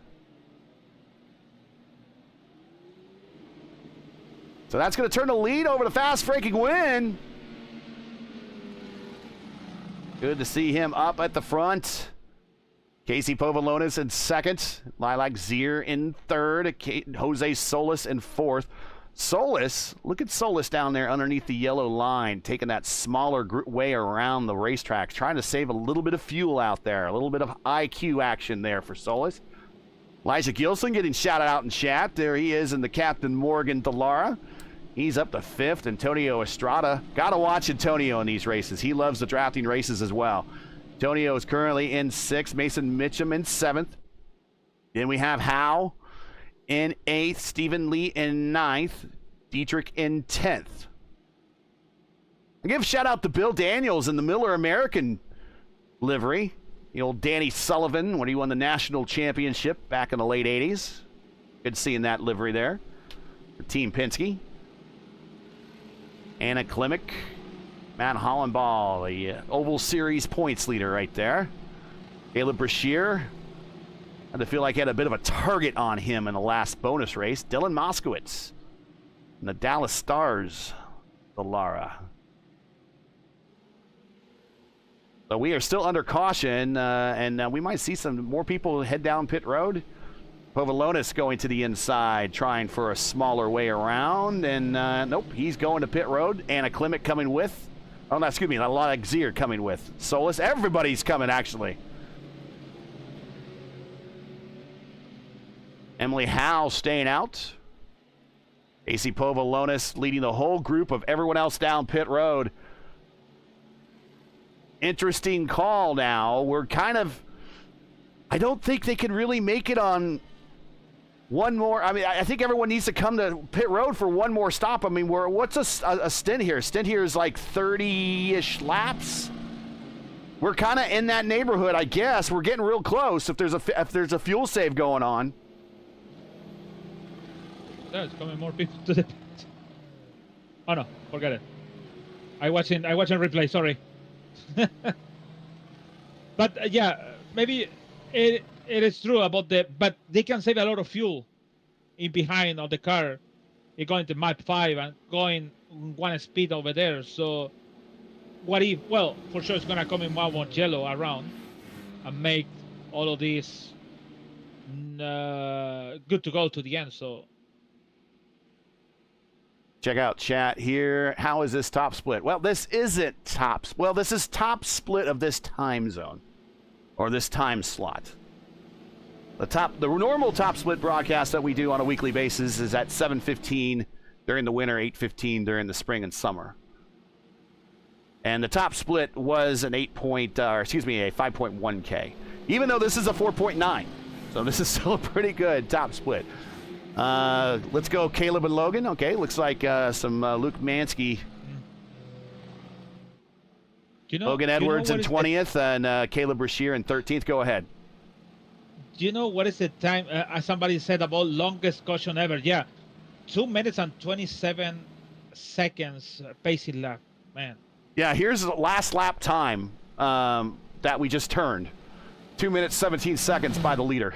So that's going to turn the lead over to Fast Franking Win. Good to see him up at the front. Casey Povolonis in second. Lilac Zier in third. Jose Solis in fourth. Solis, look at Solis down there underneath the yellow line, taking that smaller way around the racetrack, trying to save a little bit of fuel out there, a little bit of IQ action there for Solis. Elijah Gilson getting shouted out in chat. There he is in the Captain Morgan Dallara. He's up to fifth. Antonio Estrada. Got to watch Antonio in these races. He loves the drafting races as well. Antonio is currently in sixth. Mason Mitchum in seventh. Then we have Howe in 8th, Stephen Lee in 9th, Dietrich in 10th. I give a shout out to Bill Daniels in the Miller American livery. The old Danny Sullivan when he won the national championship back in the late 80s. Good seeing that livery there for Team Penske. Anna Klimek, Matt Hollenball, the Oval Series points leader right there. Caleb Brashear. I had to feel like he had a bit of a target on him in the last bonus race. Dylan Moskowitz and the Dallas Stars, Dallara. So we are still under caution, and we might see some more people head down pit road. Povolonis going to the inside, trying for a smaller way around, and nope, he's going to pit road. Anna Klimek coming with. Oh, no, excuse me, a lot of Zier coming with. Solis, everybody's coming, actually. Emily Howe staying out. AC Povolonis leading the whole group of everyone else down pit road. Interesting call now. We're kind of... I don't think they can really make it on one more... I mean, I think everyone needs to come to pit road for one more stop. I mean, what's a stint here? Stint here is like 30-ish laps. We're kind of in that neighborhood, I guess. We're getting real close if there's a fuel save going on. There's coming more people to the pit. Oh no, forget it. I watch in replay. Sorry. But yeah, maybe it is true about but they can save a lot of fuel in behind of the car. You're going to map 5 and going one speed over there. So what if? Well, for sure it's gonna come in one more yellow around and make all of these good to go to the end. So. Check out chat here. How is this top split? Well, this isn't top. Well, this is top split of this time zone or this time slot. The normal top split broadcast that we do on a weekly basis is at 7:15 during the winter, 8:15 during the spring and summer. And the top split was an 5.1K. Even though this is a 4.9, so this is still a pretty good top split. Let's go Caleb and Logan. Okay, looks like some Luke Mansky. Logan Edwards in 20th and Caleb Brashear in 13th. Go ahead. Do you know what is the time? Somebody said about longest caution ever. Yeah, 2 minutes and 27 seconds pacing lap. Man. Yeah, here's the last lap time that we just turned. 2 minutes 17 seconds by the leader.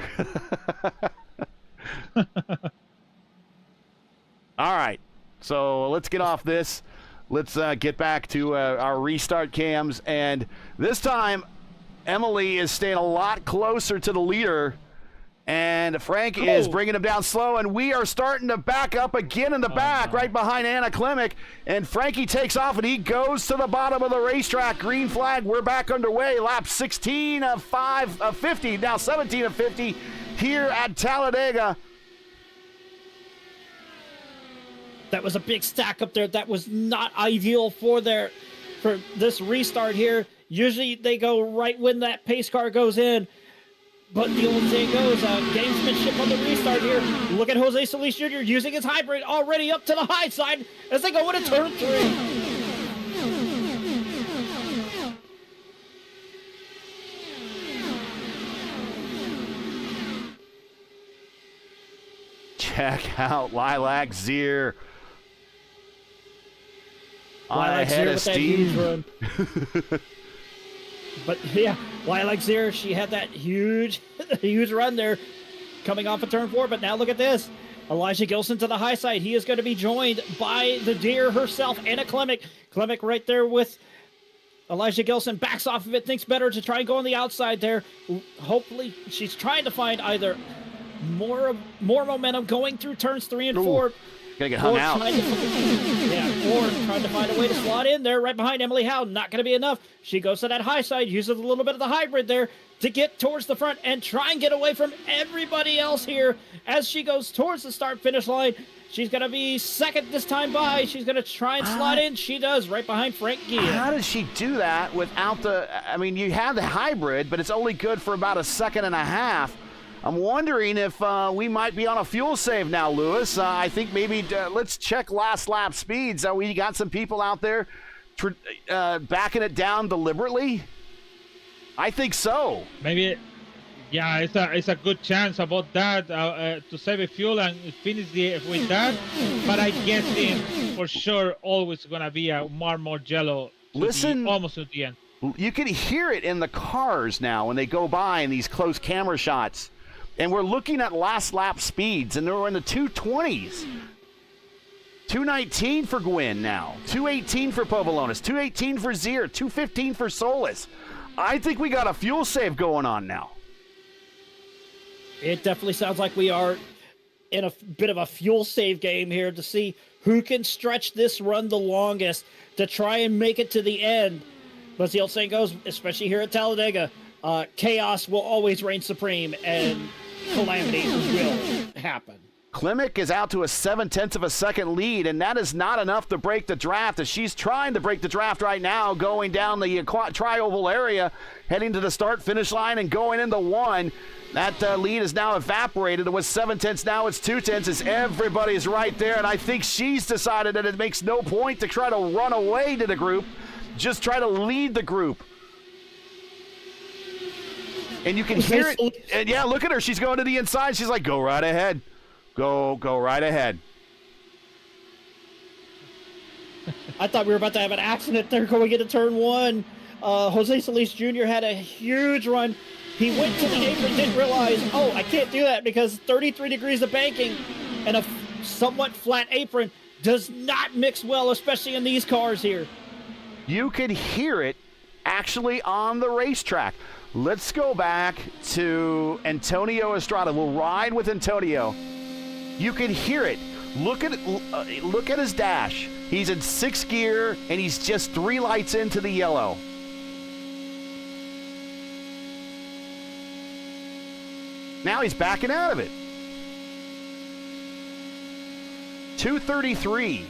All right, so let's get off this. Let's get back to our restart cams, and this time Emily is staying a lot closer to the leader, and Frank is bringing him down slow, and we are starting to back up again in the back, right behind Anna Klimek, and Frankie takes off, and he goes to the bottom of the racetrack. Green flag, we're back underway. Lap 16 of 50, now 17 of 50 here at Talladega. That was a big stack up there. That was not ideal for this restart here. Usually they go right when that pace car goes in. But the old saying goes, gamesmanship on the restart here. Look at Jose Solis Jr. using his hybrid already up to the high side as they go into turn 3. Check out Lilac Zier. Lilac Ahead Zier of with that huge Steve. run. But yeah, Lilac Zier, she had that huge run there coming off of turn 4. But now look at this. Elijah Gilson to the high side. He is going to be joined by the deer herself, Anna Klemic. Klemic right there with Elijah Gilson. Backs off of it, thinks better to try and go on the outside there. Hopefully, she's trying to find either more momentum going through turns 3 and 4. Gonna get hung out. Or trying to find a way to slot in there right behind Emily Howe. Not going to be enough. She goes to that high side, uses a little bit of the hybrid there to get towards the front and try and get away from everybody else here as she goes towards the start-finish line. She's going to be second this time by. She's going to try and slot in. She does, right behind Frank Gia. How does she do that without the... I mean, you have the hybrid, but it's only good for about a second and a half. I'm wondering if we might be on a fuel save now, Lewis. I think maybe let's check last lap speeds. We got some people out there backing it down deliberately. I think so. Maybe, yeah, it's a good chance about that to save a fuel and finish with that. But I guess for sure always gonna be a more jello. Almost at the end. You can hear it in the cars now when they go by in these close camera shots. And we're looking at last lap speeds, and they're in the 220s. 219 for Gwynn now. 218 for Povolonis. 218 for Zier. 215 for Solis. I think we got a fuel save going on now. It definitely sounds like we are in a bit of a fuel save game here to see who can stretch this run the longest to try and make it to the end. But as the old saying goes, especially here at Talladega, chaos will always reign supreme, and calamity will happen. Klemic is out to a 0.7 of a second lead, and that is not enough to break the draft. As she's trying to break the draft right now, going down the tri-oval area, heading to the start-finish line and going into 1. That lead is now evaporated. It was 0.7. Now it's 0.2 as everybody's right there, and I think she's decided that it makes no point to try to run away to the group. Just try to lead the group. And you can hear it. And yeah, look at her. She's going to the inside. She's like, go right ahead. Go right ahead. I thought we were about to have an accident there going into turn 1. Jose Solis Jr. had a huge run. He went to the apron, didn't realize, oh, I can't do that because 33 degrees of banking and a somewhat flat apron does not mix well, especially in these cars here. You could hear it actually on the racetrack. Let's go back to Antonio Estrada. We'll ride with Antonio. You can hear it. Look at his dash. He's in 6th gear, and he's just 3 lights into the yellow. Now he's backing out of it. 233.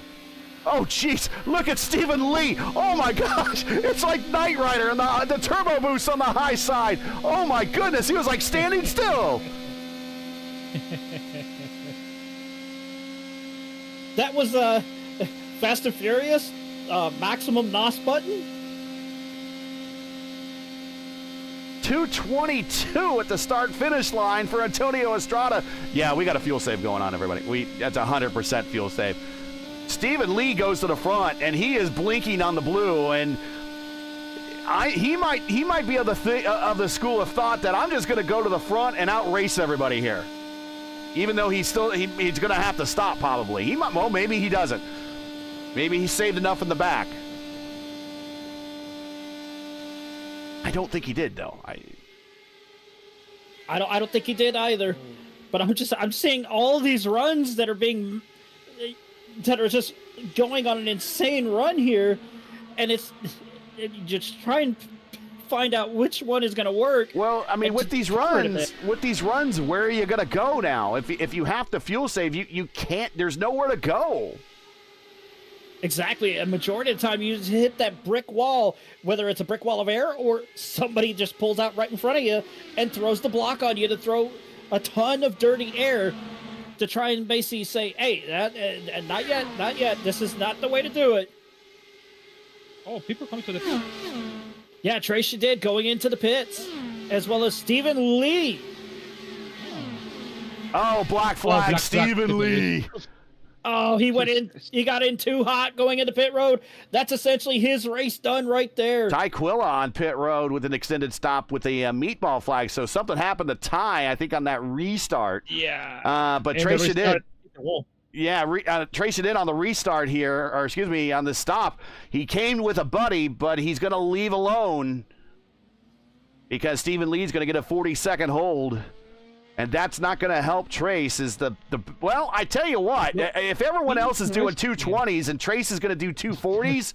Oh, jeez. Look at Stephen Lee. Oh, my gosh. It's like Knight Rider and the turbo boost on the high side. Oh, my goodness. He was like standing still. That was Fast and Furious maximum NOS button. 222 at the start-finish line for Antonio Estrada. Yeah, we got a fuel save going on, everybody. That's 100% fuel save. Stephen Lee goes to the front, and he is blinking on the blue, and he might be of the school of thought that I'm just going to go to the front and outrace everybody here. Even though he's going to have to stop probably. Well, maybe he doesn't. Maybe he saved enough in the back. I don't think he did, though. I don't think he did either. But I'm seeing all these runs that are just going on an insane run here, and it's just trying to find out which one is going to work. Well, I mean, with these runs, where are you going to go now? If you have to fuel save, you can't. There's nowhere to go. Exactly. A majority of the time, you just hit that brick wall, whether it's a brick wall of air or somebody just pulls out right in front of you and throws the block on you to throw a ton of dirty air to try and basically say, hey, not yet, not yet. This is not the way to do it. Oh, people come to the... Yeah, Tracy did going into the pits, as well as Stephen Lee. Oh, black flag, black Stephen Lee. Oh, he went in. He got in too hot going into pit road. That's essentially his race done right there. Ty Quilla on pit road with an extended stop with a meatball flag. So something happened to Ty, I think, on that restart. Yeah. But And Tracy the restart did. hit the wall. Yeah, Tracy did on the restart here, or excuse me, on the stop. He came with a buddy, but he's going to leave alone because Stephen Lee's going to get a 40-second hold. And that's not going to help Trace. Well, I tell you what, if everyone else is doing 220s and Trace is going to do 240s,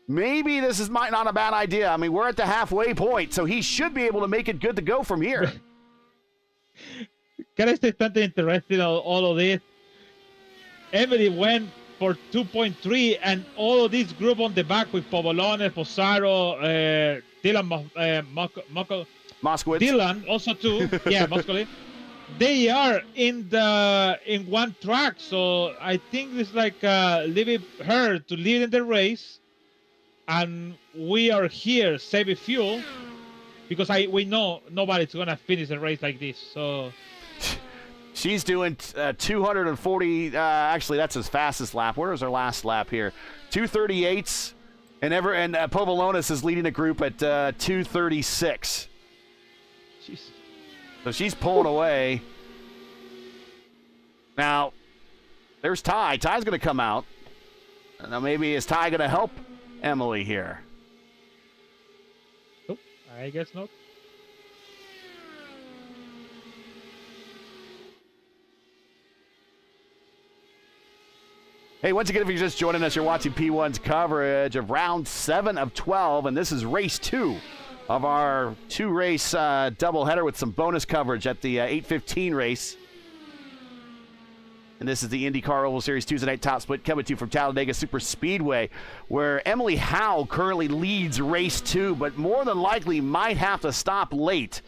maybe this is not a bad idea. I mean, we're at the halfway point, so he should be able to make it good to go from here. Can I say something interesting on all of this? Emily went for 2.3, and all of this group on the back with Povolone, Fosaro, Dylan, Moskowitz. Dylan also too. Yeah, Moskowitz. They are in one track, so I think it's like leaving her to lead in the race, and we are here saving fuel because we know nobody's gonna finish a race like this. So she's doing 240. Actually, that's his fastest lap. Where is her last lap here? 238s, and Povolonis is leading the group at 236. Jeez. So she's pulling away. Now, there's Ty. Ty's going to come out. Now, maybe is Ty going to help Emily here? Nope, I guess not. Hey, once again, if you're just joining us, you're watching P1's coverage of round 7 of 12, and this is race 2 of our 2-race doubleheader with some bonus coverage at the 8:15 race. And this is the IndyCar Oval Series Tuesday night top split coming to you from Talladega Superspeedway, where Emily Howe currently leads race 2, but more than likely might have to stop late.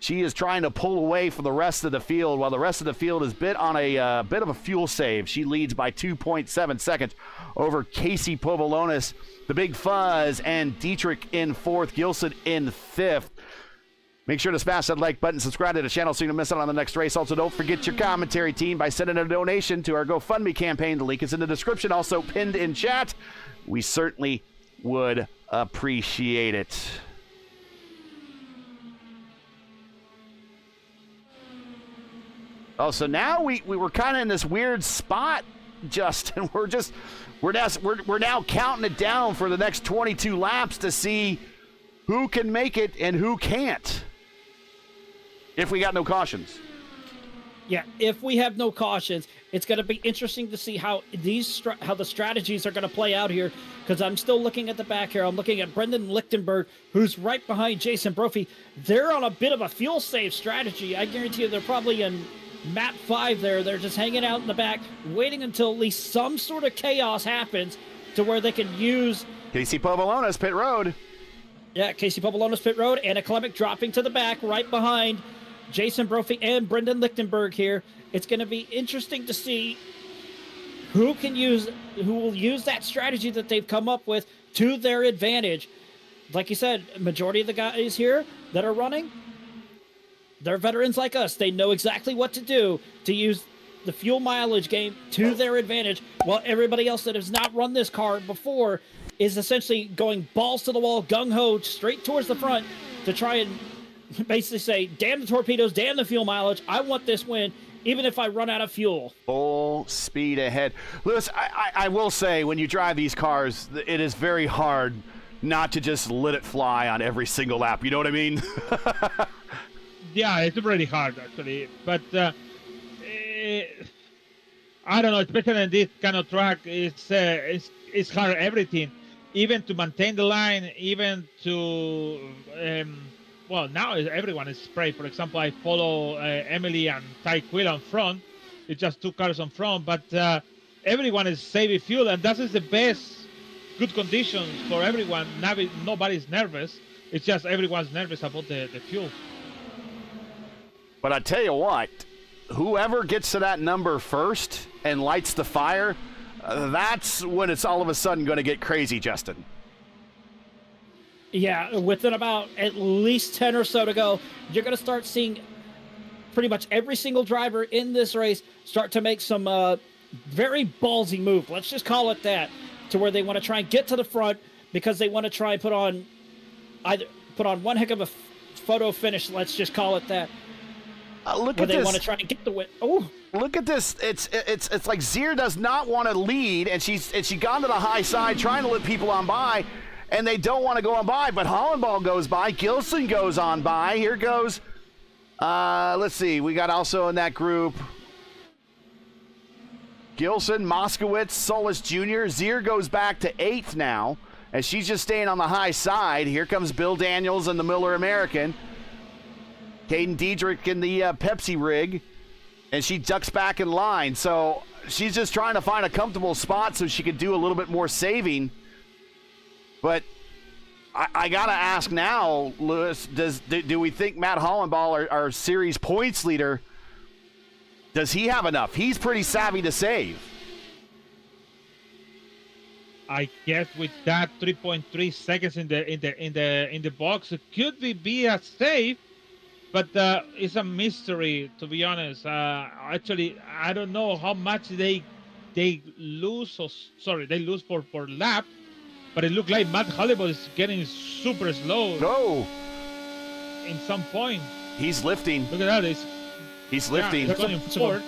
She is trying to pull away from the rest of the field while the rest of the field is bit on a bit of a fuel save. She leads by 2.7 seconds over Casey Povolonis, the Big Fuzz, and Dietrich in 4th, Gilson in 5th. Make sure to smash that like button, subscribe to the channel so you don't miss out on the next race. Also, don't forget your commentary team by sending a donation to our GoFundMe campaign. The link is in the description, also pinned in chat. We certainly would appreciate it. Oh, so now we were kind of in this weird spot, Justin. We're now counting it down for the next 22 laps to see who can make it and who can't. If we got no cautions. Yeah, if we have no cautions, it's going to be interesting to see how how the strategies are going to play out here, because I'm still looking at the back here. I'm looking at Brendan Lichtenberg, who's right behind Jason Brophy. They're on a bit of a fuel save strategy. I guarantee you they're probably in map 5 there. They're just hanging out in the back, waiting until at least some sort of chaos happens to where they can use... Casey Povolonis, pit road. Yeah, Casey Povolonis, pit road. Anna Klemek dropping to the back right behind Jason Brophy and Brendan Lichtenberg here. It's going to be interesting to see who will use that strategy that they've come up with to their advantage. Like you said, majority of the guys here that are running, they're veterans like us. They know exactly what to do to use the fuel mileage game to their advantage, while everybody else that has not run this car before is essentially going balls to the wall, gung-ho, straight towards the front to try and basically say, damn the torpedoes, damn the fuel mileage, I want this win, even if I run out of fuel. Full speed ahead. Lewis, I will say, when you drive these cars, it is very hard not to just let it fly on every single lap. You know what I mean? Yeah, it's really hard, actually. But I don't know, especially in this kind of track, it's hard everything. Even to maintain the line, even to... well, now everyone is sprayed. For example, I follow Emily and Ty Quill on front. It's just 2 cars on front. But everyone is saving fuel, and that is the best good conditions for everyone. Nobody's nervous. It's just everyone's nervous about the fuel. But I tell you what, whoever gets to that number first and lights the fire, that's when it's all of a sudden going to get crazy, Justin. Yeah, within about at least 10 or so to go, you're going to start seeing pretty much every single driver in this race start to make some very ballsy move. Let's just call it that, to where they want to try and get to the front because they want to try and put on one heck of a photo finish. Let's just call it that. Look where at they this. want to try and get the win. Oh, Look at this. It's like Zier does not want to lead, and she gone to the high side trying to let people on by, and they don't want to go on by. But Hollenball goes by. Gilson goes on by. Here goes. Let's see. We got also in that group Gilson, Moskowitz, Solis Jr. Zier goes back to 8th now, and she's just staying on the high side. Here comes Bill Daniels and the Miller American. Caden Diedrich in the Pepsi rig, and she ducks back in line. So she's just trying to find a comfortable spot so she can do a little bit more saving. But I got to ask now, Lewis, do we think Matt Hollenball, our series points leader, does he have enough? He's pretty savvy to save. I guess with that 3.3 seconds in the box, it could be a save. But it's a mystery, to be honest. Actually, I don't know how much they lose. They lose for lap. But it looked like Matt Hollenball is getting super slow. No. In some point. He's lifting. Look at that. He's lifting. Yeah, going forward.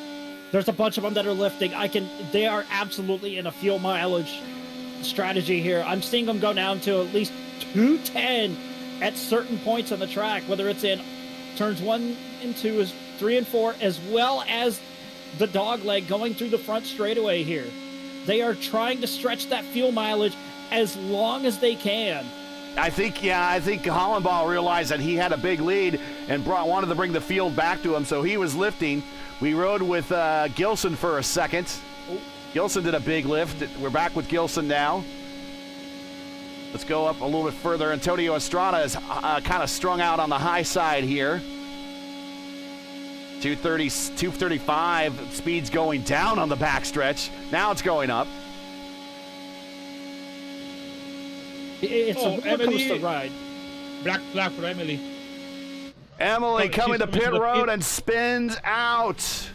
there's a bunch of them that are lifting. They are absolutely in a fuel mileage strategy here. I'm seeing them go down to at least 210 at certain points on the track, whether it's in turns 1 and 2, 3 and 4, as well as the dog leg going through the front straightaway here. They are trying to stretch that fuel mileage as long as they can. I think Hollenball realized that he had a big lead and wanted to bring the field back to him, so he was lifting. We rode with Gilson for a second. Gilson did a big lift. We're back with Gilson now. Let's go up a little bit further. Antonio Estrada is kind of strung out on the high side here. 230, 235. Speed's going down on the backstretch. Now it's going up. It's a roller coaster ride. Black flag for Emily. Emily coming to pit road pit. and spins out.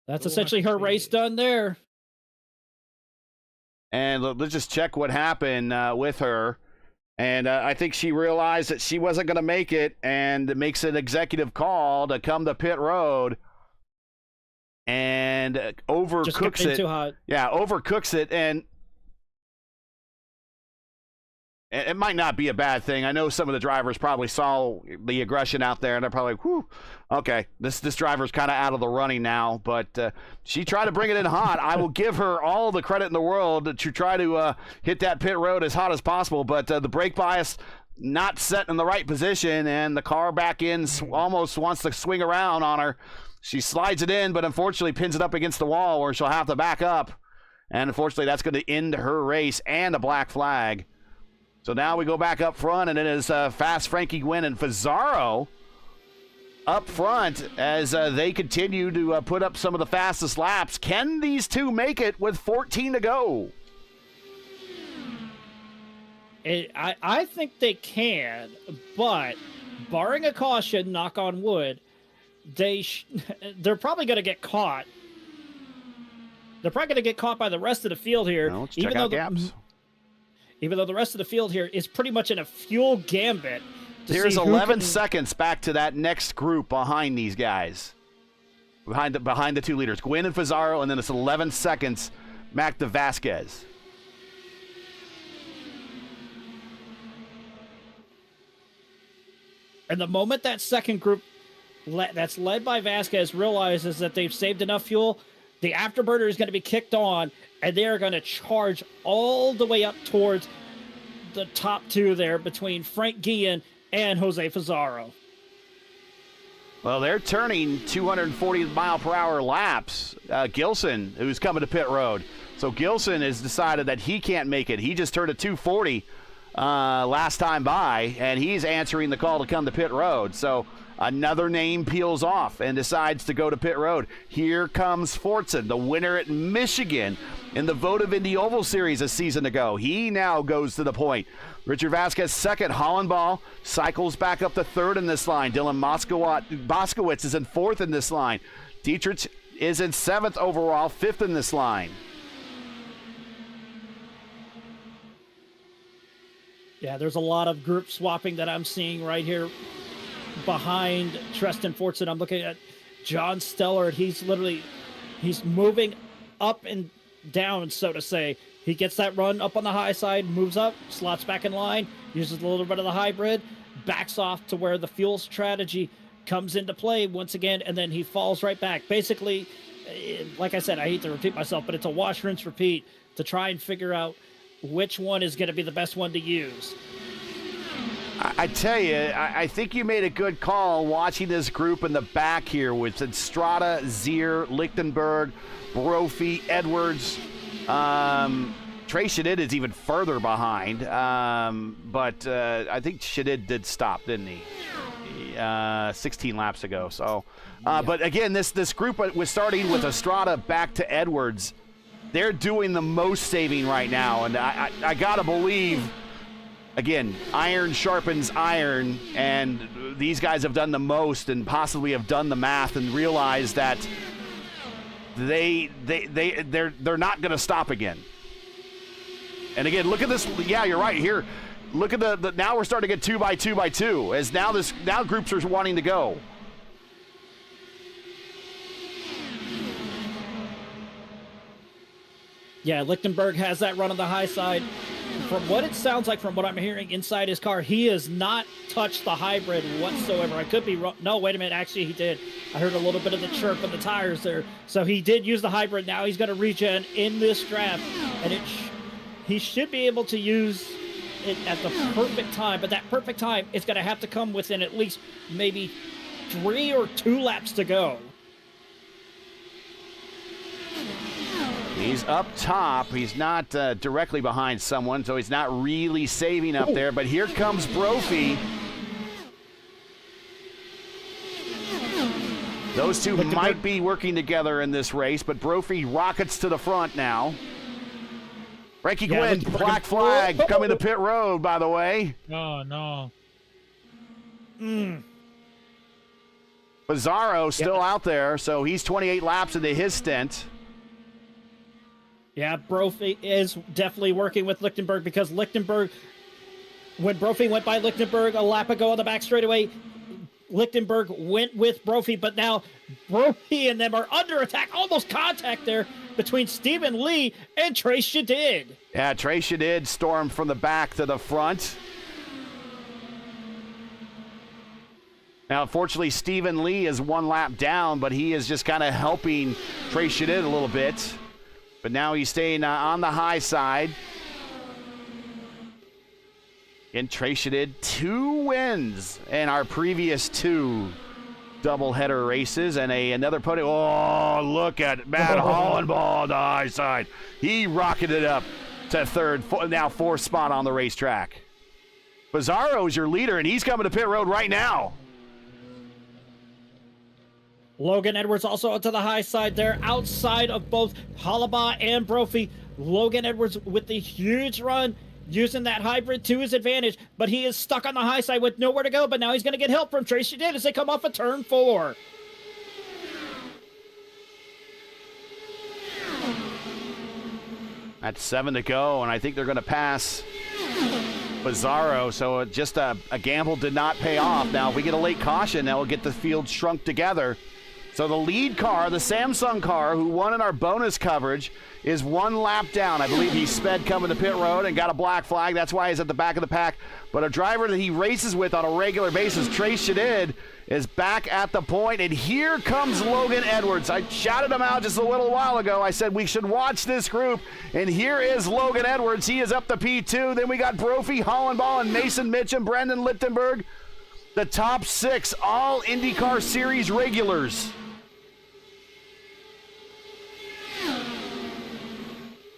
That's essentially her race done there. And let's just check what happened with her. And I think she realized that she wasn't going to make it and makes an executive call to come to pit road and overcooks it. Too hot. Yeah, overcooks it. And it might not be a bad thing. I know some of the drivers probably saw the aggression out there, and they're probably like, whew, okay, this driver's kind of out of the running now. But she tried to bring it in hot. I will give her all the credit in the world to try to hit that pit road as hot as possible. But the brake bias not set in the right position, and the car back in almost wants to swing around on her. She slides it in, but unfortunately pins it up against the wall where she'll have to back up. And unfortunately, that's going to end her race and a black flag. So now we go back up front, and it is Fast Frankie Gwynn and Fazaro up front as they continue to put up some of the fastest laps. Can these two make it with 14 to go? I think they can, but barring a caution, knock on wood, they're probably going to get caught. They're probably going to get caught by the rest of the field here. Now let's check out gaps. Even though the rest of the field here is pretty much in a fuel gambit. There's 11 seconds back to that next group behind these guys. Behind the two leaders, Gwynn and Fazaro, and then it's 11 seconds back to Vasquez. And the moment that second group that's led by Vasquez realizes that they've saved enough fuel, the afterburner is going to be kicked on, and they're going to charge all the way up towards the top two there between Frank Guillen and Jose Fazaro. Well, they're turning 240 mile per hour laps. Gilson, who's coming to pit road. So Gilson has decided that he can't make it. He just turned a 240 last time by, and he's answering the call to come to pit road. So another name peels off and decides to go to pit road. Here comes Fortson, the winner at Michigan in the Vote of Indy Oval Series a season ago. He now goes to the point. Richard Vasquez second. Hollenball cycles back up to third in this line. Dylan Moskowitz is in fourth in this line. Dietrich is in seventh overall, fifth in this line. Yeah, there's a lot of group swapping that I'm seeing right here behind Tristan Fortson. I'm looking at John Stellard. He's moving up and down, so to say. He gets that run up on the high side, moves up, slots back in line, uses a little bit of the hybrid, backs off to where the fuel strategy comes into play once again, and then he falls right back. Basically, like I said, I hate to repeat myself, but it's a wash, rinse, repeat to try and figure out which one is going to be the best one to use. I tell you, I think you made a good call watching this group in the back here with Estrada, Zier, Lichtenberg, Brophy, Edwards. Trey Shadid is even further behind, but I think Shadid did stop, didn't he? 16 laps ago. So, but again, this group was starting with Estrada back to Edwards. They're doing the most saving right now, and I gotta believe. Again, iron sharpens iron, and these guys have done the most and possibly have done the math and realized that they're not going to stop again. And again, look at this. Yeah, you're right here. Look at the now we're starting to get 2 by 2 by 2 as now groups are wanting to go. Yeah, Lichtenberg has that run on the high side. From what it sounds like, from what I'm hearing inside his car, he has not touched the hybrid whatsoever. I could be wrong. No, wait a minute. Actually, he did. I heard a little bit of the chirp in the tires there. So he did use the hybrid. Now he's going to regen in this draft. And he should be able to use it at the perfect time. But that perfect time is going to have to come within at least maybe 3 or 2 laps to go. He's up top. He's not directly behind someone, so he's not really saving up there. But here comes Brophy. Those two might be working together in this race, but Brophy rockets to the front now. Frankie Gwynn, black flag coming to pit road, by the way. No. Pizarro still out there, so he's 28 laps into his stint. Yeah, Brophy is definitely working with Lichtenberg because Lichtenberg, when Brophy went by Lichtenberg a lap ago on the back straightaway, Lichtenberg went with Brophy, but now Brophy and them are under attack, almost contact there between Stephen Lee and Trey Shadid. Yeah, Trey Shadid stormed from the back to the front. Now, unfortunately, Stephen Lee is 1 lap down, but he is just kind of helping Trey Shadid a little bit. But now he's staying on the high side. And Trey Shadid 2 wins in our previous 2 doubleheader races and another podium. Oh, look at Matt Hollenball on the high side. He rocketed up to third, now 4th spot on the racetrack. Pizarro's your leader, and he's coming to pit road right now. Logan Edwards also to the high side there, outside of both Hollenball and Brophy. Logan Edwards with the huge run, using that hybrid to his advantage, but he is stuck on the high side with nowhere to go, but now he's going to get help from Tracy Shadid as they come off of turn 4. That's 7 to go, and I think they're going to pass Pizarro, so just a gamble did not pay off. Now, if we get a late caution, that will get the field shrunk together. So the lead car, the Samsung car, who won in our bonus coverage, is 1 lap down. I believe he sped coming to pit road and got a black flag. That's why he's at the back of the pack. But a driver that he races with on a regular basis, Trey Shadid, is back at the point. And here comes Logan Edwards. I shouted him out just a little while ago. I said we should watch this group. And here is Logan Edwards. He is up to P2. Then we got Brophy, Hollenball, and Mason Mitchum, Brendan Lichtenberg. the top 6 all IndyCar Series regulars.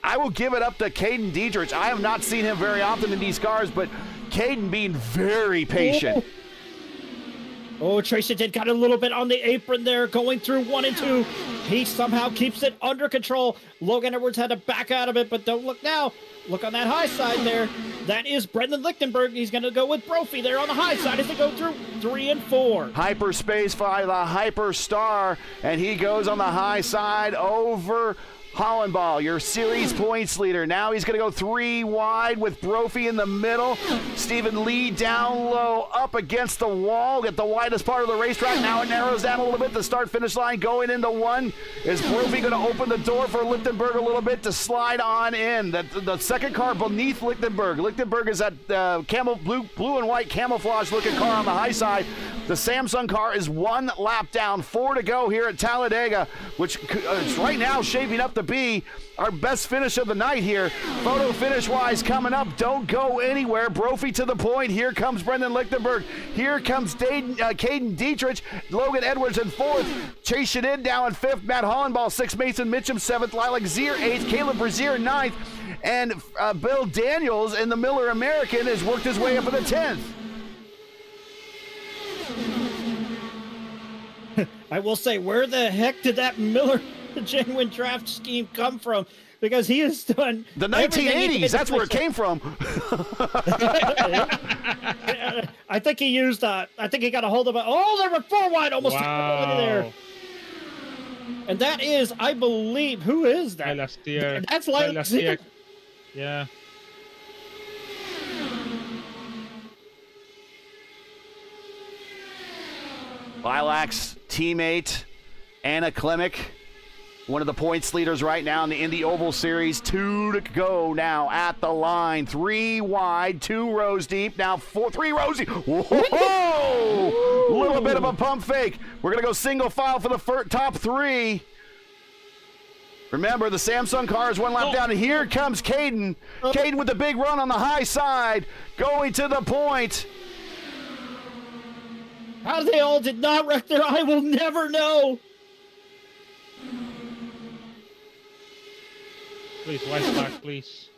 I will give it up to Caden Dietrich. I have not seen him very often in these cars, but Caden being very patient. Oh, Tracy did got a little bit on the apron there, going through 1 and 2. He somehow keeps it under control. Logan Edwards had to back out of it, but don't look now. Look on that high side there. That is Brendan Lichtenberg. He's going to go with Brophy there on the high side as they go through 3 and 4. Hyperspace by the Hyperstar, and he goes on the high side over Hollenball, your series points leader. Now he's going to go 3 wide with Brophy in the middle. Stephen Lee down low, up against the wall at the widest part of the racetrack. Now it narrows down a little bit. The start-finish line going into 1. Is Brophy going to open the door for Lichtenberg a little bit to slide on in? The second car beneath Lichtenberg. Lichtenberg is that blue and white camouflage-looking car on the high side. The Samsung car is 1 lap down, 4 to go here at Talladega, which is right now shaping up to be our best finish of the night here. Photo finish-wise coming up. Don't go anywhere. Brophy to the point. Here comes Brendan Lichtenberg. Here comes Caden Dietrich. Logan Edwards in 4th. Chase Shedid now in 5th. Matt Hollenball 6th. Mason Mitchum 7th. Lilac Zier 8th. Caleb Brazier 9th. And Bill Daniels in the Miller American has worked his way up in the 10th. I will say, where the heck did that Miller genuine draft scheme come from? Because he has done the 1980s. That's where it came from. I think he used. I think he got a hold of it. Oh, there were 4 wide, almost there. And that is, I believe, who is that? That's like, yeah. Lilac's teammate, Anna Klemick, one of the points leaders right now in the Indy Oval Series. 2 to go now at the line. 3 wide, 2 rows deep. Now 3 rows deep. Whoa! A little bit of a pump fake. We're going to go single file for the top 3. Remember, the Samsung car is 1 lap down, and here comes Caden. Caden with the big run on the high side, going to the point. How they all did not wreck there, I will never know. Please, white flag, please.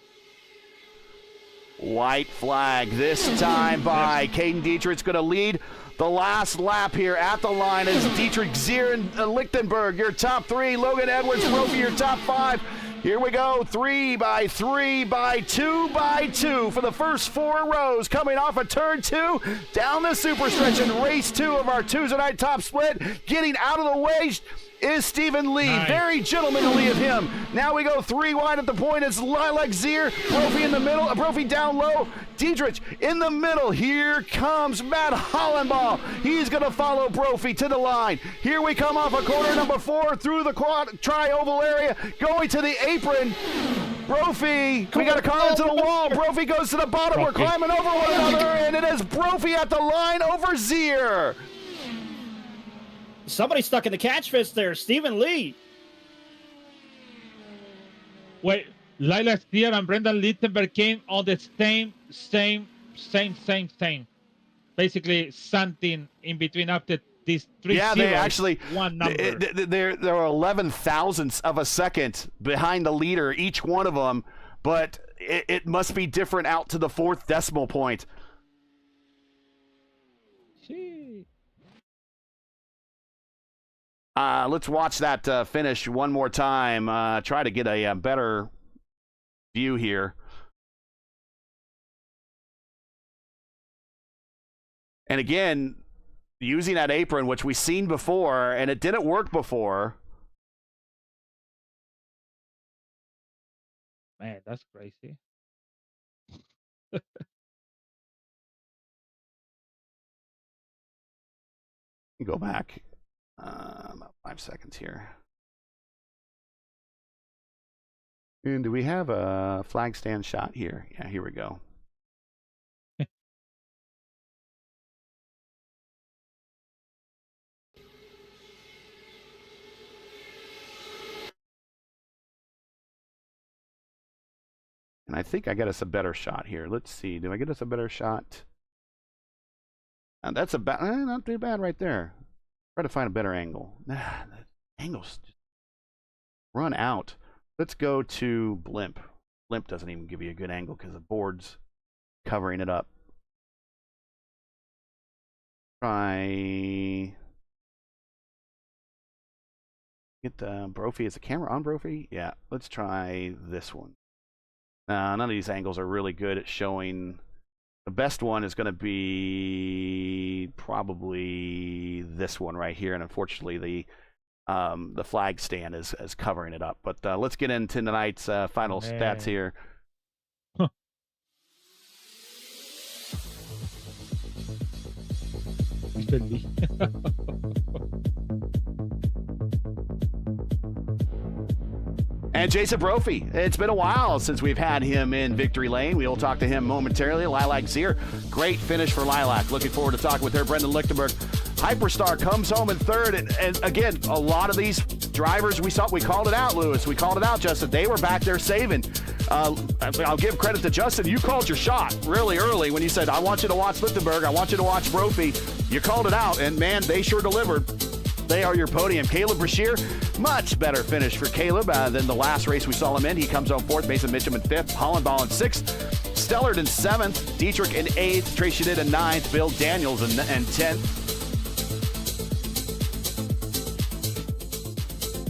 White flag this time by Caden Dietrich's going to lead the last lap here at the line as Dietrich, Zier, and Lichtenberg, your top 3. Logan Edwards, Brophy, your top 5. Here we go, 3 by 3 by 2 by 2 for the first 4 rows, coming off of turn 2, down the super stretch in race 2 of our Tuesday night top split. Getting out of the way is Stephen Lee. Nice. Very gentlemanly of him. Now we go 3 wide at the point. It's Lilac Zier, Brophy in the middle, Brophy down low, Dietrich in the middle. Here comes Matt Hollenball. He's going to follow Brophy to the line. Here we come off of corner number 4 through the tri-oval area, going to the apron. Brophy, we got to call it to the wall. Brophy goes to the bottom. We're climbing over one another, and it is Brophy at the line over Zier. Somebody stuck in the catch fist there, Stephen Lee. Wait, Lila Steer and Brendan Lichtenberg came on the same. Basically, something in between after these 3 Yeah, zeros, they actually, 1 number. There are 11 thousandths of a second behind the leader, each one of them, but it must be different out to the 4th decimal point. Let's watch that finish one more time. Try to get a better view here. And again, using that apron, which we've seen before, and it didn't work before. Man, that's crazy. Go back about 5 seconds here. And do we have a flag stand shot here? Yeah, here we go. And I think I got us a better shot here. Let's see. Do I get us a better shot? That's about not too bad right there. Try to find a better angle. The angles just run out. Let's go to blimp. Blimp doesn't even give you a good angle because the board's covering it up. Try get Brophy. Is the camera on Brophy? Yeah. Let's try this one. None of these angles are really good at showing. The best one is going to be probably this one right here, and unfortunately the flag stand is covering it up. But let's get into tonight's final stats here. Huh. Mr. Lee. And Jason Brophy, it's been a while since we've had him in victory lane. We'll talk to him momentarily. Lilac Zier, great finish for Lilac. Looking forward to talking with her. Brendan Lichtenberg, Hyperstar comes home in third. And again, a lot of these drivers we called it out, Lewis. We called it out, Justin. They were back there saving. I'll give credit to Justin. You called your shot really early when you said, I want you to watch Lichtenberg. I want you to watch Brophy. You called it out, and man, they sure delivered. They are your podium. Caleb Brashear, much better finish for Caleb than the last race we saw him in. He comes home fourth, Mason Mitchum in fifth, Hollenball in sixth, Stellard in seventh, Dietrich in eighth, Trey Shadid in ninth, Bill Daniels in 10th.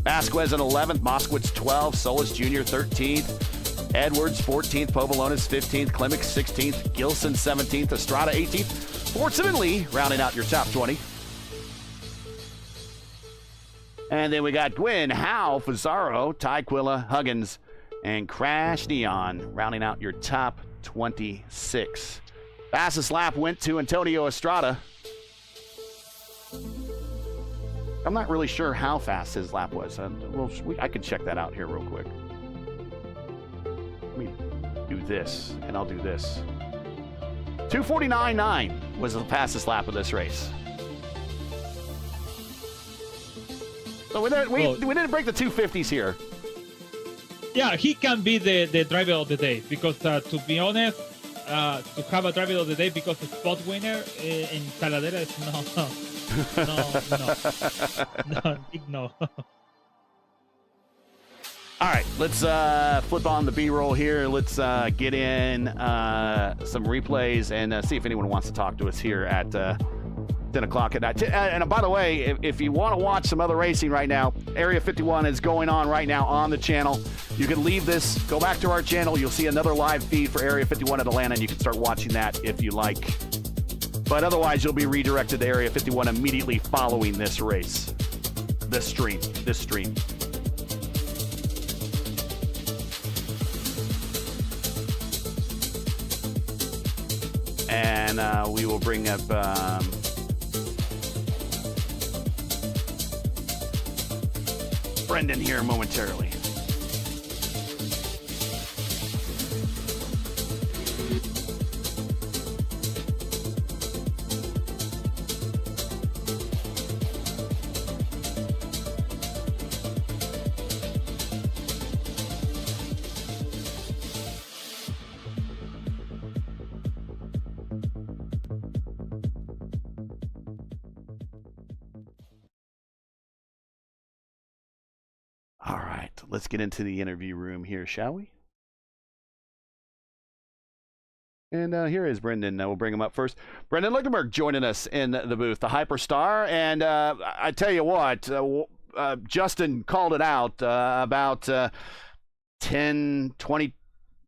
Vasquez in 11th, Moskowitz 12th, Solis Jr. 13th, Edwards 14th, Povolonis 15th, Klimek 16th, Gilson 17th, Estrada 18th. Fortunately, rounding out your top 20. And then we got Gwynn, Howe, Fazaro, Tyquilla, Huggins, and Crash Neon rounding out your top 26. Fastest lap went to Antonio Estrada. I'm not really sure how fast his lap was. I could check that out here real quick. Let me do this, and I'll do this. 2:49.9 was the fastest lap of this race. So we didn't break the 250s here. Yeah, he can be the driver of the day because, to be honest, to have a driver of the day because the spot winner in Talladega is no. All right, let's flip on the B-roll here. Let's get in some replays and see if anyone wants to talk to us here at 10 o'clock at night. And by the way, if you want to watch some other racing right now, Area 51 is going on right now on the channel. You can leave this, go back to our channel. You'll see another live feed for Area 51 at Atlanta, and you can start watching that if you like. But otherwise, you'll be redirected to Area 51 immediately following this race, this stream. And we will bring up Brendan here momentarily. All right, let's get into the interview room here, shall we? And here is Brendan. We'll bring him up first. Brendan Lichtenberg joining us in the booth, the Hyperstar. And I tell you what, Justin called it out about 10, 20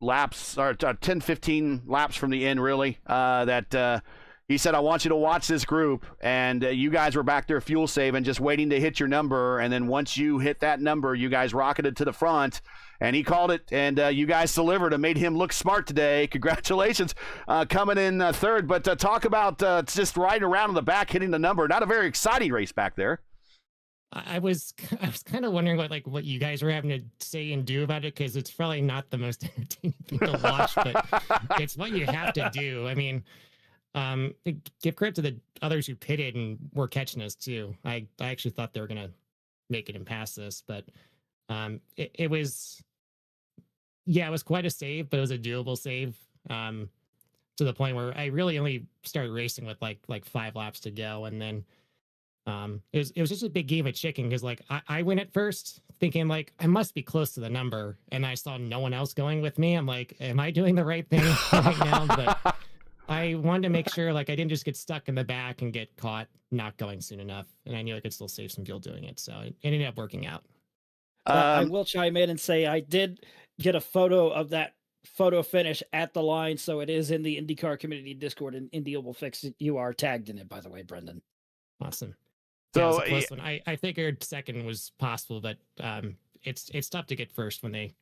laps, or 10, 15 laps from the end, really, that he said, I want you to watch this group. And you guys were back there fuel saving, just waiting to hit your number. And then once you hit that number, you guys rocketed to the front. And he called it, and you guys delivered and made him look smart today. Congratulations coming in third. But talk about just riding around in the back, hitting the number. Not a very exciting race back there. I was kind of wondering what you guys were having to say and do about it, because it's probably not the most entertaining thing to watch, but it's what you have to do. I mean, give credit to the others who pitted and were catching us too. I actually thought they were gonna make it and pass this, but it was, yeah, it was quite a save, but it was a doable save. to the point where I really only started racing with like 5 laps to go, and then it was just a big game of chicken because like I went at first thinking like I must be close to the number, and I saw no one else going with me. I'm like, am I doing the right thing right now? But I wanted to make sure like I didn't just get stuck in the back and get caught not going soon enough, and I knew I could still save some fuel doing it, so it ended up working out. I will chime in and say I did get a photo of that photo finish at the line, so it is in the IndyCar community Discord and Indy Oval Fix. You are tagged in it, by the way, Brendan. Awesome. So yeah, it was a close one. I figured second was possible, but it's tough to get first when they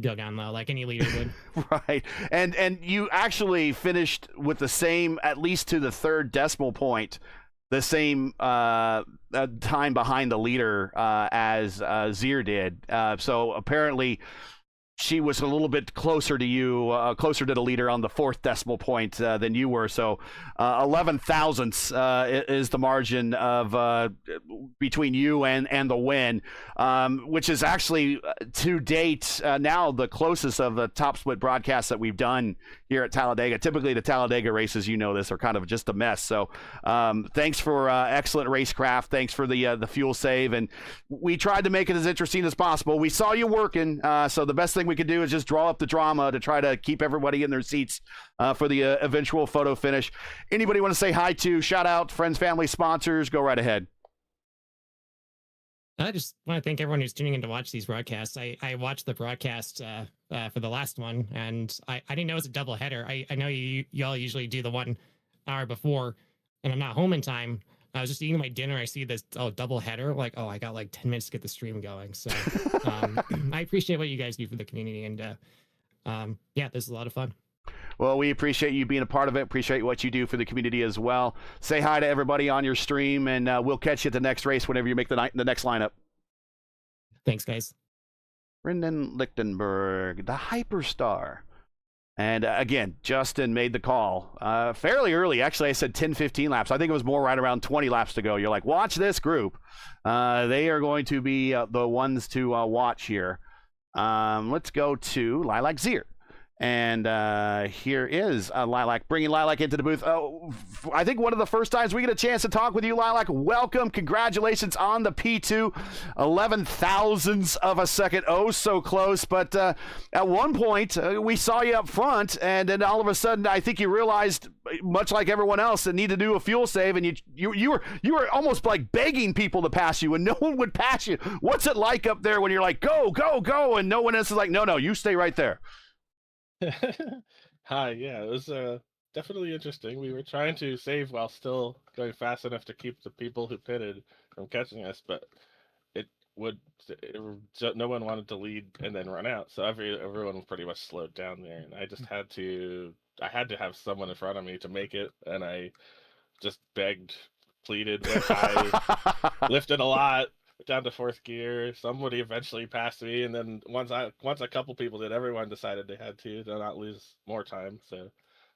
go down low, like any leader would. Right, and you actually finished with the same, at least to the third decimal point, the same time behind the leader as Zier did. So apparently she was a little bit closer to you, closer to the leader on the fourth decimal point than you were. So 11 thousandths is the margin of between you and the win, which is actually to date now the closest of the top split broadcasts that we've done here at Talladega. Typically the Talladega races, you know this, are kind of just a mess. So thanks for excellent racecraft. Thanks for the fuel save. And we tried to make it as interesting as possible. We saw you working. So the best thing we could do is just draw up the drama to try to keep everybody in their seats for the eventual photo finish. Anybody want to say hi to, shout out, friends, family, sponsors? Go right ahead. I just want to thank everyone who's tuning in to watch these broadcasts. I watched the broadcast for the last one, and I didn't know it was a double header. I know y'all usually do the 1 hour before, and I'm not home in time. I was just eating my dinner. I see this double header. Like, oh, I got like 10 minutes to get the stream going. So I appreciate what you guys do for the community, and yeah, this is a lot of fun. Well, we appreciate you being a part of it. Appreciate what you do for the community as well. Say hi to everybody on your stream, and we'll catch you at the next race whenever you make the next lineup. Thanks, guys. Brendan Lichtenberg, the Hyperstar. And again, Justin made the call fairly early. Actually, I said 10, 15 laps. I think it was more right around 20 laps to go. You're like, watch this group. They are going to be the ones to watch here. Let's go to Lilac Zier. And here is Lilac, bringing Lilac into the booth. I think one of the first times we get a chance to talk with you, Lilac. Welcome. Congratulations on the P2. 11 thousandths of a second. Oh, so close. But at one point, we saw you up front, and then all of a sudden, I think you realized, much like everyone else, that need to do a fuel save, and you were almost like begging people to pass you, and no one would pass you. What's it like up there when you're like, go, go, go, and no one else is like, no, you stay right there? Hi, yeah, it was definitely interesting. We were trying to save while still going fast enough to keep the people who pitted from catching us, but no one wanted to lead and then run out, so everyone pretty much slowed down there, and I just had to have someone in front of me to make it, and I just begged, pleaded, went high, lifted a lot, down to fourth gear. Somebody eventually passed me, and then once a couple people did, everyone decided they had to not lose more time. So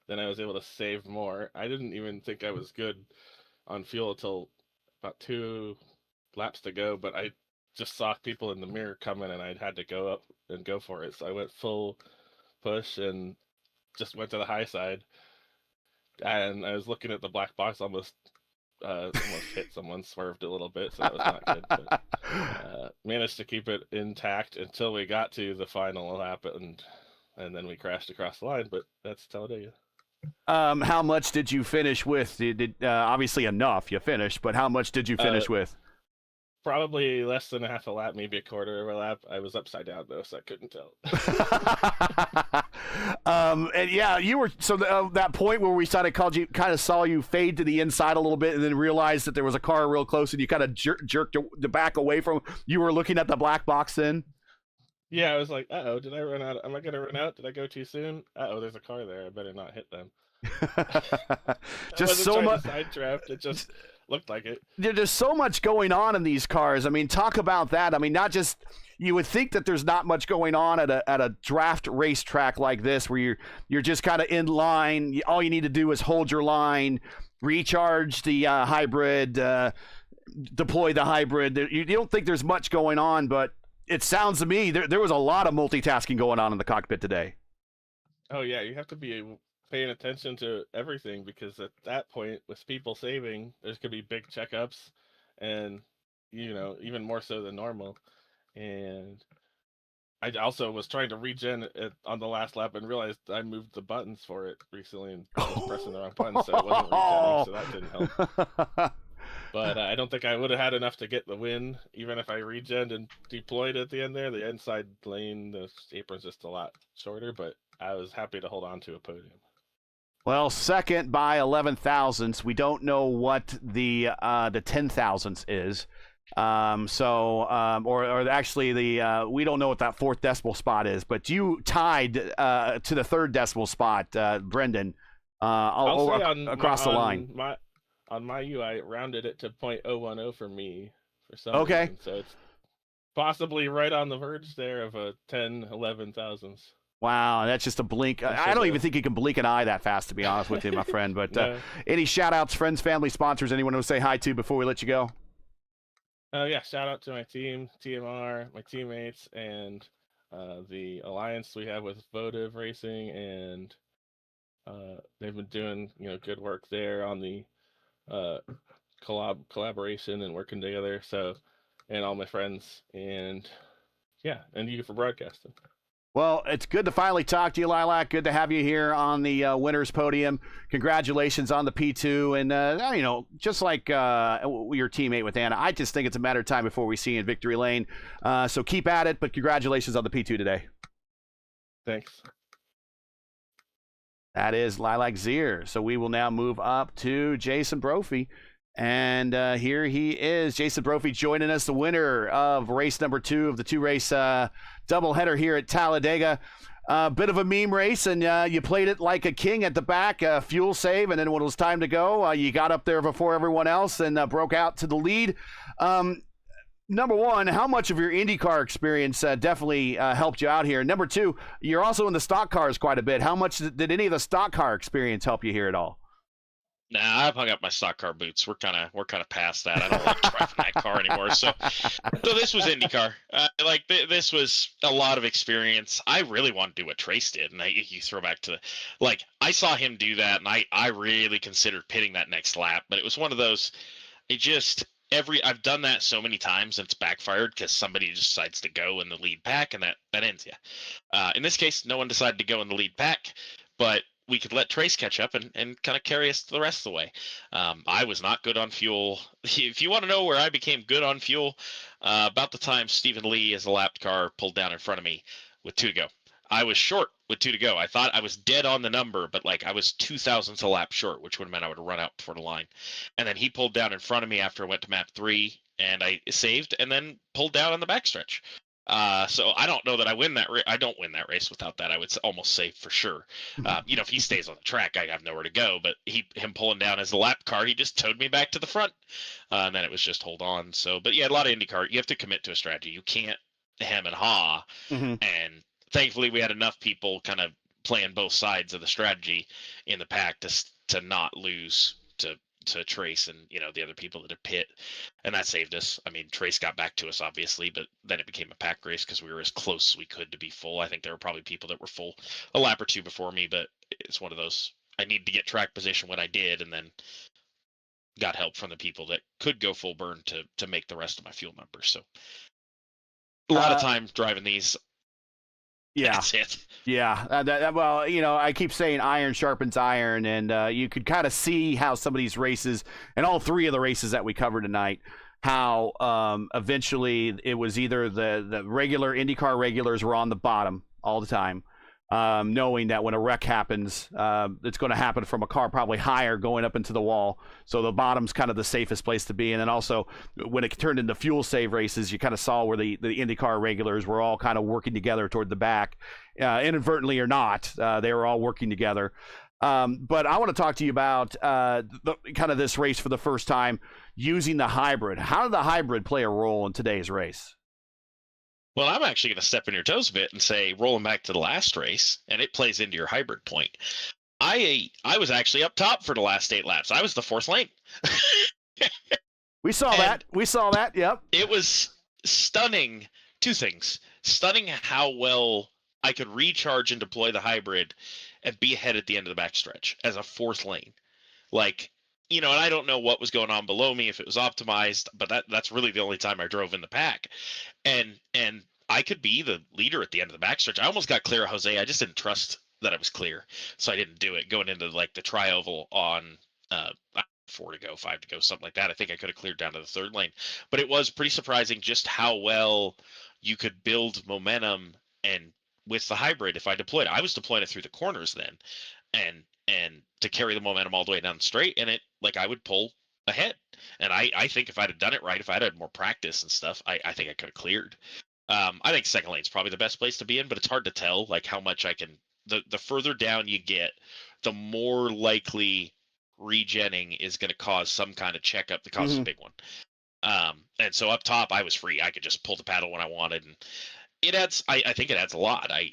then I was able to save more. I didn't even think I was good on fuel until about 2 laps to go, but I just saw people in the mirror coming, and I had to go up and go for it. So I went full push and just went to the high side, and I was looking at the black box, almost hit someone, swerved a little bit, so that was not good, but managed to keep it intact until we got to the final lap, and then we crashed across the line, but that's Talladega. How much did you finish with? Did obviously enough you finished, but how much did you finish with? Probably less than a half a lap, maybe a quarter of a lap. I was upside down though, so I couldn't tell. And yeah, you were that point where we kind of saw you fade to the inside a little bit, and then realized that there was a car real close, and you kind of jerked the back away from. You were looking at the black box then. Yeah, I was like, "Uh-oh, did I run out? Am I going to run out? Did I go too soon? Uh-oh, there's a car there. I better not hit them." Just so much sidetracked. It just looked like it. There's so much going on in these cars. I mean, talk about that. I mean, not just, you would think that there's not much going on at a draft racetrack like this, where you're just kind of in line. All you need to do is hold your line, recharge the hybrid, deploy the hybrid. You don't think there's much going on, but it sounds to me there was a lot of multitasking going on in the cockpit today. Oh yeah, you have to be paying attention to everything, because at that point, with people saving, there's gonna be big checkups, and even more so than normal. And I also was trying to regen it on the last lap and realized I moved the buttons for it recently and was pressing the wrong buttons, so it wasn't regenning, so that didn't help. But I don't think I would have had enough to get the win, even if I regened and deployed at the end there. The inside lane, the apron's just a lot shorter, but I was happy to hold on to a podium. Well, second by 11 thousandths. We don't know what the 10 thousandths is. Or actually we don't know what that fourth decimal spot is, but you tied to the third decimal spot, Brendan, across the line. On my UI, rounded it to .010 for me for some okay reason, so it's possibly right on the verge there of a 10-11 thousandths. Wow, that's just a blink. I don't even think you can blink an eye that fast, to be honest with you, my friend. But No. Any shout-outs, friends, family, sponsors, anyone to say hi to before we let you go? Yeah, shout out to my team, TMR, my teammates, and the alliance we have with Votive Racing, and they've been doing good work there on the collaboration and working together. So, and all my friends, and and you for broadcasting. Well, it's good to finally talk to you, Lilac. Good to have you here on the winner's podium. Congratulations on the P2. And, just like your teammate with Anna, I just think it's a matter of time before we see you in victory lane. So keep at it, but congratulations on the P2 today. Thanks. That is Lilac Zier. So we will now move up to Jason Brophy. And here he is, Jason Brophy, joining us, the winner of race number 2 of the 2-race doubleheader here at Talladega. Bit of a meme race, and you played it like a king at the back, fuel save, and then when it was time to go, you got up there before everyone else and broke out to the lead. Number one, how much of your IndyCar experience definitely helped you out here? Number two, you're also in the stock cars quite a bit. How much did any of the stock car experience help you here at all? Nah, I've hung up my stock car boots. We're kind of past that. I don't like driving that car anymore. So this was IndyCar. This was a lot of experience. I really want to do what Trace did, and you throw back to I saw him do that, and I really considered pitting that next lap, but it was one of those. I've done that so many times and it's backfired because somebody decides to go in the lead pack, and that ends you. In this case, no one decided to go in the lead pack, but we could let Trace catch up and kind of carry us the rest of the way. I was not good on fuel. If you want to know where I became good on fuel, about the time Stephen Lee, as a lapped car, pulled down in front of me with 2 to go. I was short with 2 to go. I thought I was dead on the number, but I was 0.02 a lap short, which would have meant I would have run out before the line. And then he pulled down in front of me after I went to map 3, and I saved and then pulled down on the backstretch. So I don't know that I win that I don't win that race without that. I would almost say for sure. If he stays on the track, I have nowhere to go. But him pulling down as a lap car, he just towed me back to the front, and then it was just hold on. So, but yeah, a lot of IndyCar, you have to commit to a strategy. You can't hem and haw. Mm-hmm. And thankfully, we had enough people kind of playing both sides of the strategy in the pack to not lose to Trace and the other people that have pit, and that saved us. I mean, Trace got back to us obviously, but then it became a pack race because we were as close as we could to be full. I think there were probably people that were full a lap or 2 before me, but it's one of those. I needed to get track position when I did, and then got help from the people that could go full burn to make the rest of my fuel numbers. So a lot of time driving these. Yeah. That's it. Yeah. Well, I keep saying iron sharpens iron, and you could kind of see how some of these races, and all 3 of the races that we covered tonight, how eventually it was either the regular IndyCar regulars were on the bottom all the time, knowing that when a wreck happens, it's going to happen from a car probably higher going up into the wall. So the bottom's kind of the safest place to be. And then also when it turned into fuel save races, you kind of saw where the IndyCar regulars were all kind of working together toward the back, inadvertently or not. They were all working together. But I want to talk to you about kind of this race for the first time using the hybrid. How did the hybrid play a role in today's race? Well, I'm actually going to step on your toes a bit and say, rolling back to the last race, and it plays into your hybrid point. I was actually up top for the last 8 laps. I was the 4th lane. We saw that. We saw that. Yep. It was stunning. 2 things. Stunning how well I could recharge and deploy the hybrid and be ahead at the end of the backstretch as a fourth lane. Like, and I don't know what was going on below me, if it was optimized, but that's really the only time I drove in the pack. And I could be the leader at the end of the backstretch. I almost got clear of Jose. I just didn't trust that I was clear, so I didn't do it. Going into like the tri-oval on 4 to go, 5 to go, something like that, I think I could have cleared down to the third lane. But it was pretty surprising just how well you could build momentum. And with the hybrid, if I deployed it, I was deploying it through the corners then, and to carry the momentum all the way down the straight, and it, like, I would pull ahead. And I think if I'd have done it right, if I'd had more practice and stuff, I think I could have cleared. I think second lane's probably the best place to be in, but it's hard to tell like how much I can. The further down you get, the more likely regenning is going to cause some kind of checkup that causes a big one. And so up top, I was free. I could just pull the paddle when I wanted, and it adds. I think it adds a lot. I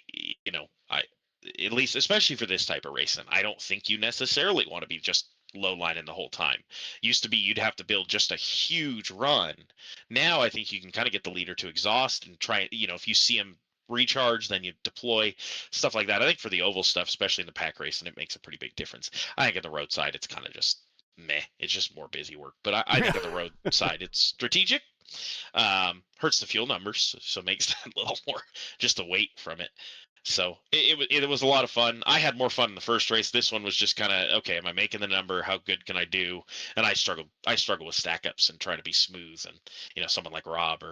at least, especially for this type of racing, I don't think you necessarily want to be just low lining the whole time. Used to be you'd have to build just a huge run. Now I think you can kind of get the leader to exhaust and try, if you see him recharge, then you deploy, stuff like that. I think for the oval stuff, especially in the pack racing, it makes a pretty big difference. I think at the roadside, it's kind of just meh. It's just more busy work. But I think at the roadside, it's strategic. Hurts the fuel numbers, so makes that a little more just a weight from it. So it was a lot of fun. I had more fun in the first race. This one was just kind of, okay, am I making the number? How good can I do? And I struggle with stack ups and trying to be smooth. And, someone like Rob,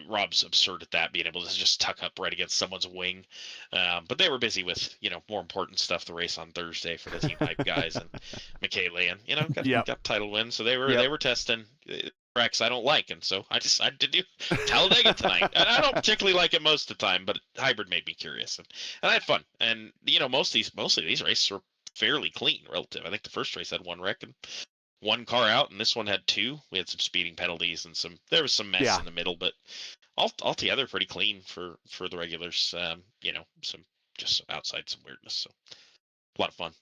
Rob's absurd at that, being able to just tuck up right against someone's wing. But they were busy with, more important stuff, the race on Thursday for the team hype guys and Michele, and, got title wins. So they were testing tracks I don't like, and so I decided to do Talladega tonight. And I don't particularly like it most of the time, but hybrid made me curious, and I had fun. And most of these races were fairly clean relative. I think the first race had one wreck and one car out, and this one had two. We had some speeding penalties and there was some mess in the middle, but altogether pretty clean for the regulars. Some outside some weirdness. So a lot of fun.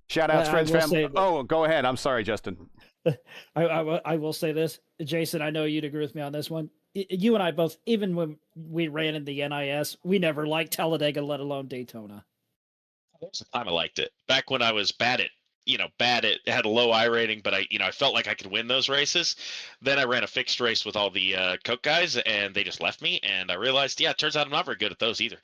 Shout outs, friends, family. Oh, go ahead. I'm sorry, Justin. I will say this, Jason, I know you'd agree with me on this one. You and I both, even when we ran in the NIS, we never liked Talladega, let alone Daytona. There's a time I liked it. Back when I was bad at had a low I rating, but I felt like I could win those races. Then I ran a fixed race with all the Coke guys, and they just left me, and I realized, it turns out I'm not very good at those either.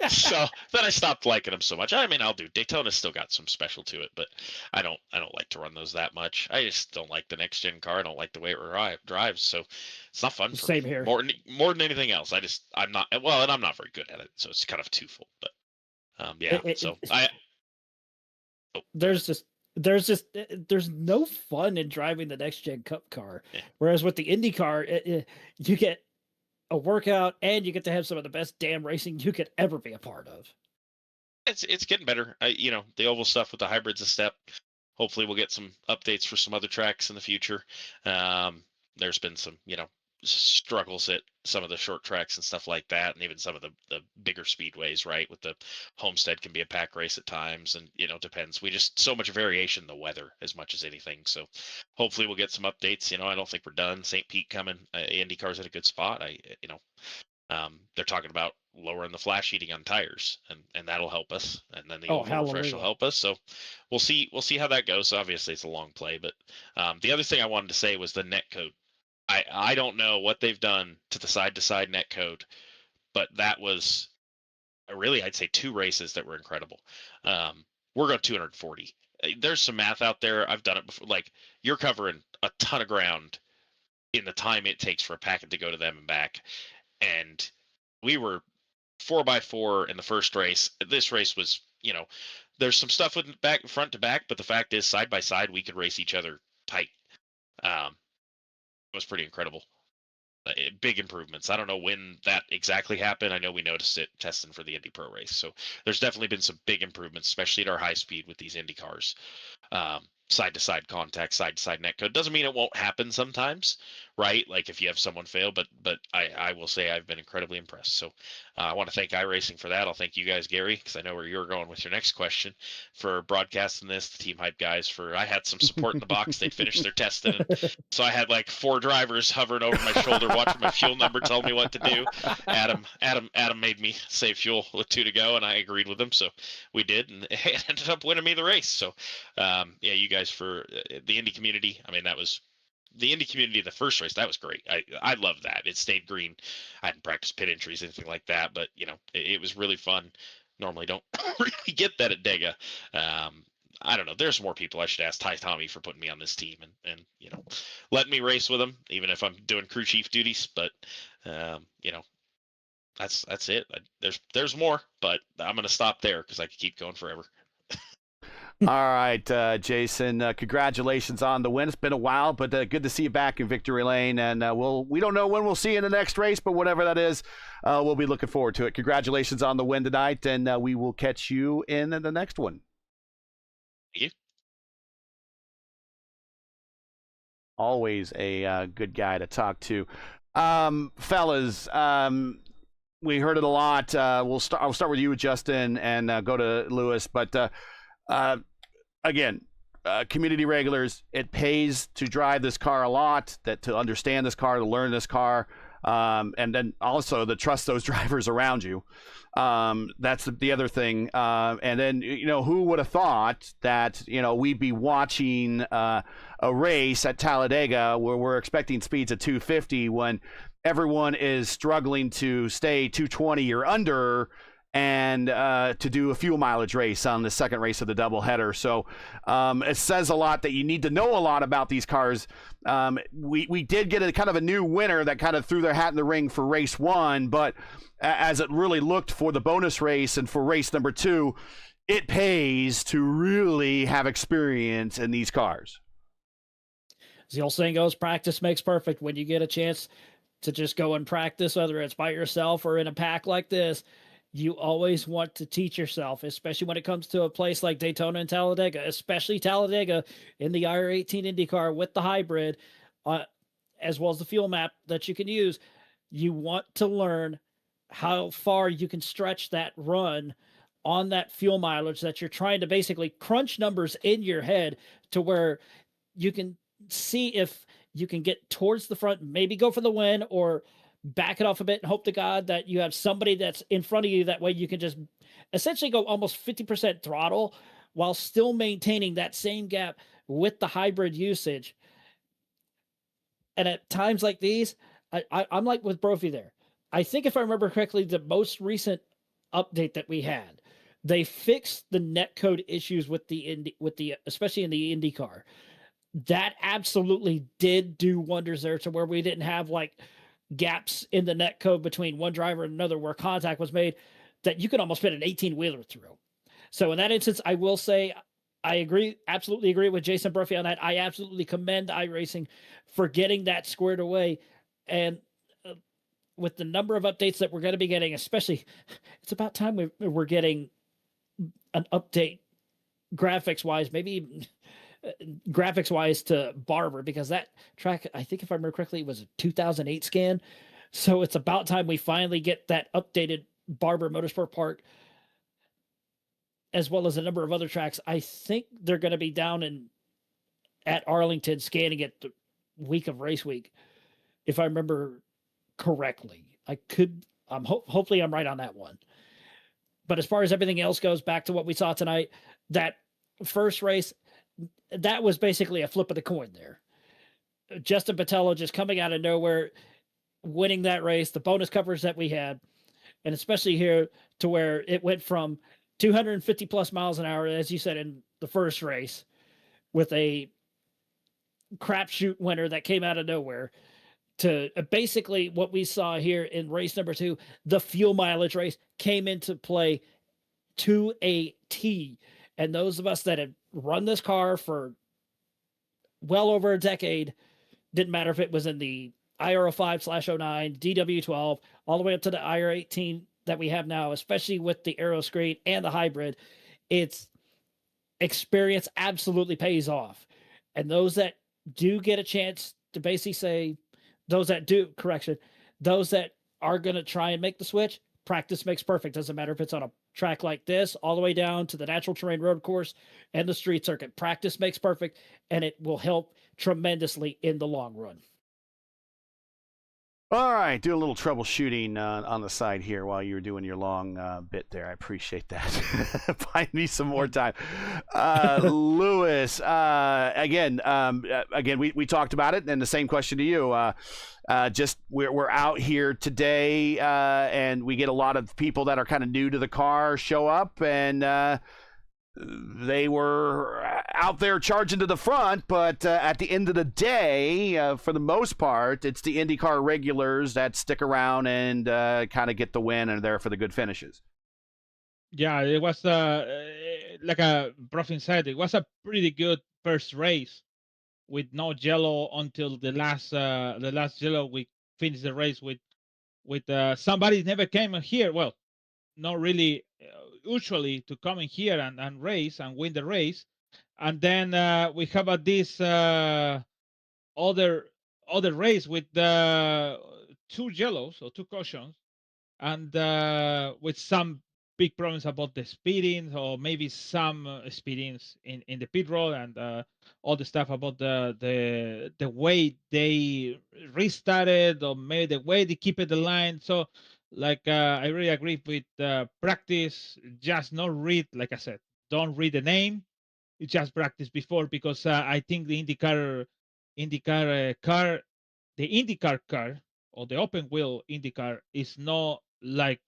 So then I stopped liking them so much. I mean, I'll do Daytona's still got some special to it, but I don't like to run those that much. I just don't like the next gen car. I don't like the way it drives, so it's not fun. Same here. More than anything else. I'm not and I'm not very good at it, so it's kind of twofold. But there's no fun in driving the next gen cup car. Yeah. Whereas with the IndyCar, you get a workout and you get to have some of the best damn racing you could ever be a part of. It's getting better. The oval stuff with the hybrids a step. Hopefully we'll get some updates for some other tracks in the future. There's been some, struggles at some of the short tracks and stuff like that, and even some of the bigger speedways, right? With the Homestead can be a pack race at times, and depends. We just so much variation in the weather as much as anything. So hopefully we'll get some updates. I don't think we're done. St. Pete coming. IndyCar's in a good spot. They're talking about lowering the flash heating on tires, and that'll help us. And then the oval refresh will help us. So we'll see how that goes. Obviously it's a long play, but the other thing I wanted to say was the net code. I don't know what they've done to the side-to-side net code, but that was really, I'd say, 2 races that were incredible. We're going 240. There's some math out there. I've done it before. Like, you're covering a ton of ground in the time it takes for a packet to go to them and back. And we were 4x4 in the first race. This race was, there's some stuff with front to back, but the fact is, side by side, we could race each other tight. Was pretty incredible. Big improvements. I don't know when that exactly happened. I know we noticed it testing for the Indy Pro race. So there's definitely been some big improvements, especially at our high speed with these Indy cars. Side to side contact, side to side net code. Doesn't mean it won't happen sometimes, right? Like if you have someone fail, but I will say I've been incredibly impressed. So I want to thank iRacing for that. I'll thank you guys, Gary, because I know where you're going with your next question, for broadcasting this. The Team Hype guys, I had some support in the box. They finished their testing, and so I had like 4 drivers hovering over my shoulder, watching my fuel number, telling me what to do. Adam made me save fuel with 2 to go, and I agreed with him, so we did, and it ended up winning me the race. So, yeah, you guys for the Indy community. I mean, that was the Indy community. The first race, that was great. I love that. It stayed green. I hadn't practiced pit entries, anything like that, but it was really fun. Normally don't really get that at Dega. I don't know. There's more people I should ask Ty Tommy for putting me on this team and letting me race with him, even if I'm doing crew chief duties. But that's it. There's more, but I'm gonna stop there because I could keep going forever. All right, Jason, congratulations on the win. It's been a while, but good to see you back in victory lane. And we don't know when we'll see you in the next race, but whatever that is, we'll be looking forward to it. Congratulations on the win tonight, and we will catch you in the next one. Thank you. Always a good guy to talk to. Fellas, we heard it a lot. I'll start with you, Justin, and go to Lewis. But again, community regulars, it pays to drive this car a lot, to understand this car, to learn this car, and then also to trust those drivers around you. That's the other thing. And then, who would have thought that, we'd be watching a race at Talladega where we're expecting speeds of 250 when everyone is struggling to stay 220 or under, and to do a fuel mileage race on the second race of the doubleheader. So it says a lot that you need to know a lot about these cars. We did get a kind of a new winner that kind of threw their hat in the ring for race 1, but as it really looked for the bonus race and for race number 2, it pays to really have experience in these cars. As the old saying goes, practice makes perfect. When you get a chance to just go and practice, whether it's by yourself or in a pack like this, you always want to teach yourself, especially when it comes to a place like Daytona and Talladega, especially Talladega in the IR18 IndyCar with the hybrid, as well as the fuel map that you can use. You want to learn how far you can stretch that run on that fuel mileage that you're trying to basically crunch numbers in your head to where you can see if you can get towards the front, maybe go for the win, or back it off a bit and hope to God that you have somebody that's in front of you. That way you can just essentially go almost 50% throttle while still maintaining that same gap with the hybrid usage. And at times like these, I'm like with Brophy there. I think if I remember correctly, the most recent update that we had, they fixed the netcode issues with especially in the IndyCar. That absolutely did do wonders there, to where we didn't have like gaps in the net code between one driver and another where contact was made that you could almost fit an 18-wheeler through. So in that instance, I will say I absolutely agree with Jason Brophy on that. I absolutely commend iRacing for getting that squared away. And with the number of updates that we're going to be getting, especially, it's about time we're getting an update graphics-wise, maybe graphics-wise to Barber, because that track, I think if I remember correctly, was a 2008 scan. So it's about time we finally get that updated Barber Motorsport Park, as well as a number of other tracks. I think they're going to be down at Arlington scanning it the week of race week, if I remember correctly. Hopefully I'm right on that one. But as far as everything else goes, back to what we saw tonight, that first race, that was basically a flip of the coin there. Justin Patello just coming out of nowhere, winning that race, the bonus coverage that we had, and especially here to where it went from 250 plus miles an hour, as you said, in the first race, with a crapshoot winner that came out of nowhere, to basically what we saw here in race number 2, the fuel mileage race came into play to a T. And those of us that had run this car for well over a decade, didn't matter if it was in the IR05/09, DW12, all the way up to the IR18 that we have now, especially with the aero screen and the hybrid, its experience absolutely pays off. And those that do get a chance to basically say, those that are going to try and make the switch, practice makes perfect. Doesn't matter if it's on a track like this, all the way down to the natural terrain road course and the street circuit. Practice makes perfect, and it will help tremendously in the long run. All right, do a little troubleshooting on the side here while you were doing your long bit there. I appreciate that. Find me some more time. Lewis, again, we talked about it, and the same question to you. Just we're out here today, and we get a lot of people that are kind of new to the car show up, and they were out there charging to the front, but at the end of the day, for the most part, it's the IndyCar regulars that stick around and kind of get the win and are there for the good finishes. Yeah, it was like Profin said, it was a pretty good first race with no yellow until the last yellow. We finished the race with somebody never came here. Well, not really usually to come in here and race and win the race. And then we have this other race with 2 yellows or 2 cautions, and with some big problems about the speeding, or maybe some speedings in the pit road, and all the stuff about the way they restarted, or maybe the way they keep it the line. So like I really agree with practice. Just not read, like I said, don't read the name. You just practice before, because I think the IndyCar car, the IndyCar car, or the open wheel IndyCar, is not like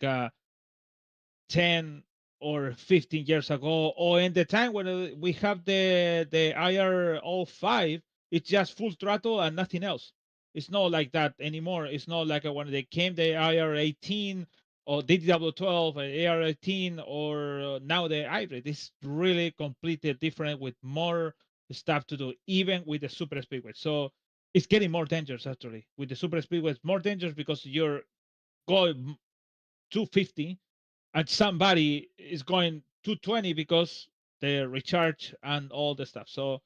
10 or 15 years ago, or in the time when we have the IR05. It's just full throttle and nothing else. It's not like that anymore. It's not like when they came the IR18 or DW12, AR18, or now the iRacing. It's really completely different, with more stuff to do, even with the super speedway. So it's getting more dangerous, actually. With the super speedway, it's more dangerous because you're going 250 and somebody is going 220 because they recharge and all the stuff. So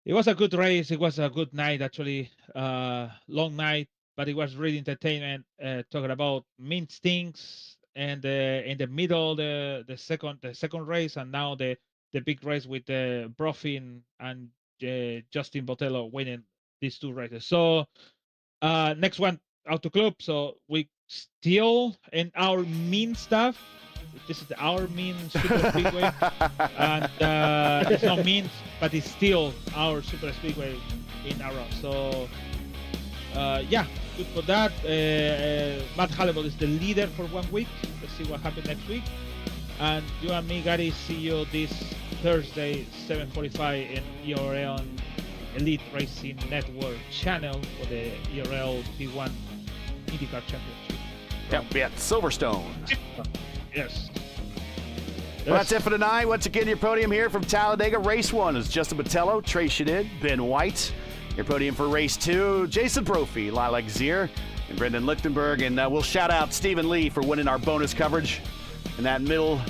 it was a good race. It was a good night, actually. Long night, but it was really entertainment. Talking about mean things, and in the middle, the second race, and now the big race with Brofin and Justin Botello winning these 2 races. So next one, Auto Club. So we still in our mean stuff. This is our mean super speedway, and it's not mean, but it's still our super speedway in our round. So yeah, good for that. Matt Halliburton is the leader for 1 week. Let's see what happens next week. And you and me, Gary, see you this Thursday, 7:45 in ERL Elite Racing Network channel for the ERL P1 IndyCar Championship. Yep, be at Silverstone. Yes. Well, that's it for tonight. Once again, your podium here from Talladega. Race 1 is Justin Botello, Trey Shadid, Ben White. Your podium for Race 2, Jason Brophy, Lilac Zier, and Brendan Lichtenberg. And we'll shout out Stephen Lee for winning our bonus coverage in that middle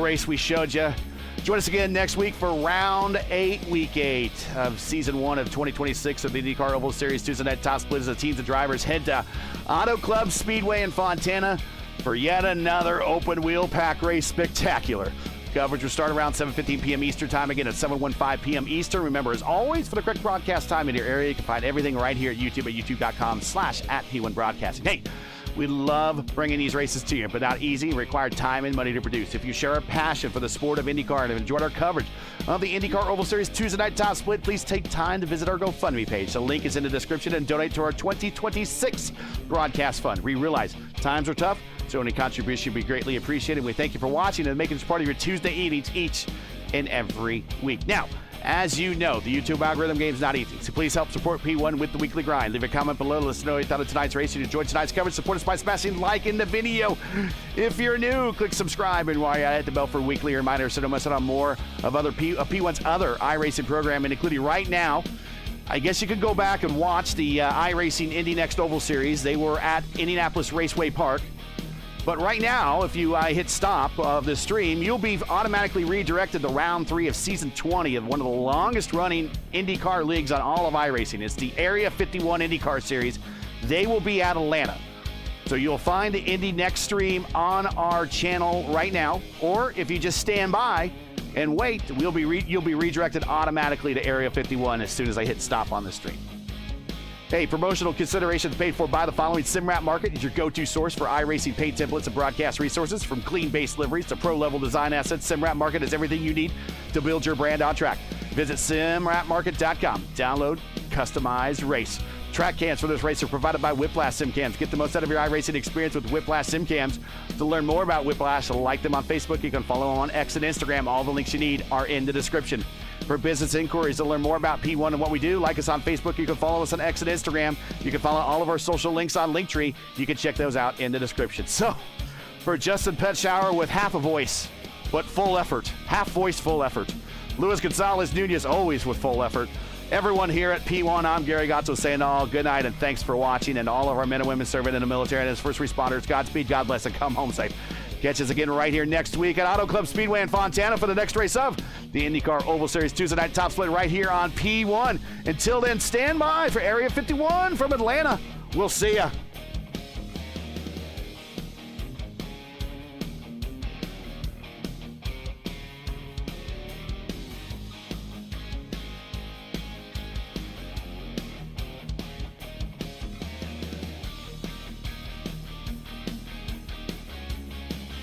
race we showed you. Join us again next week for Round 8, Week 8 of Season 1 of 2026 of the IndyCar Oval Series. Tuesday night top split as the teams and drivers head to Auto Club Speedway in Fontana for yet another open wheel pack race spectacular. Coverage will start around 7:15 p.m. Eastern time, again at 7:15 p.m. Eastern. Remember, as always, for the correct broadcast time in your area, you can find everything right here at YouTube at youtube.com/@P1 Broadcasting. Hey, we love bringing these races to you, but not easy. Required time and money to produce. If you share a passion for the sport of IndyCar and have enjoyed our coverage of the IndyCar Oval Series Tuesday night top split, please take time to visit our GoFundMe page. The link is in the description, and donate to our 2026 broadcast fund. We realize times are tough, so any contribution would be greatly appreciated. We thank you for watching and making this part of your Tuesday evenings each and every week. Now, as you know, the YouTube algorithm game is not easy, so please help support P1 with the weekly grind. Leave a comment below. Let us know what you thought of tonight's race. If you enjoyed tonight's coverage, support us by smashing like in the video. If you're new, click subscribe, and while you're at it, hit the bell for weekly reminders so don't miss out on more of P1's other iRacing programming, including right now. I guess you could go back and watch the iRacing Indy Next Oval Series. They were at Indianapolis Raceway Park. But right now, if you hit stop of the stream, you'll be automatically redirected to round 3 of season 20 of one of the longest running IndyCar leagues on all of iRacing. It's the Area 51 IndyCar Series. They will be at Atlanta. So you'll find the Indy Next stream on our channel right now, or if you just stand by and wait, you'll be redirected automatically to Area 51 as soon as I hit stop on the stream. Hey, promotional considerations paid for by the following. SimWrap Market is your go-to source for iRacing paint templates and broadcast resources. From clean base liveries to pro-level design assets, SimWrap Market is everything you need to build your brand on track. Visit simwrapmarket.com. Download, customize, race. Track cams for this race are provided by Whiplash Sim Cams. Get the most out of your iRacing experience with Whiplash Sim Cams. To learn more about Whiplash, like them on Facebook. You can follow them on X and Instagram. All the links you need are in the description. For business inquiries, to learn more about P1 and what we do, like us on Facebook. You can follow us on X and Instagram. You can follow all of our social links on Linktree. You can check those out in the description. So, for Justin Petschauer with half a voice, but full effort. Half voice, full effort. Luis Gonzalez Nunez always with full effort. Everyone here at P1, I'm Gary Gotzo saying all good night and thanks for watching. And all of our men and women serving in the military and as first responders, Godspeed, God bless, and come home safe. Catch us again right here next week at Auto Club Speedway in Fontana for the next race of the IndyCar Oval Series Tuesday night top split right here on P1. Until then, stand by for Area 51 from Atlanta. We'll see ya.